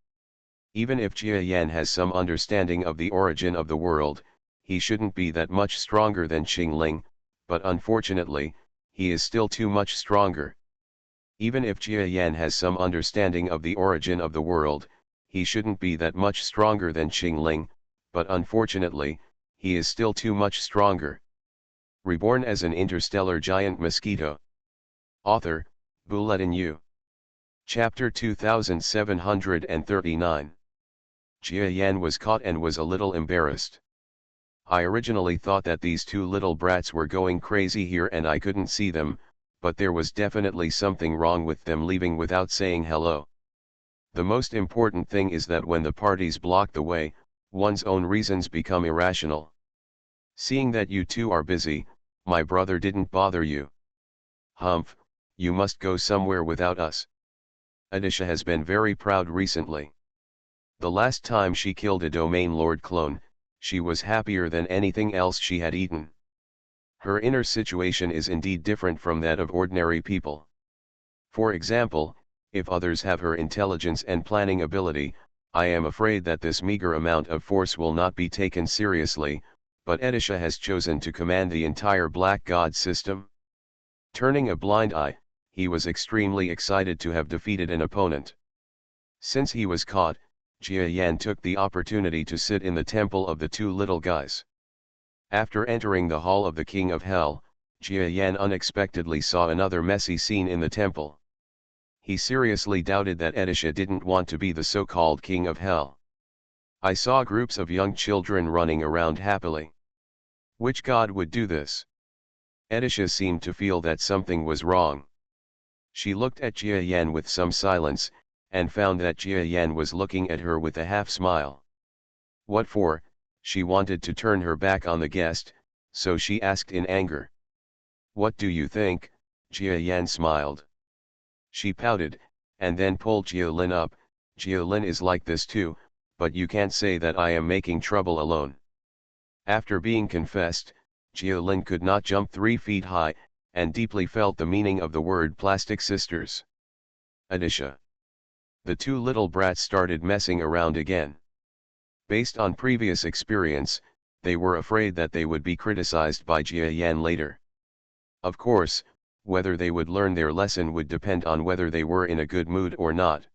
Even if Jia Yan has some understanding of the origin of the world, he shouldn't be that much stronger than Qingling, but unfortunately, he is still too much stronger. Even if Jia Yan has some understanding of the origin of the world, he shouldn't be that much stronger than Qingling, but unfortunately, he is still too much stronger. Reborn as an interstellar giant mosquito. Author, Bulletin U. Chapter 2739. Jia Yan was caught and was a little embarrassed. I originally thought that these two little brats were going crazy here and I couldn't see them, but there was definitely something wrong with them leaving without saying hello. The most important thing is that when the parties block the way, one's own reasons become irrational. Seeing that you two are busy, my brother didn't bother you. Humph, you must go somewhere without us. Adisha has been very proud recently. The last time she killed a domain lord clone, she was happier than anything else she had eaten. Her inner situation is indeed different from that of ordinary people. For example, if others have her intelligence and planning ability, I am afraid that this meager amount of force will not be taken seriously, but Edisha has chosen to command the entire Black God system. Turning a blind eye, he was extremely excited to have defeated an opponent. Since he was caught, Jia Yan took the opportunity to sit in the temple of the two little guys. After entering the hall of the King of Hell, Jia Yan unexpectedly saw another messy scene in the temple. He seriously doubted that Edisha didn't want to be the so-called King of Hell. I saw groups of young children running around happily. Which god would do this? Edisha seemed to feel that something was wrong. She looked at Jia Yan with some silence, and found that Jia Yan was looking at her with a half-smile. What for? She wanted to turn her back on the guest, so she asked in anger. What do you think? Jia Yan smiled. She pouted, and then pulled Jia Lin up. Jia Lin is like this too, but you can't say that I am making trouble alone. After being confessed, Jia Lin could not jump 3 feet high, and deeply felt the meaning of the word plastic sisters. Adisha. The two little brats started messing around again. Based on previous experience, they were afraid that they would be criticized by Jia Yan later. Of course, whether they would learn their lesson would depend on whether they were in a good mood or not.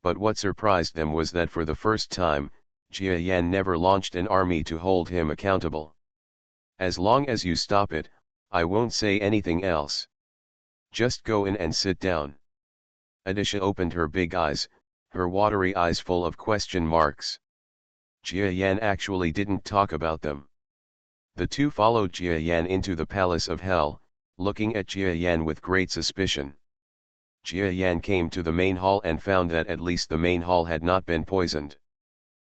But what surprised them was that for the first time, Jia Yan never launched an army to hold him accountable. As long as you stop it, I won't say anything else. Just go in and sit down. Adisha opened her big eyes, her watery eyes full of question marks. Jia Yan actually didn't talk about them. The two followed Jia Yan into the palace of hell, looking at Jia Yan with great suspicion. Jia Yan came to the main hall and found that at least the main hall had not been poisoned.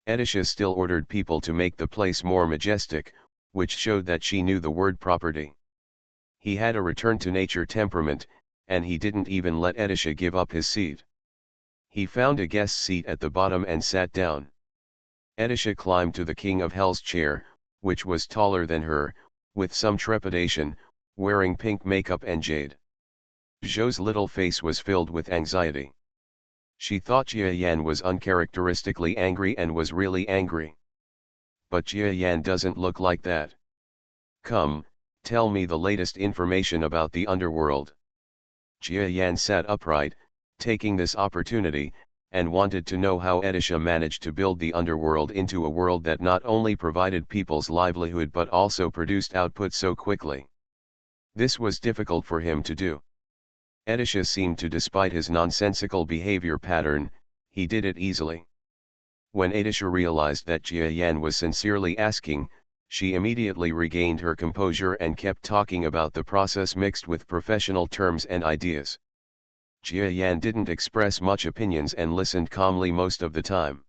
Edisha still ordered people to make the place more majestic, which showed that she knew the word property. He had a return-to-nature temperament, and he didn't even let Edisha give up his seat. He found a guest seat at the bottom and sat down. Edisha climbed to the King of Hell's chair, which was taller than her, with some trepidation, wearing pink makeup and jade. Zhou's little face was filled with anxiety. She thought Jia Yan was uncharacteristically angry and was really angry. But Jia Yan doesn't look like that. Come, tell me the latest information about the underworld. Jia Yan sat upright, taking this opportunity, and wanted to know how Edisha managed to build the underworld into a world that not only provided people's livelihood but also produced output so quickly. This was difficult for him to do. Edisha seemed to despite his nonsensical behavior pattern, he did it easily. When Edisha realized that Jia Yan was sincerely asking, she immediately regained her composure and kept talking about the process mixed with professional terms and ideas. Jia Yan didn't express much opinions and listened calmly most of the time.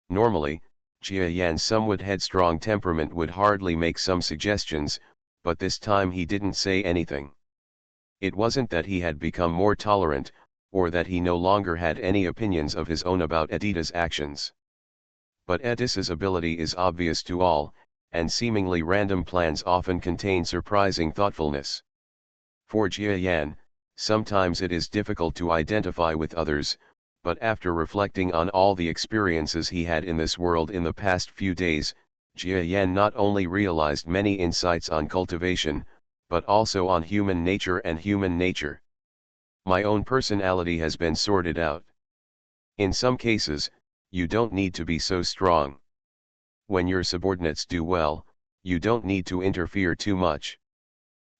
Normally, Jia Yan's somewhat headstrong temperament would hardly make some suggestions, but this time he didn't say anything. It wasn't that he had become more tolerant, or that he no longer had any opinions of his own about Edita's actions. But Edita's ability is obvious to all, and seemingly random plans often contain surprising thoughtfulness. For Jia Yan, sometimes it is difficult to identify with others, but after reflecting on all the experiences he had in this world in the past few days, Jia Yan not only realized many insights on cultivation, but also on human nature and human nature. My own personality has been sorted out. In some cases, you don't need to be so strong. When your subordinates do well, you don't need to interfere too much.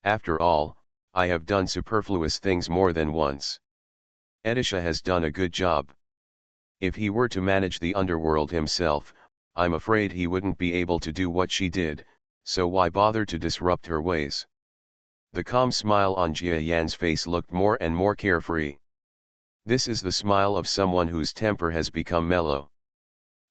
After all, I have done superfluous things more than once. Edisha has done a good job. If he were to manage the underworld himself, I'm afraid he wouldn't be able to do what she did, so why bother to disrupt her ways? The calm smile on Jia Yan's face looked more and more carefree. This is the smile of someone whose temper has become mellow.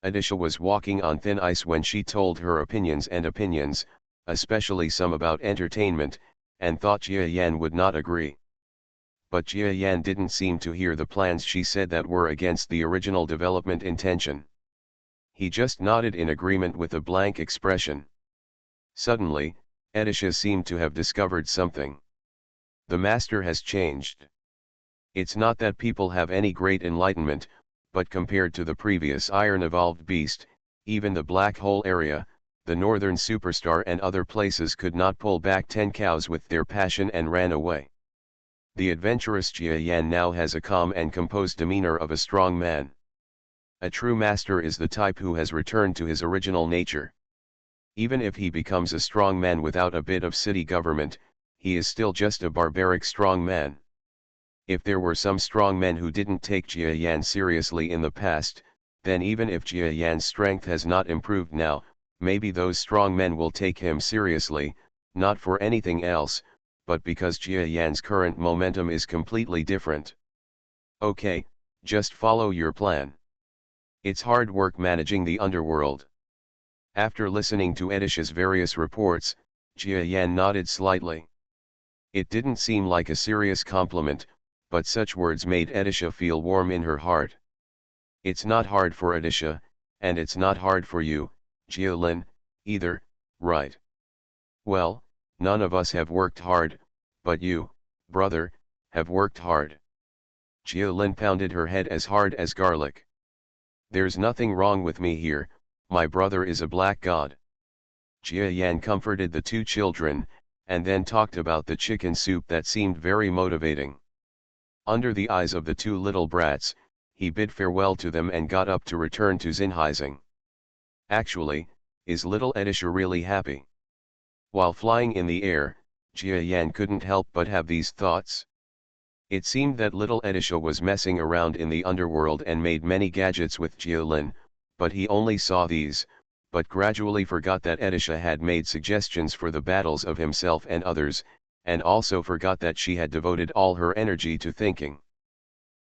Edisha was walking on thin ice when she told her opinions, especially some about entertainment, and thought Jia Yan would not agree. But Jia Yan didn't seem to hear the plans she said that were against the original development intention. He just nodded in agreement with a blank expression. Suddenly, Edisha seemed to have discovered something. The master has changed. It's not that people have any great enlightenment, but compared to the previous iron-evolved beast, even the black hole area, the northern superstar and other places could not pull back 10 cows with their passion and ran away. The adventurous Jia Yan now has a calm and composed demeanor of a strong man. A true master is the type who has returned to his original nature. Even if he becomes a strong man without a bit of city government, he is still just a barbaric strong man. If there were some strong men who didn't take Jia Yan seriously in the past, then even if Jia Yan's strength has not improved now, maybe those strong men will take him seriously, not for anything else, but because Jia Yan's current momentum is completely different. Okay, just follow your plan. It's hard work managing the underworld. After listening to Edisha's various reports, Jia Yan nodded slightly. It didn't seem like a serious compliment, but such words made Edisha feel warm in her heart. It's not hard for Edisha, and it's not hard for you, Jia Lin, either, right? Well, none of us have worked hard, but you, brother, have worked hard. Jia Lin pounded her head as hard as garlic. There's nothing wrong with me here, my brother is a black god. Jia Yan comforted the two children, and then talked about the chicken soup that seemed very motivating. Under the eyes of the two little brats, he bid farewell to them and got up to return to Xinhaizing. Actually, is little Edisha really happy? While flying in the air, Jia Yan couldn't help but have these thoughts. It seemed that little Edisha was messing around in the underworld and made many gadgets with Jia Lin, but he only saw these, but gradually forgot that Edisha had made suggestions for the battles of himself and others, and also forgot that she had devoted all her energy to thinking.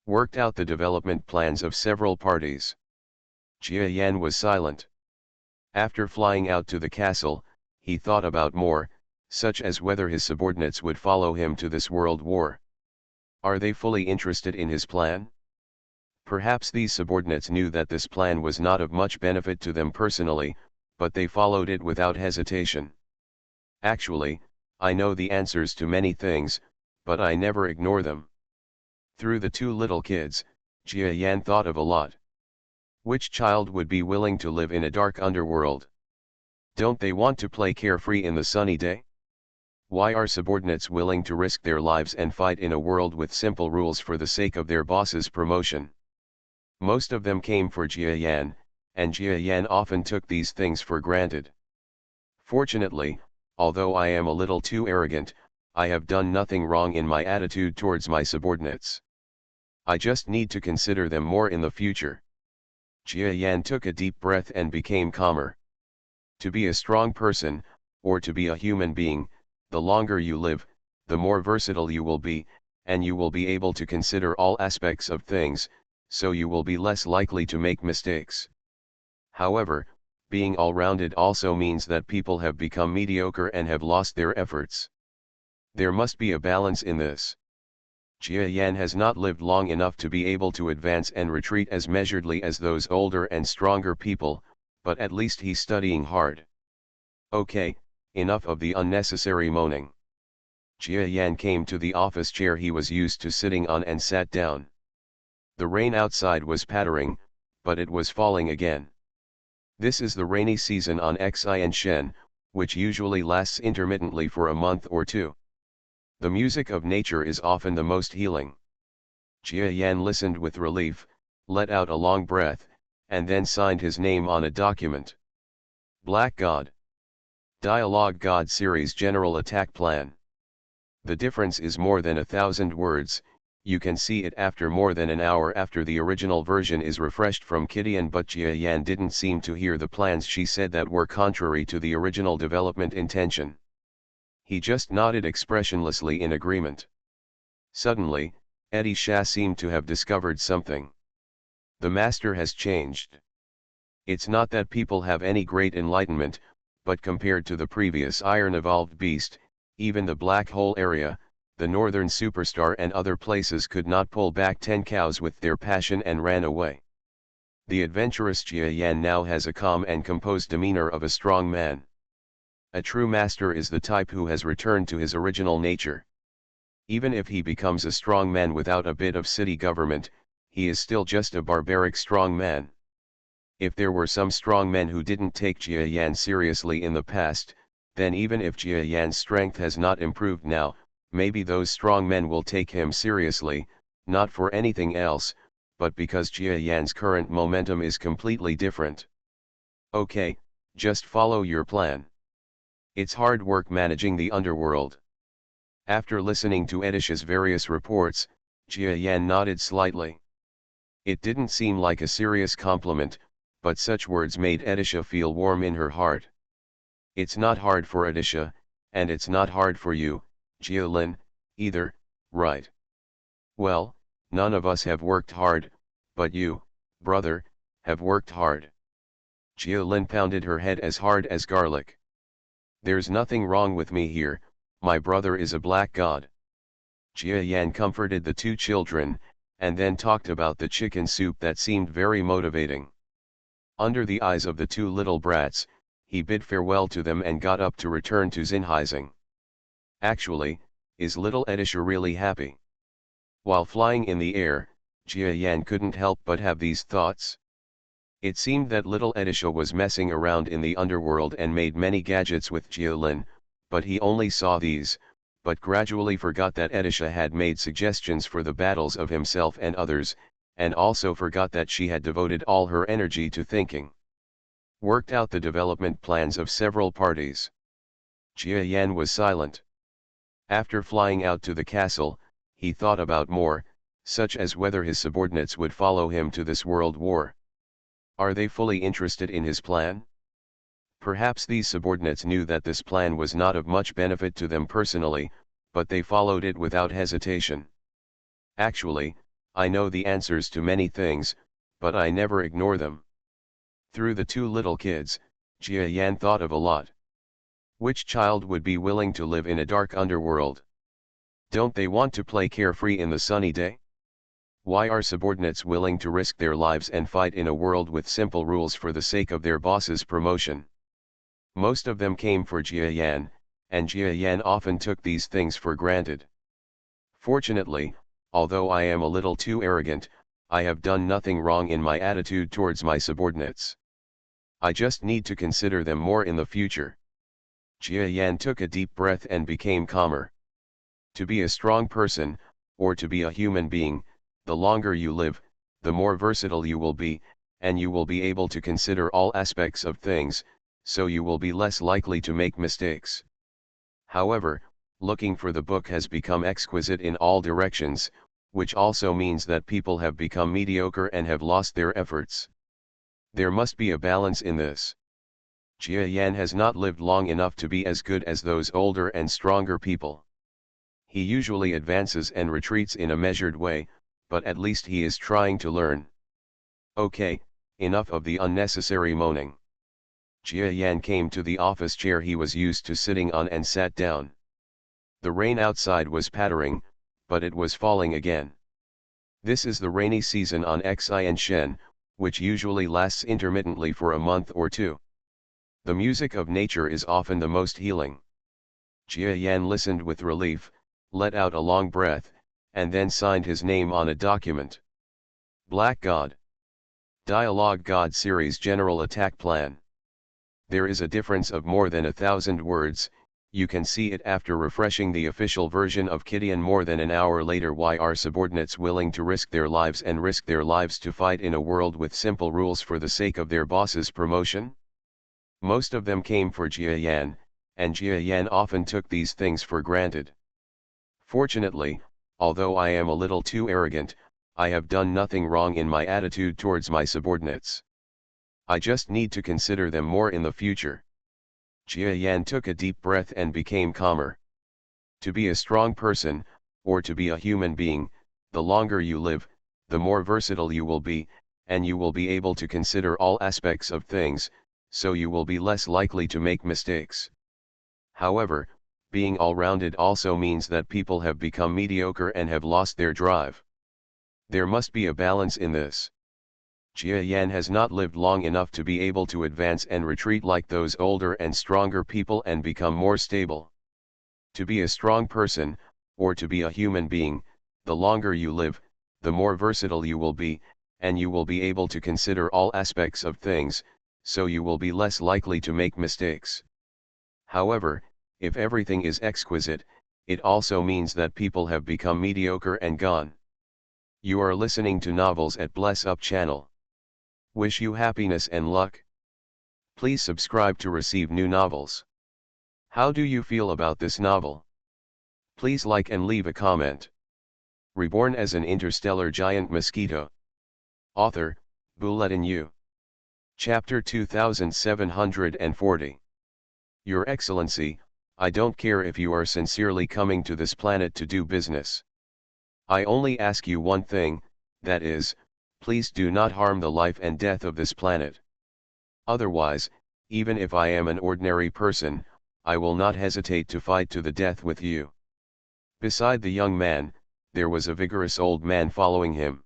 Worked out the development plans of several parties. Jia Yan was silent. After flying out to the castle, he thought about more, such as whether his subordinates would follow him to this world war. Are they fully interested in his plan? Perhaps these subordinates knew that this plan was not of much benefit to them personally, but they followed it without hesitation. Actually, I know the answers to many things, but I never ignore them. Through the two little kids, Jia Yan thought of a lot. Which child would be willing to live in a dark underworld? Don't they want to play carefree in the sunny day? Why are subordinates willing to risk their lives and fight in a world with simple rules for the sake of their boss's promotion? Most of them came for Jia Yan, and Jia Yan often took these things for granted. Fortunately, although I am a little too arrogant, I have done nothing wrong in my attitude towards my subordinates. I just need to consider them more in the future. Jia Yan took a deep breath and became calmer. To be a strong person, or to be a human being, the longer you live, the more versatile you will be, and you will be able to consider all aspects of things, so you will be less likely to make mistakes. However, being all-rounded also means that people have become mediocre and have lost their efforts. There must be a balance in this. Jia Yan has not lived long enough to be able to advance and retreat as measuredly as those older and stronger people, but at least he's studying hard. Okay, enough of the unnecessary moaning. Jia Yan came to the office chair he was used to sitting on and sat down. The rain outside was pattering, but it was falling again. This is the rainy season on Xi and Shen, which usually lasts intermittently for a month or two. The music of nature is often the most healing. Jia Yan listened with relief, let out a long breath, and then signed his name on a document. Black God. Dialogue God Series General Attack Plan. The difference is more than 1,000 words. You can see it after more than an hour after the original version is refreshed from Kidian, but Jia Yan didn't seem to hear the plans she said that were contrary to the original development intention. He just nodded expressionlessly in agreement. Suddenly, Eddie Shah seemed to have discovered something. The master has changed. It's not that people have any great enlightenment, but compared to the previous iron-evolved beast, even the black hole area, the northern superstar and other places could not pull back 10 cows with their passion and ran away. The adventurous Jia Yan now has a calm and composed demeanor of a strong man. A true master is the type who has returned to his original nature. Even if he becomes a strong man without a bit of city government, he is still just a barbaric strong man. If there were some strong men who didn't take Jia Yan seriously in the past, then even if Jia Yan's strength has not improved now, maybe those strong men will take him seriously, not for anything else, but because Jia Yan's current momentum is completely different. Okay, just follow your plan. It's hard work managing the underworld. After listening to Edish's various reports, Jia Yan nodded slightly. It didn't seem like a serious compliment, but such words made Edisha feel warm in her heart. It's not hard for Edisha, and it's not hard for you, Jia Lin, either, right? Well, none of us have worked hard, but you, brother, have worked hard. Jia Lin pounded her head as hard as garlic. There's nothing wrong with me here, my brother is a black god. Jia Yan comforted the two children, and then talked about the chicken soup that seemed very motivating. Under the eyes of the two little brats, he bid farewell to them and got up to return to Xinhaizing. Actually, is little Edisha really happy? While flying in the air, Jia Yan couldn't help but have these thoughts. It seemed that little Edisha was messing around in the underworld and made many gadgets with Jia Lin, but he only saw these, but gradually forgot that Edisha had made suggestions for the battles of himself and others, and also forgot that she had devoted all her energy to thinking. Worked out the development plans of several parties. Jia Yan was silent. After flying out to the castle, he thought about more, such as whether his subordinates would follow him to this world war. Are they fully interested in his plan? Perhaps these subordinates knew that this plan was not of much benefit to them personally, but they followed it without hesitation. Actually, I know the answers to many things, but I never ignore them. Through the two little kids, Jia Yan thought of a lot. Which child would be willing to live in a dark underworld? Don't they want to play carefree in the sunny day? Why are subordinates willing to risk their lives and fight in a world with simple rules for the sake of their boss's promotion? Most of them came for Jia Yan, and Jia Yan often took these things for granted. Fortunately, although I am a little too arrogant, I have done nothing wrong in my attitude towards my subordinates. I just need to consider them more in the future. Jia Yan took a deep breath and became calmer. To be a strong person, or to be a human being, the longer you live, the more versatile you will be, and you will be able to consider all aspects of things, so you will be less likely to make mistakes. However, looking for the book has become exquisite in all directions, which also means that people have become mediocre and have lost their efforts. There must be a balance in this. Jia Yan has not lived long enough to be as good as those older and stronger people. He usually advances and retreats in a measured way, but at least he is trying to learn. Okay, enough of the unnecessary moaning. Jia Yan came to the office chair he was used to sitting on and sat down. The rain outside was pattering, but it was falling again. This is the rainy season on Xi and Shen, which usually lasts intermittently for a month or two. The music of nature is often the most healing. Jia Yan listened with relief, let out a long breath, and then signed his name on a document. Black God. Dialogue God Series General Attack Plan. There is a difference of more than 1,000 words. You can see it after refreshing the official version of Kidian more than an hour later. Why are subordinates willing to risk their lives and risk their lives to fight in a world with simple rules for the sake of their boss's promotion? Most of them came for Jia Yan, and Jia Yan often took these things for granted. Fortunately, although I am a little too arrogant, I have done nothing wrong in my attitude towards my subordinates. I just need to consider them more in the future. Jia Yan took a deep breath and became calmer. To be a strong person, or to be a human being, the longer you live, the more versatile you will be, and you will be able to consider all aspects of things, so you will be less likely to make mistakes. However, being all-rounded also means that people have become mediocre and have lost their drive. There must be a balance in this. Jia Yan has not lived long enough to be able to advance and retreat like those older and stronger people and become more stable. To be a strong person, or to be a human being, the longer you live, the more versatile you will be, and you will be able to consider all aspects of things, so you will be less likely to make mistakes. However, if everything is exquisite, it also means that people have become mediocre and gone. You are listening to Novels at Bless Up channel. Wish you happiness and luck. Please subscribe to receive new novels. How do you feel about this novel? Please like and leave a comment. Reborn as an interstellar giant mosquito. Author, Bulletin U. Chapter 2740. Your Excellency, I don't care if you are sincerely coming to this planet to do business. I only ask you one thing, that is, please do not harm the life and death of this planet. Otherwise, even if I am an ordinary person, I will not hesitate to fight to the death with you. Beside the young man, there was a vigorous old man following him.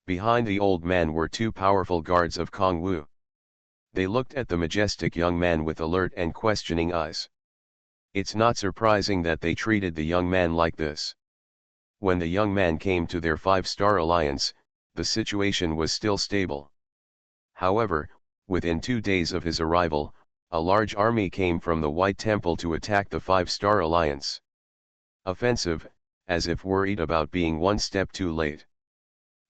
Behind the old man were two powerful guards of Kong Wu. They looked at the majestic young man with alert and questioning eyes. It's not surprising that they treated the young man like this. When the young man came to their five-star alliance, the situation was still stable. However, within 2 days of his arrival, a large army came from the White Temple to attack the five-star alliance. Offensive, as if worried about being one step too late.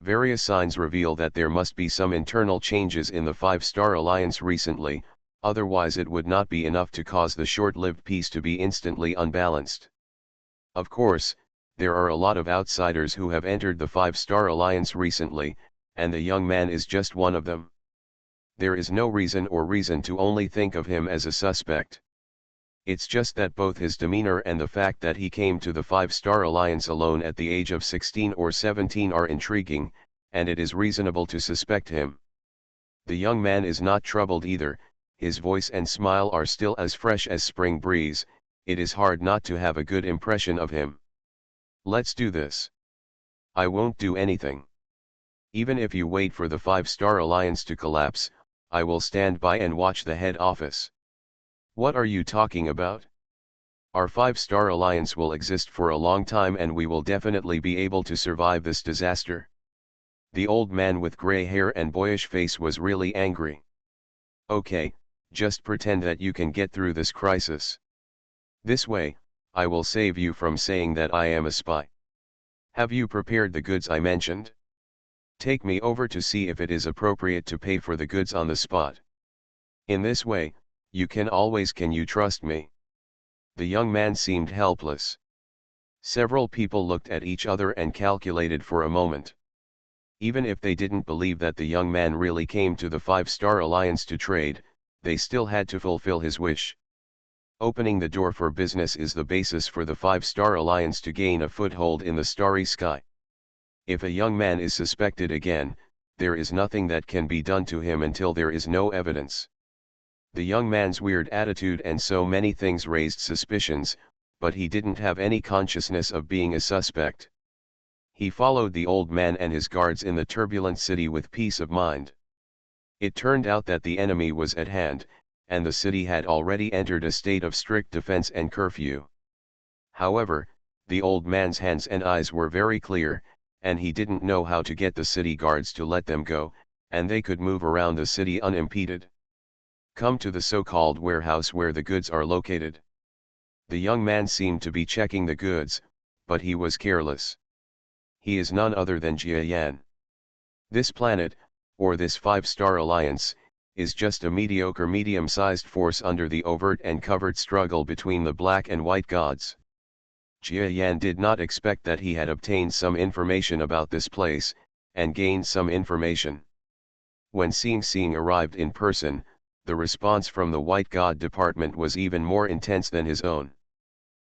Various signs reveal that there must be some internal changes in the five-star alliance recently, otherwise it would not be enough to cause the short-lived peace to be instantly unbalanced. Of course, there are a lot of outsiders who have entered the five-star alliance recently, and the young man is just one of them. There is no reason to only think of him as a suspect. It's just that both his demeanor and the fact that he came to the five-star alliance alone at the age of 16 or 17 are intriguing, and it is reasonable to suspect him. The young man is not troubled either, his voice and smile are still as fresh as spring breeze. It is hard not to have a good impression of him. Let's do this. I won't do anything. Even if you wait for the five-star alliance to collapse, I will stand by and watch the head office. What are you talking about? Our five-star alliance will exist for a long time and we will definitely be able to survive this disaster. The old man with gray hair and boyish face was really angry. Okay, just pretend that you can get through this crisis. This way, I will save you from saying that I am a spy. Have you prepared the goods I mentioned? Take me over to see if it is appropriate to pay for the goods on the spot. In this way, you trust me? The young man seemed helpless. Several people looked at each other and calculated for a moment. Even if they didn't believe that the young man really came to the five-star alliance to trade, they still had to fulfill his wish. Opening the door for business is the basis for the five-star alliance to gain a foothold in the starry sky. If a young man is suspected again, there is nothing that can be done to him until there is no evidence. The young man's weird attitude and so many things raised suspicions, but he didn't have any consciousness of being a suspect. He followed the old man and his guards in the turbulent city with peace of mind. It turned out that the enemy was at hand, and the city had already entered a state of strict defense and curfew. However, the old man's hands and eyes were very clear, and he didn't know how to get the city guards to let them go, and they could move around the city unimpeded. Come to the so-called warehouse where the goods are located. The young man seemed to be checking the goods, but he was careless. He is none other than Jia Yan. This planet, or this five-star alliance, is just a mediocre medium-sized force under the overt and covert struggle between the black and white gods. Jia Yan did not expect that he had obtained some information about this place, and gained some information. When Xing arrived in person, the response from the White God Department was even more intense than his own.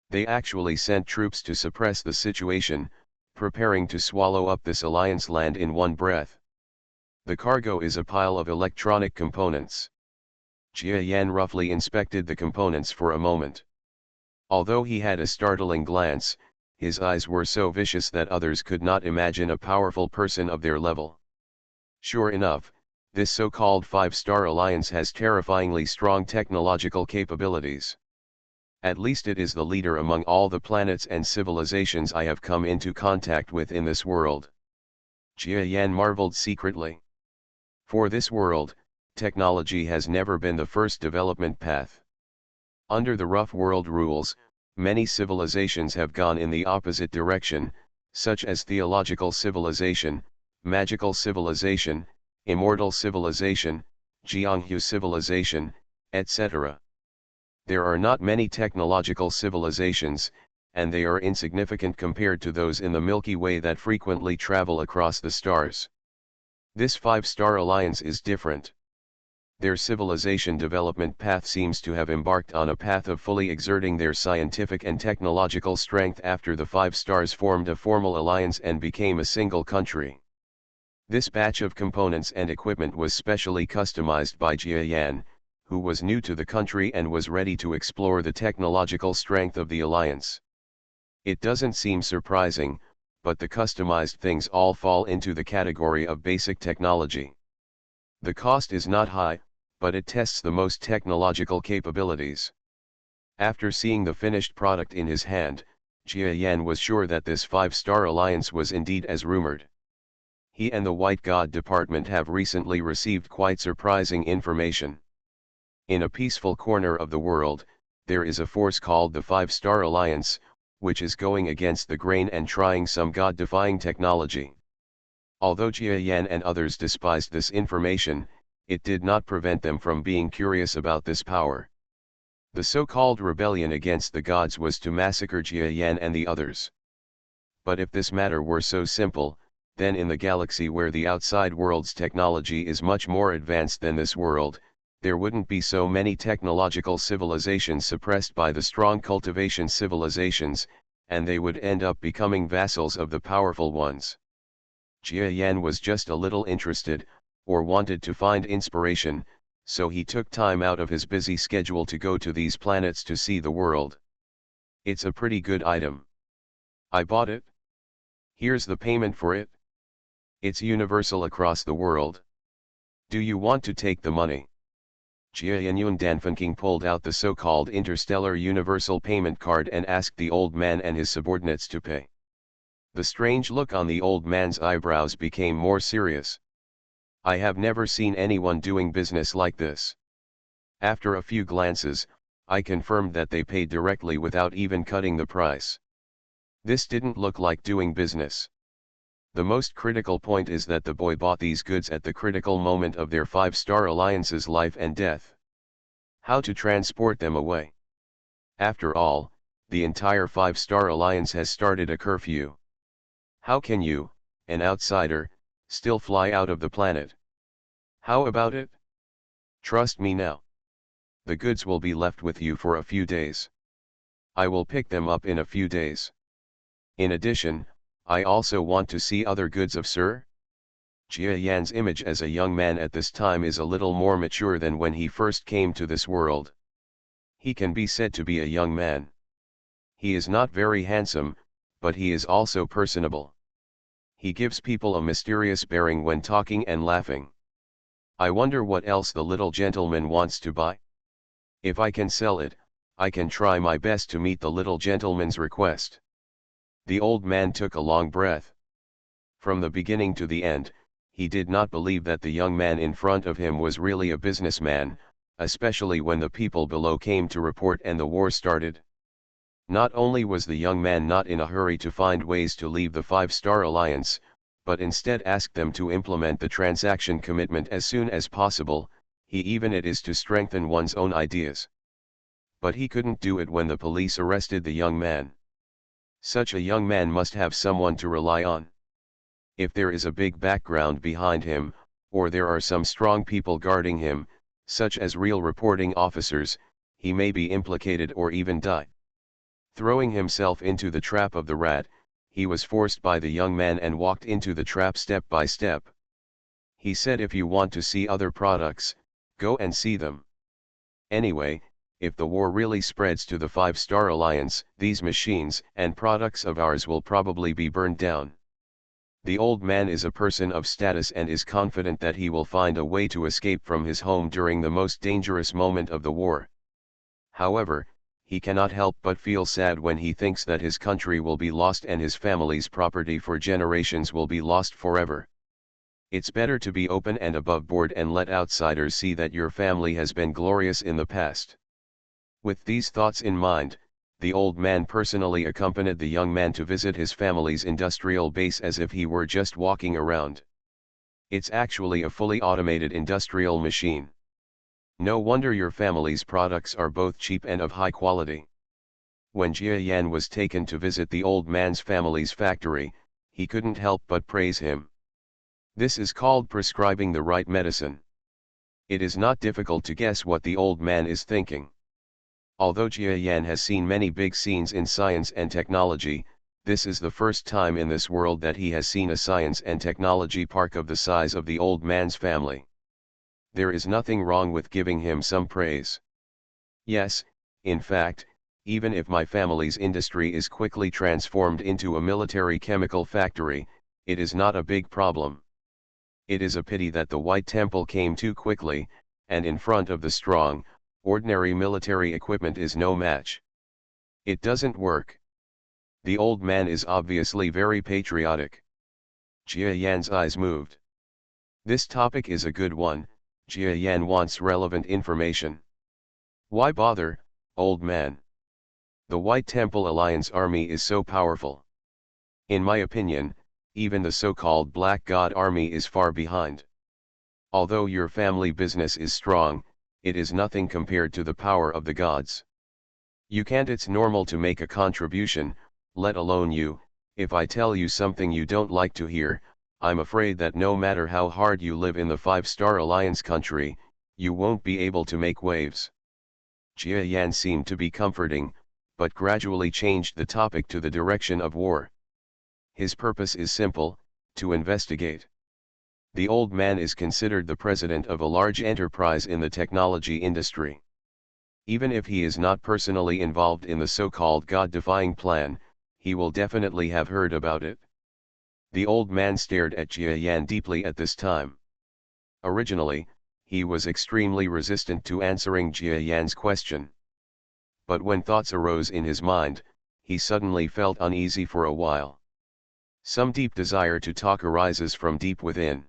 They actually sent troops to suppress the situation, preparing to swallow up this alliance land in one breath. The cargo is a pile of electronic components. Jia Yan roughly inspected the components for a moment. Although he had a startling glance, his eyes were so vicious that others could not imagine a powerful person of their level. Sure enough, this so-called five-star alliance has terrifyingly strong technological capabilities. At least it is the leader among all the planets and civilizations I have come into contact with in this world. Jia Yan marveled secretly. For this world, technology has never been the first development path. Under the rough world rules, many civilizations have gone in the opposite direction, such as theological civilization, magical civilization, immortal civilization, Jianghu civilization, etc. There are not many technological civilizations, and they are insignificant compared to those in the Milky Way that frequently travel across the stars. This five-star alliance is different. Their civilization development path seems to have embarked on a path of fully exerting their scientific and technological strength after the five stars formed a formal alliance and became a single country. This batch of components and equipment was specially customized by Jia Yan, who was new to the country and was ready to explore the technological strength of the alliance. It doesn't seem surprising, but the customized things all fall into the category of basic technology. The cost is not high, but it tests the most technological capabilities. After seeing the finished product in his hand, Jia Yan was sure that this five-star alliance was indeed as rumored. He and the White God Department have recently received quite surprising information. In a peaceful corner of the world, there is a force called the Five-Star Alliance, which is going against the grain and trying some God-defying technology. Although Jia Yan and others despised this information, it did not prevent them from being curious about this power. The so-called rebellion against the gods was to massacre Jia Yan and the others. But if this matter were so simple, then in the galaxy where the outside world's technology is much more advanced than this world, there wouldn't be so many technological civilizations suppressed by the strong cultivation civilizations, and they would end up becoming vassals of the powerful ones. Jia Yan was just a little interested, or wanted to find inspiration, so he took time out of his busy schedule to go to these planets to see the world. It's a pretty good item. I bought it. Here's the payment for it. It's universal across the world. Do you want to take the money? Jia Yanyun Danfenking pulled out the so-called Interstellar Universal Payment Card and asked the old man and his subordinates to pay. The strange look on the old man's eyebrows became more serious. I have never seen anyone doing business like this. After a few glances, I confirmed that they paid directly without even cutting the price. This didn't look like doing business. The most critical point is that the boy bought these goods at the critical moment of their five-star alliance's life and death. How to transport them away? After all, the entire five-star alliance has started a curfew. How can you, an outsider, still fly out of the planet? How about it? Trust me now. The goods will be left with you for a few days. I will pick them up in a few days. In addition, I also want to see other goods of Sir. Jia Yan's image as a young man at this time is a little more mature than when he first came to this world. He can be said to be a young man. He is not very handsome, but he is also personable. He gives people a mysterious bearing when talking and laughing. I wonder what else the little gentleman wants to buy. If I can sell it, I can try my best to meet the little gentleman's request. The old man took a long breath. From the beginning to the end, he did not believe that the young man in front of him was really a businessman, especially when the people below came to report and the war started. Not only was the young man not in a hurry to find ways to leave the Five-Star Alliance, but instead asked them to implement the transaction commitment as soon as possible, even it is to strengthen one's own ideas. But he couldn't do it when the police arrested the young man. Such a young man must have someone to rely on. If there is a big background behind him, or there are some strong people guarding him, such as real reporting officers, he may be implicated or even die. Throwing himself into the trap of the rat, he was forced by the young man and walked into the trap step by step. He said, if you want to see other products, go and see them. Anyway, if the war really spreads to the Five-Star Alliance, these machines and products of ours will probably be burned down. The old man is a person of status and is confident that he will find a way to escape from his home during the most dangerous moment of the war. However, he cannot help but feel sad when he thinks that his country will be lost and his family's property for generations will be lost forever. It's better to be open and above board and let outsiders see that your family has been glorious in the past. With these thoughts in mind, the old man personally accompanied the young man to visit his family's industrial base as if he were just walking around. It's actually a fully automated industrial machine. No wonder your family's products are both cheap and of high quality. When Jia Yan was taken to visit the old man's family's factory, he couldn't help but praise him. This is called prescribing the right medicine. It is not difficult to guess what the old man is thinking. Although Jia Yan has seen many big scenes in science and technology, this is the first time in this world that he has seen a science and technology park of the size of the old man's family. There is nothing wrong with giving him some praise. Yes, in fact, even if my family's industry is quickly transformed into a military chemical factory, it is not a big problem. It is a pity that the White Temple came too quickly, and in front of the strong, ordinary military equipment is no match. It doesn't work. The old man is obviously very patriotic. Jia Yan's eyes moved. This topic is a good one. Jia Yan wants relevant information. Why bother, old man? The White Temple Alliance army is so powerful. In my opinion, even the so-called Black God army is far behind. Although your family business is strong, it is nothing compared to the power of the gods. You can't. It's normal to make a contribution, let alone you. If I tell you something you don't like to hear, I'm afraid that no matter how hard you live in the Five-Star Alliance country, you won't be able to make waves. Jia Yan seemed to be comforting, but gradually changed the topic to the direction of war. His purpose is simple, to investigate. The old man is considered the president of a large enterprise in the technology industry. Even if he is not personally involved in the so-called God-defying plan, he will definitely have heard about it. The old man stared at Jia Yan deeply at this time. Originally, he was extremely resistant to answering Jia Yan's question. But when thoughts arose in his mind, he suddenly felt uneasy for a while. Some deep desire to talk arises from deep within.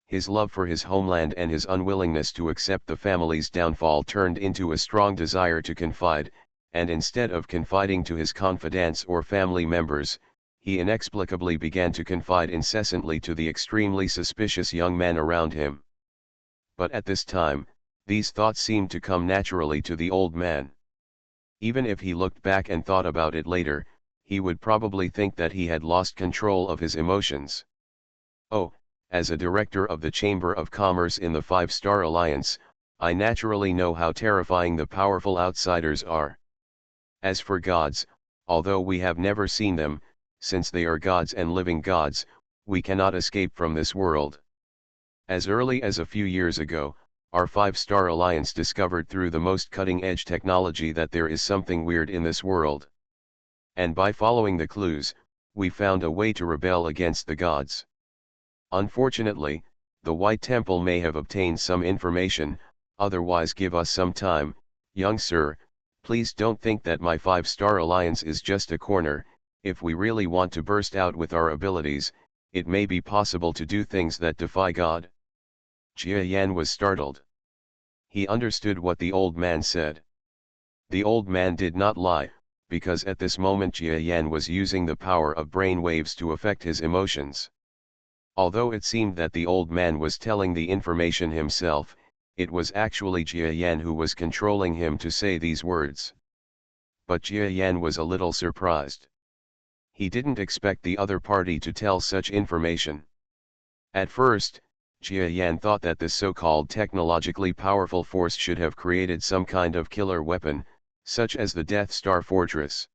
His love for his homeland and his unwillingness to accept the family's downfall turned into a strong desire to confide, and instead of confiding to his confidants or family members, he inexplicably began to confide incessantly to the extremely suspicious young man around him. But at this time, these thoughts seemed to come naturally to the old man. Even if he looked back and thought about it later, he would probably think that he had lost control of his emotions. Oh, as a director of the Chamber of Commerce in the Five-Star Alliance, I naturally know how terrifying the powerful outsiders are. As for gods, although we have never seen them, since they are gods and living gods, we cannot escape from this world. As early as a few years ago, our Five-Star Alliance discovered through the most cutting-edge technology that there is something weird in this world. and by following the clues, we found a way to rebel against the gods. Unfortunately, the White Temple may have obtained some information, otherwise give us some time, young sir, please don't think that my 5-star alliance is just a corner. If we really want to burst out with our abilities, it may be possible to do things that defy God. Jia Yan was startled. He understood what the old man said. The old man did not lie, because at this moment Jia Yan was using the power of brain waves to affect his emotions. Although it seemed that the old man was telling the information himself, it was actually Jia Yan who was controlling him to say these words. But Jia Yan was a little surprised. He didn't expect the other party to tell such information. At first, Jia Yan thought that this so-called technologically powerful force should have created some kind of killer weapon, such as the Death Star Fortress.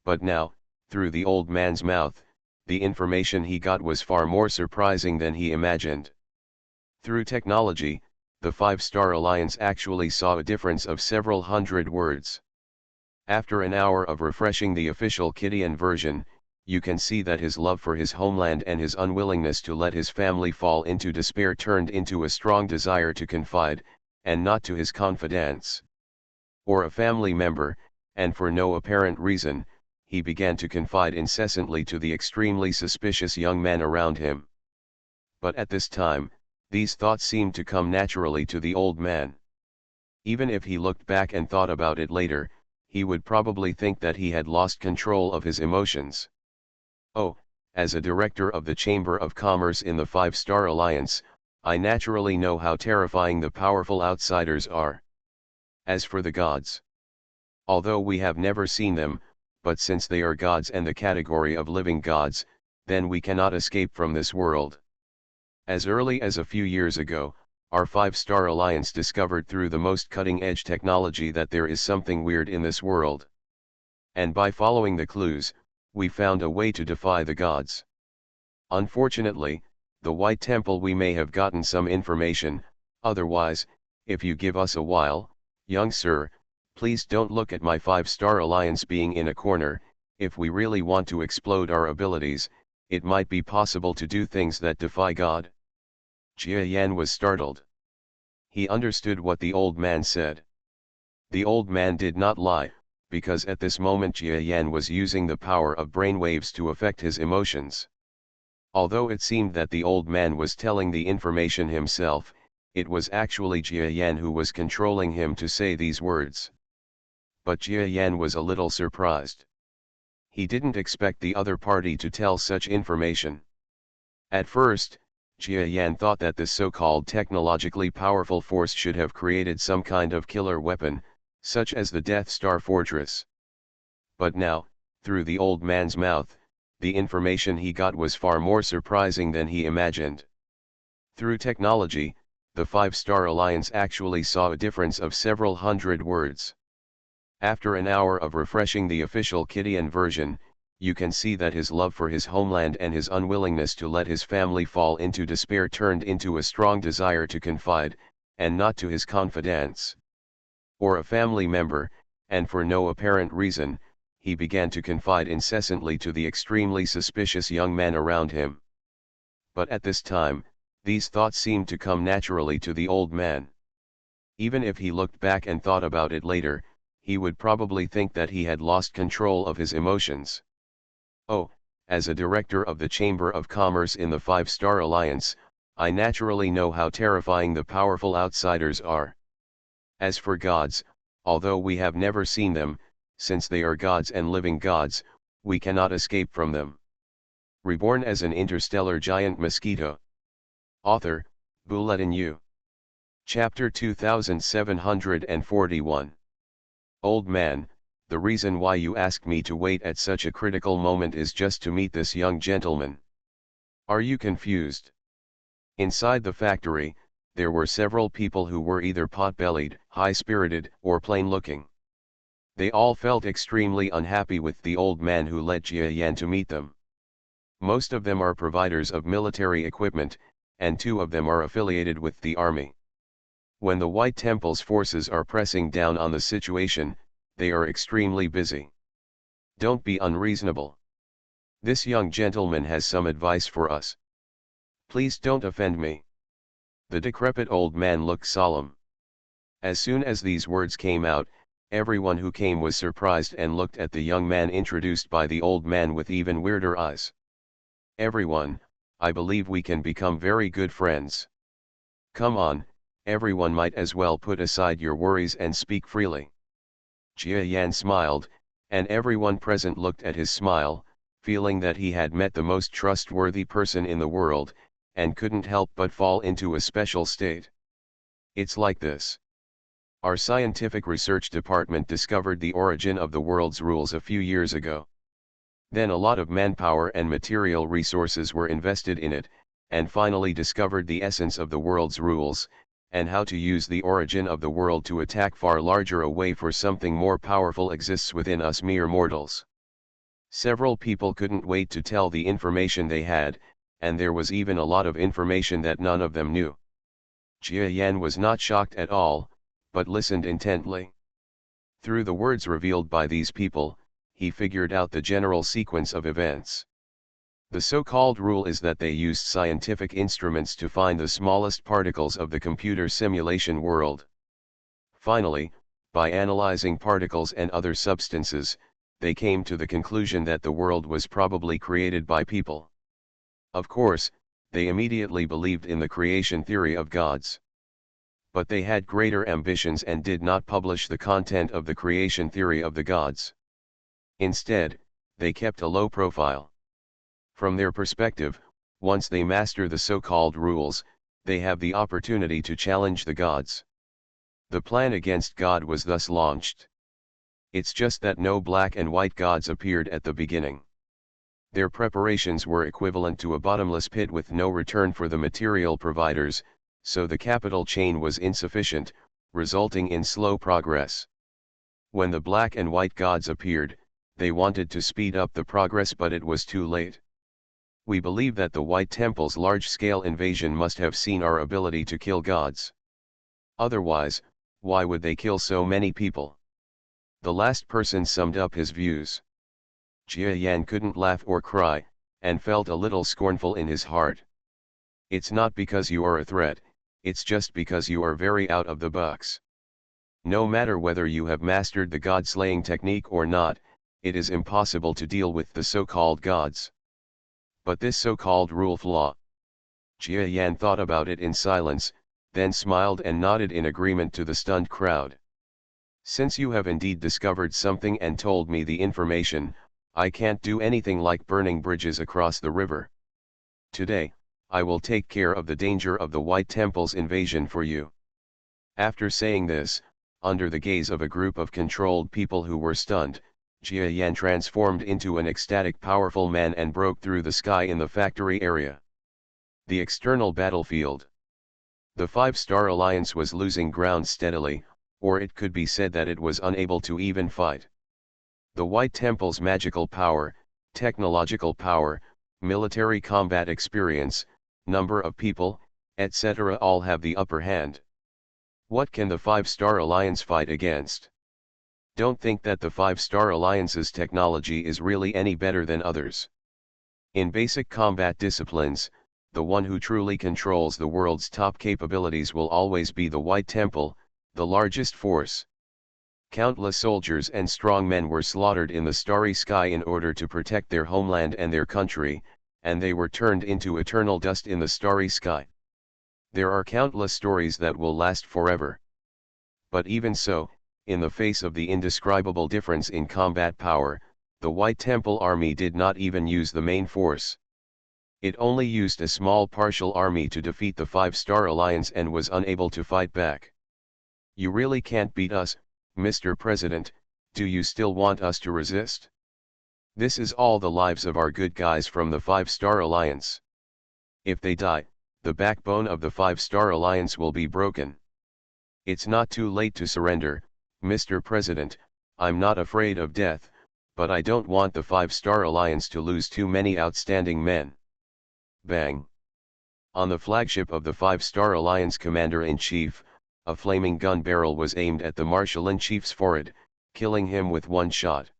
But now, through the old man's mouth, the information he got was far more surprising than he imagined. Through technology, the 5-star alliance actually saw a difference of several hundred words. After an hour of refreshing the official Kidian version, you can see that his love for his homeland and his unwillingness to let his family fall into despair turned into a strong desire to confide, and not to his confidants, or a family member, and for no apparent reason, he began to confide incessantly to the extremely suspicious young man around him. But at this time, these thoughts seemed to come naturally to the old man. Even if he looked back and thought about it later, he would probably think that he had lost control of his emotions. Oh, as a director of the Chamber of Commerce in the 5-star alliance, I naturally know how terrifying the powerful outsiders are. As for the gods, although we have never seen them, but since they are gods and the category of living gods, then we cannot escape from this world. As early as a few years ago, our 5-star alliance discovered through the most cutting-edge technology that there is something weird in this world. And by following the clues, we found a way to defy the gods. Unfortunately, the White Temple we may have gotten some information, otherwise, if you give us a while, young sir, please don't look at my 5-star alliance being in a corner. If we really want to explode our abilities, it might be possible to do things that defy God. Jia Yan was startled. He understood what the old man said. The old man did not lie, because at this moment Jia Yan was using the power of brainwaves to affect his emotions. Although it seemed that the old man was telling the information himself, it was actually Jia Yan who was controlling him to say these words. But Jia Yan was a little surprised. He didn't expect the other party to tell such information. At first, Jia Yan thought that this so-called technologically powerful force should have created some kind of killer weapon, such as the Death Star Fortress. But now, through the old man's mouth, the information he got was far more surprising than he imagined. Through technology, the 5-star alliance actually saw a difference of several hundred words. After an hour of refreshing the official Kidian version, you can see that his love for his homeland and his unwillingness to let his family fall into despair turned into a strong desire to confide, and not to his confidants, or a family member, and for no apparent reason, he began to confide incessantly to the extremely suspicious young man around him. But at this time, these thoughts seemed to come naturally to the old man. Even if he looked back and thought about it later, he would probably think that he had lost control of his emotions. Oh, as a director of the Chamber of Commerce in the 5-star alliance, I naturally know how terrifying the powerful outsiders are. As for gods, although we have never seen them, since they are gods and living gods, we cannot escape from them. Reborn as an interstellar giant mosquito. Author, Bulletin U. Chapter 2741. Old man, the reason why you asked me to wait at such a critical moment is just to meet this young gentleman. Are you confused? Inside the factory, there were several people who were either pot-bellied, high-spirited, or plain-looking. They all felt extremely unhappy with the old man who led Jia Yan to meet them. Most of them are providers of military equipment, and 2 of them are affiliated with the army. When the White Temple's forces are pressing down on the situation, they are extremely busy. Don't be unreasonable. This young gentleman has some advice for us. Please don't offend me. The decrepit old man looked solemn. As soon as these words came out, everyone who came was surprised and looked at the young man introduced by the old man with even weirder eyes. Everyone, I believe we can become very good friends. Come on, everyone might as well put aside your worries and speak freely. Jia Yan smiled, and everyone present looked at his smile, feeling that he had met the most trustworthy person in the world, and couldn't help but fall into a special state. It's like this. Our scientific research department discovered the origin of the world's rules a few years ago. Then a lot of manpower and material resources were invested in it, and finally discovered the essence of the world's rules, and how to use the origin of the world to attack far larger a way for something more powerful exists within us mere mortals. Several people couldn't wait to tell the information they had, and there was even a lot of information that none of them knew. Jia Yan was not shocked at all, but listened intently. Through the words revealed by these people, he figured out the general sequence of events. The so-called rule is that they used scientific instruments to find the smallest particles of the computer simulation world. Finally, by analyzing particles and other substances, they came to the conclusion that the world was probably created by people. Of course, they immediately believed in the creation theory of gods. But they had greater ambitions and did not publish the content of the creation theory of the gods. Instead, they kept a low profile. From their perspective, once they master the so-called rules, they have the opportunity to challenge the gods. The plan against God was thus launched. It's just that no black and white gods appeared at the beginning. Their preparations were equivalent to a bottomless pit with no return for the material providers, so the capital chain was insufficient, resulting in slow progress. When the black and white gods appeared, they wanted to speed up the progress, but it was too late. We believe that the White Temple's large-scale invasion must have seen our ability to kill gods. Otherwise, why would they kill so many people? The last person summed up his views. Jia Yan couldn't laugh or cry, and felt a little scornful in his heart. It's not because you are a threat, it's just because you are very out of the box. No matter whether you have mastered the god-slaying technique or not, it is impossible to deal with the so-called gods. But this so-called rule flaw. Jia Yan thought about it in silence, then smiled and nodded in agreement to the stunned crowd. Since you have indeed discovered something and told me the information, I can't do anything like burning bridges across the river. Today, I will take care of the danger of the White Temple's invasion for you. After saying this, under the gaze of a group of controlled people who were stunned, Jia Yan transformed into an ecstatic powerful man and broke through the sky in the factory area. The external battlefield. The Five-Star Alliance was losing ground steadily, or it could be said that it was unable to even fight. The White Temple's magical power, technological power, military combat experience, number of people, etc. all have the upper hand. What can the Five-Star Alliance fight against? Don't think that the Five-Star Alliance's technology is really any better than others. In basic combat disciplines, the one who truly controls the world's top capabilities will always be the White Temple, the largest force. Countless soldiers and strong men were slaughtered in the starry sky in order to protect their homeland and their country, and they were turned into eternal dust in the starry sky. There are countless stories that will last forever. But even so, in the face of the indescribable difference in combat power, the White Temple army did not even use the main force. It only used a small partial army to defeat the Five-Star Alliance and was unable to fight back. You really can't beat us, Mr. President, do you still want us to resist? This is all the lives of our good guys from the Five-Star Alliance. If they die, the backbone of the Five-Star Alliance will be broken. It's not too late to surrender, Mr. President. I'm not afraid of death, but I don't want the Five-Star Alliance to lose too many outstanding men. Bang! On the flagship of the Five-Star Alliance Commander-in-Chief, a flaming gun barrel was aimed at the Marshal-in-Chief's forehead, killing him with one shot.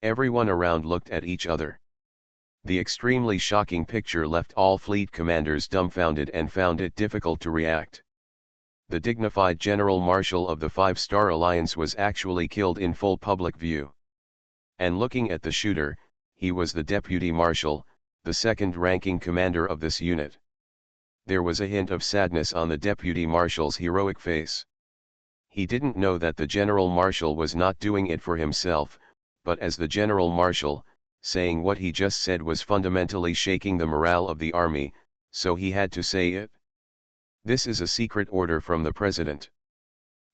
Everyone around looked at each other. The extremely shocking picture left all fleet commanders dumbfounded and found it difficult to react. The dignified General Marshal of the Five-Star Alliance was actually killed in full public view. And looking at the shooter, he was the Deputy Marshal, the second-ranking commander of this unit. There was a hint of sadness on the Deputy Marshal's heroic face. He didn't know that the General Marshal was not doing it for himself, but as the General Marshal, saying what he just said was fundamentally shaking the morale of the army, so he had to say it. This is a secret order from the President.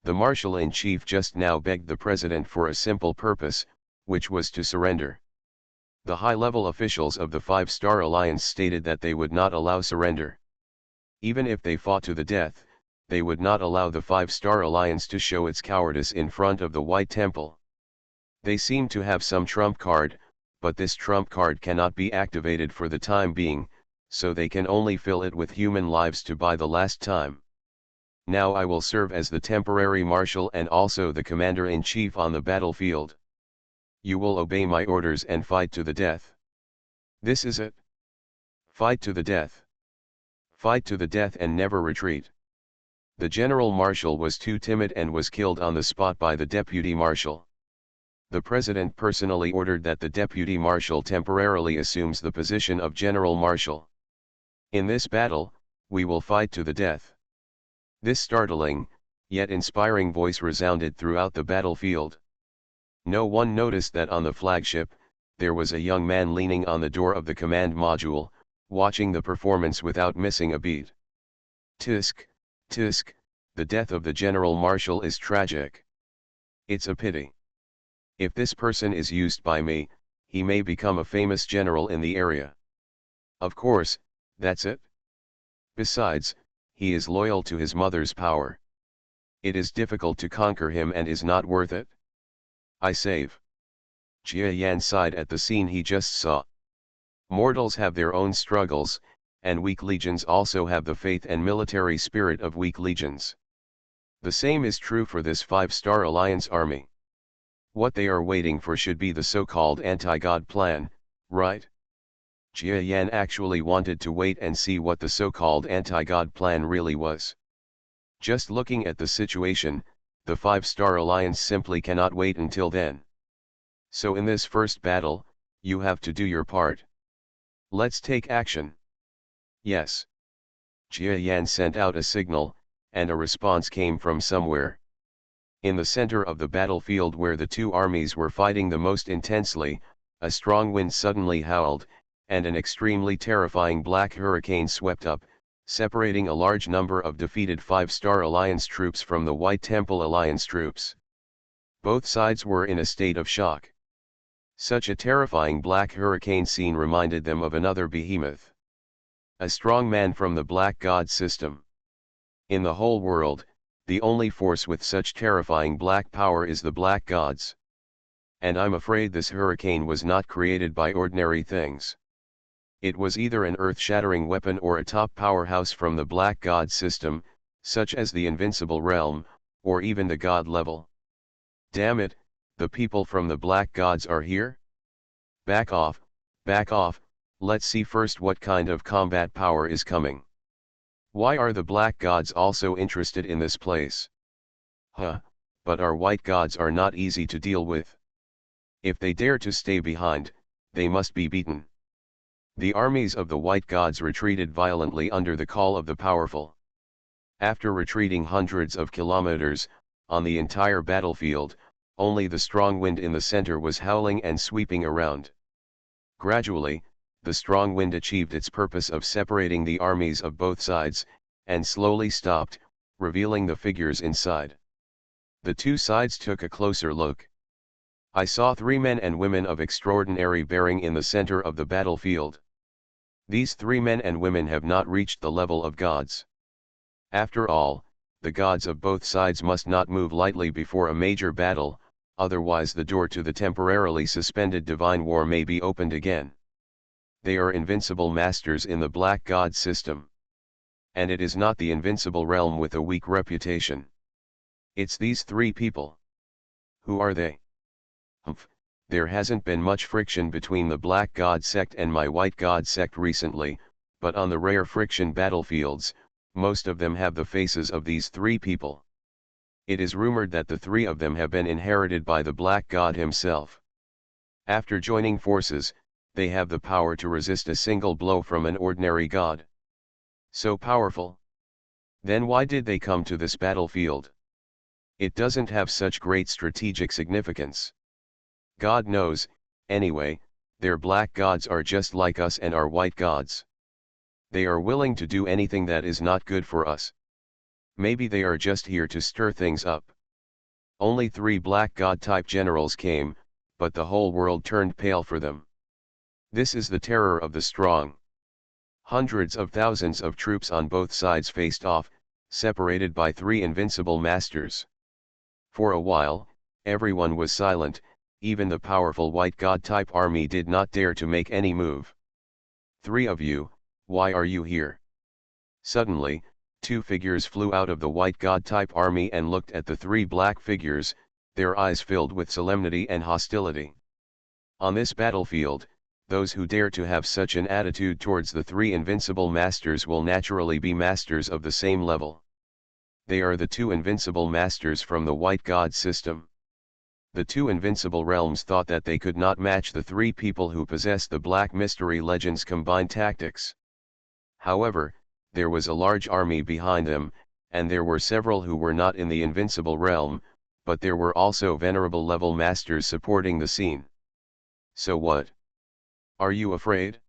The Marshal-in-Chief just now begged the President for a simple purpose, which was to surrender. The high-level officials of the Five-Star Alliance stated that they would not allow surrender. Even if they fought to the death, they would not allow the Five-Star Alliance to show its cowardice in front of the White Temple. They seem to have some trump card, but this trump card cannot be activated for the time being, so they can only fill it with human lives to buy the last time. Now I will serve as the temporary marshal and also the commander-in-chief on the battlefield. You will obey my orders and fight to the death. This is it. Fight to the death. Fight to the death and never retreat. The General Marshal was too timid and was killed on the spot by the Deputy Marshal. The President personally ordered that the Deputy Marshal temporarily assumes the position of General Marshal. In this battle, we will fight to the death. This startling, yet inspiring voice resounded throughout the battlefield. No one noticed that on the flagship, there was a young man leaning on the door of the command module, watching the performance without missing a beat. Tisk, tisk, the death of the General Marshal is tragic. It's a pity. If this person is used by me, he may become a famous general in the area. Of course, that's it. Besides, he is loyal to his mother's power. It is difficult to conquer him and is not worth it. I save. Jia Yan sighed at the scene he just saw. Mortals have their own struggles, and weak legions also have the faith and military spirit of weak legions. The same is true for this Five-Star Alliance army. What they are waiting for should be the so-called anti-God plan, right? Jia Yan actually wanted to wait and see what the so-called anti-God plan really was. Just looking at the situation, the Five-Star Alliance simply cannot wait until then. So in this first battle, you have to do your part. Let's take action. Yes. Jia Yan sent out a signal, and a response came from somewhere. In the center of the battlefield where the two armies were fighting the most intensely, a strong wind suddenly howled, and an extremely terrifying black hurricane swept up, separating a large number of defeated Five-Star Alliance troops from the White Temple Alliance troops. Both sides were in a state of shock. Such a terrifying black hurricane scene reminded them of another behemoth. A strong man from the Black God system. In the whole world, the only force with such terrifying black power is the Black Gods. And I'm afraid this hurricane was not created by ordinary things. It was either an earth-shattering weapon or a top powerhouse from the Black God system, such as the Invincible Realm, or even the God level. Damn it, the people from the Black Gods are here? Back off, let's see first what kind of combat power is coming. Why are the Black Gods also interested in this place? But our White Gods are not easy to deal with. If they dare to stay behind, they must be beaten. The armies of the White Gods retreated violently under the call of the powerful. After retreating hundreds of kilometers, on the entire battlefield, only the strong wind in the center was howling and sweeping around. Gradually, the strong wind achieved its purpose of separating the armies of both sides, and slowly stopped, revealing the figures inside. The two sides took a closer look. I saw 3 men and women of extraordinary bearing in the center of the battlefield. These 3 men and women have not reached the level of gods. After all, the gods of both sides must not move lightly before a major battle, otherwise the door to the temporarily suspended divine war may be opened again. They are invincible masters in the Black God system. And it is not the invincible realm with a weak reputation. It's these 3 people. Who are they? There hasn't been much friction between the Black God sect and my White God sect recently, but on the rare friction battlefields, most of them have the faces of these three people. It is rumored that the three of them have been inherited by the Black God himself. After joining forces, they have the power to resist a single blow from an ordinary god. So powerful. Then why did they come to this battlefield? It doesn't have such great strategic significance. God knows, anyway, their black gods are just like us and our white gods. They are willing to do anything that is not good for us. Maybe they are just here to stir things up. Only 3 black god-type generals came, but the whole world turned pale for them. This is the terror of the strong. Hundreds of thousands of troops on both sides faced off, separated by 3 invincible masters. For a while, everyone was silent, even the powerful white god-type army did not dare to make any move. 3 of you, why are you here? Suddenly, 2 figures flew out of the white god-type army and looked at the 3 black figures, their eyes filled with solemnity and hostility. On this battlefield, those who dare to have such an attitude towards the 3 invincible masters will naturally be masters of the same level. They are the 2 invincible masters from the white god system. The 2 invincible realms thought that they could not match the 3 people who possess the black mystery legends combined tactics. However, there was a large army behind them, and there were several who were not in the invincible realm, but there were also venerable level masters supporting the scene. So what? Are you afraid?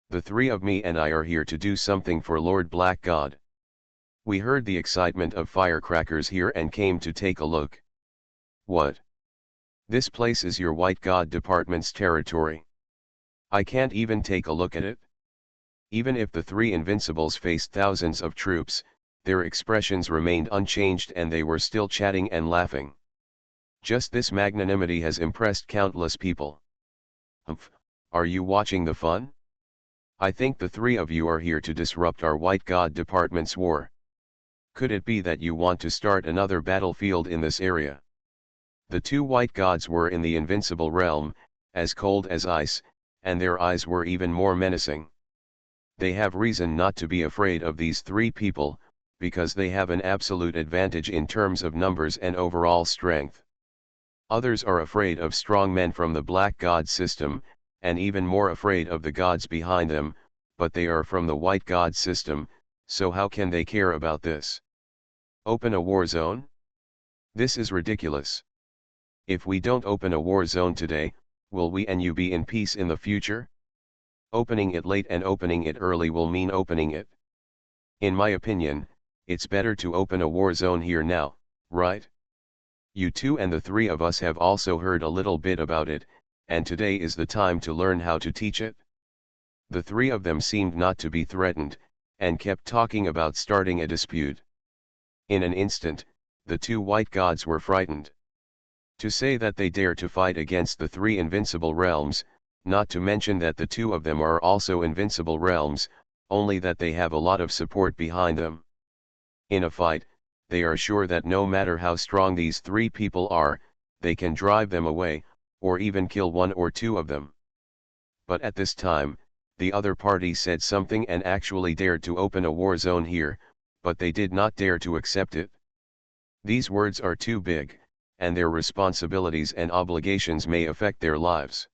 The 3 of me and I are here to do something for Lord Black God. We heard the excitement of firecrackers here and came to take a look. What? This place is your White God Department's territory. I can't even take a look at it. Even if the 3 invincibles faced thousands of troops, their expressions remained unchanged and they were still chatting and laughing. Just this magnanimity has impressed countless people. Humph, are you watching the fun? I think the 3 of you are here to disrupt our White God Department's war. Could it be that you want to start another battlefield in this area? The 2 white gods were in the invincible realm, as cold as ice, and their eyes were even more menacing. They have reason not to be afraid of these 3 people, because they have an absolute advantage in terms of numbers and overall strength. Others are afraid of strong men from the black god system, and even more afraid of the gods behind them, but they are from the white god system, so how can they care about this? Open a war zone? This is ridiculous. If we don't open a war zone today, will we and you be in peace in the future? Opening it late and opening it early will mean opening it. In my opinion, it's better to open a war zone here now, right? You 2 and the 3 of us have also heard a little bit about it, and today is the time to learn how to teach it. The 3 of them seemed not to be threatened, and kept talking about starting a dispute. In an instant, the 2 white gods were frightened. To say that they dare to fight against the 3 invincible realms, not to mention that the 2 of them are also invincible realms, only that they have a lot of support behind them. In a fight, they are sure that no matter how strong these 3 people are, they can drive them away, or even kill 1 or 2 of them. But at this time, the other party said something and actually dared to open a war zone here, but they did not dare to accept it. These words are too big, and their responsibilities and obligations may affect their lives.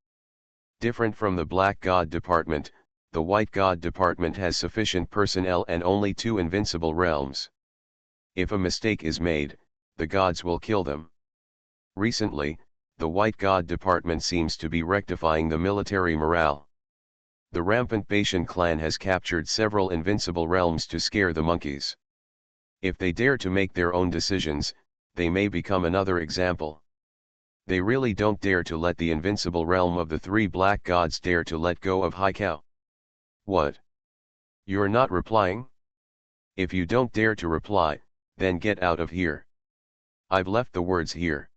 Different from the Black God Department, the White God Department has sufficient personnel and only 2 invincible realms. If a mistake is made, the gods will kill them. Recently, the White God Department seems to be rectifying the military morale. The rampant Bashan clan has captured several invincible realms to scare the monkeys. If they dare to make their own decisions, they may become another example. They really don't dare to let the invincible realm of the 3 black gods dare to let go of Haikau. What? You're not replying? If you don't dare to reply, then get out of here. I've left the words here.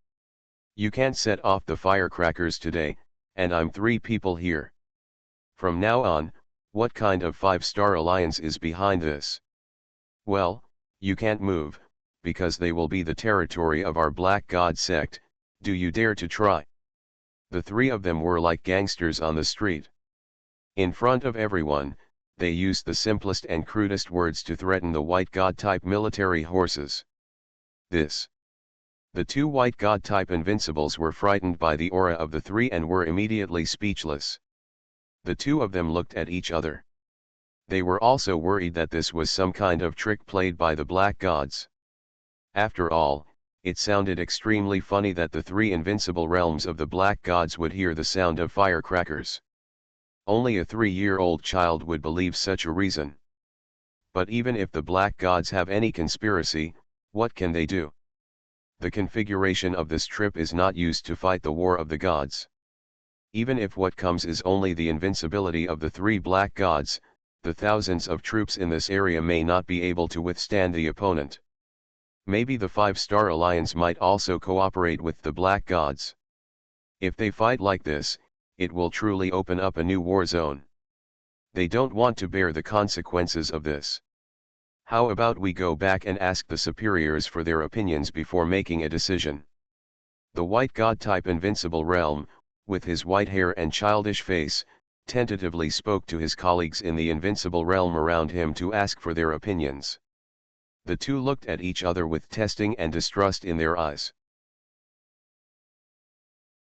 You can't set off the firecrackers today, and I'm 3 people here. From now on, what kind of 5-star alliance is behind this? Well, you can't move, because they will be the territory of our black god sect. Do you dare to try? The three of them were like gangsters on the street. In front of everyone, they used the simplest and crudest words to threaten the white god-type military horses. The two white god-type invincibles were frightened by the aura of the three and were immediately speechless. The two of them looked at each other. They were also worried that this was some kind of trick played by the black gods. After all, it sounded extremely funny that the three invincible realms of the black gods would hear the sound of firecrackers. Only a 3-year-old child would believe such a reason. But even if the black gods have any conspiracy, what can they do? The configuration of this trip is not used to fight the war of the gods. Even if what comes is only the invincibility of the three black gods, the thousands of troops in this area may not be able to withstand the opponent. Maybe the 5-star alliance might also cooperate with the black gods. If they fight like this, it will truly open up a new war zone. They don't want to bear the consequences of this. How about we go back and ask the superiors for their opinions before making a decision? The white god-type invincible realm, with his white hair and childish face, tentatively spoke to his colleagues in the invincible realm around him to ask for their opinions. The two looked at each other with testing and distrust in their eyes.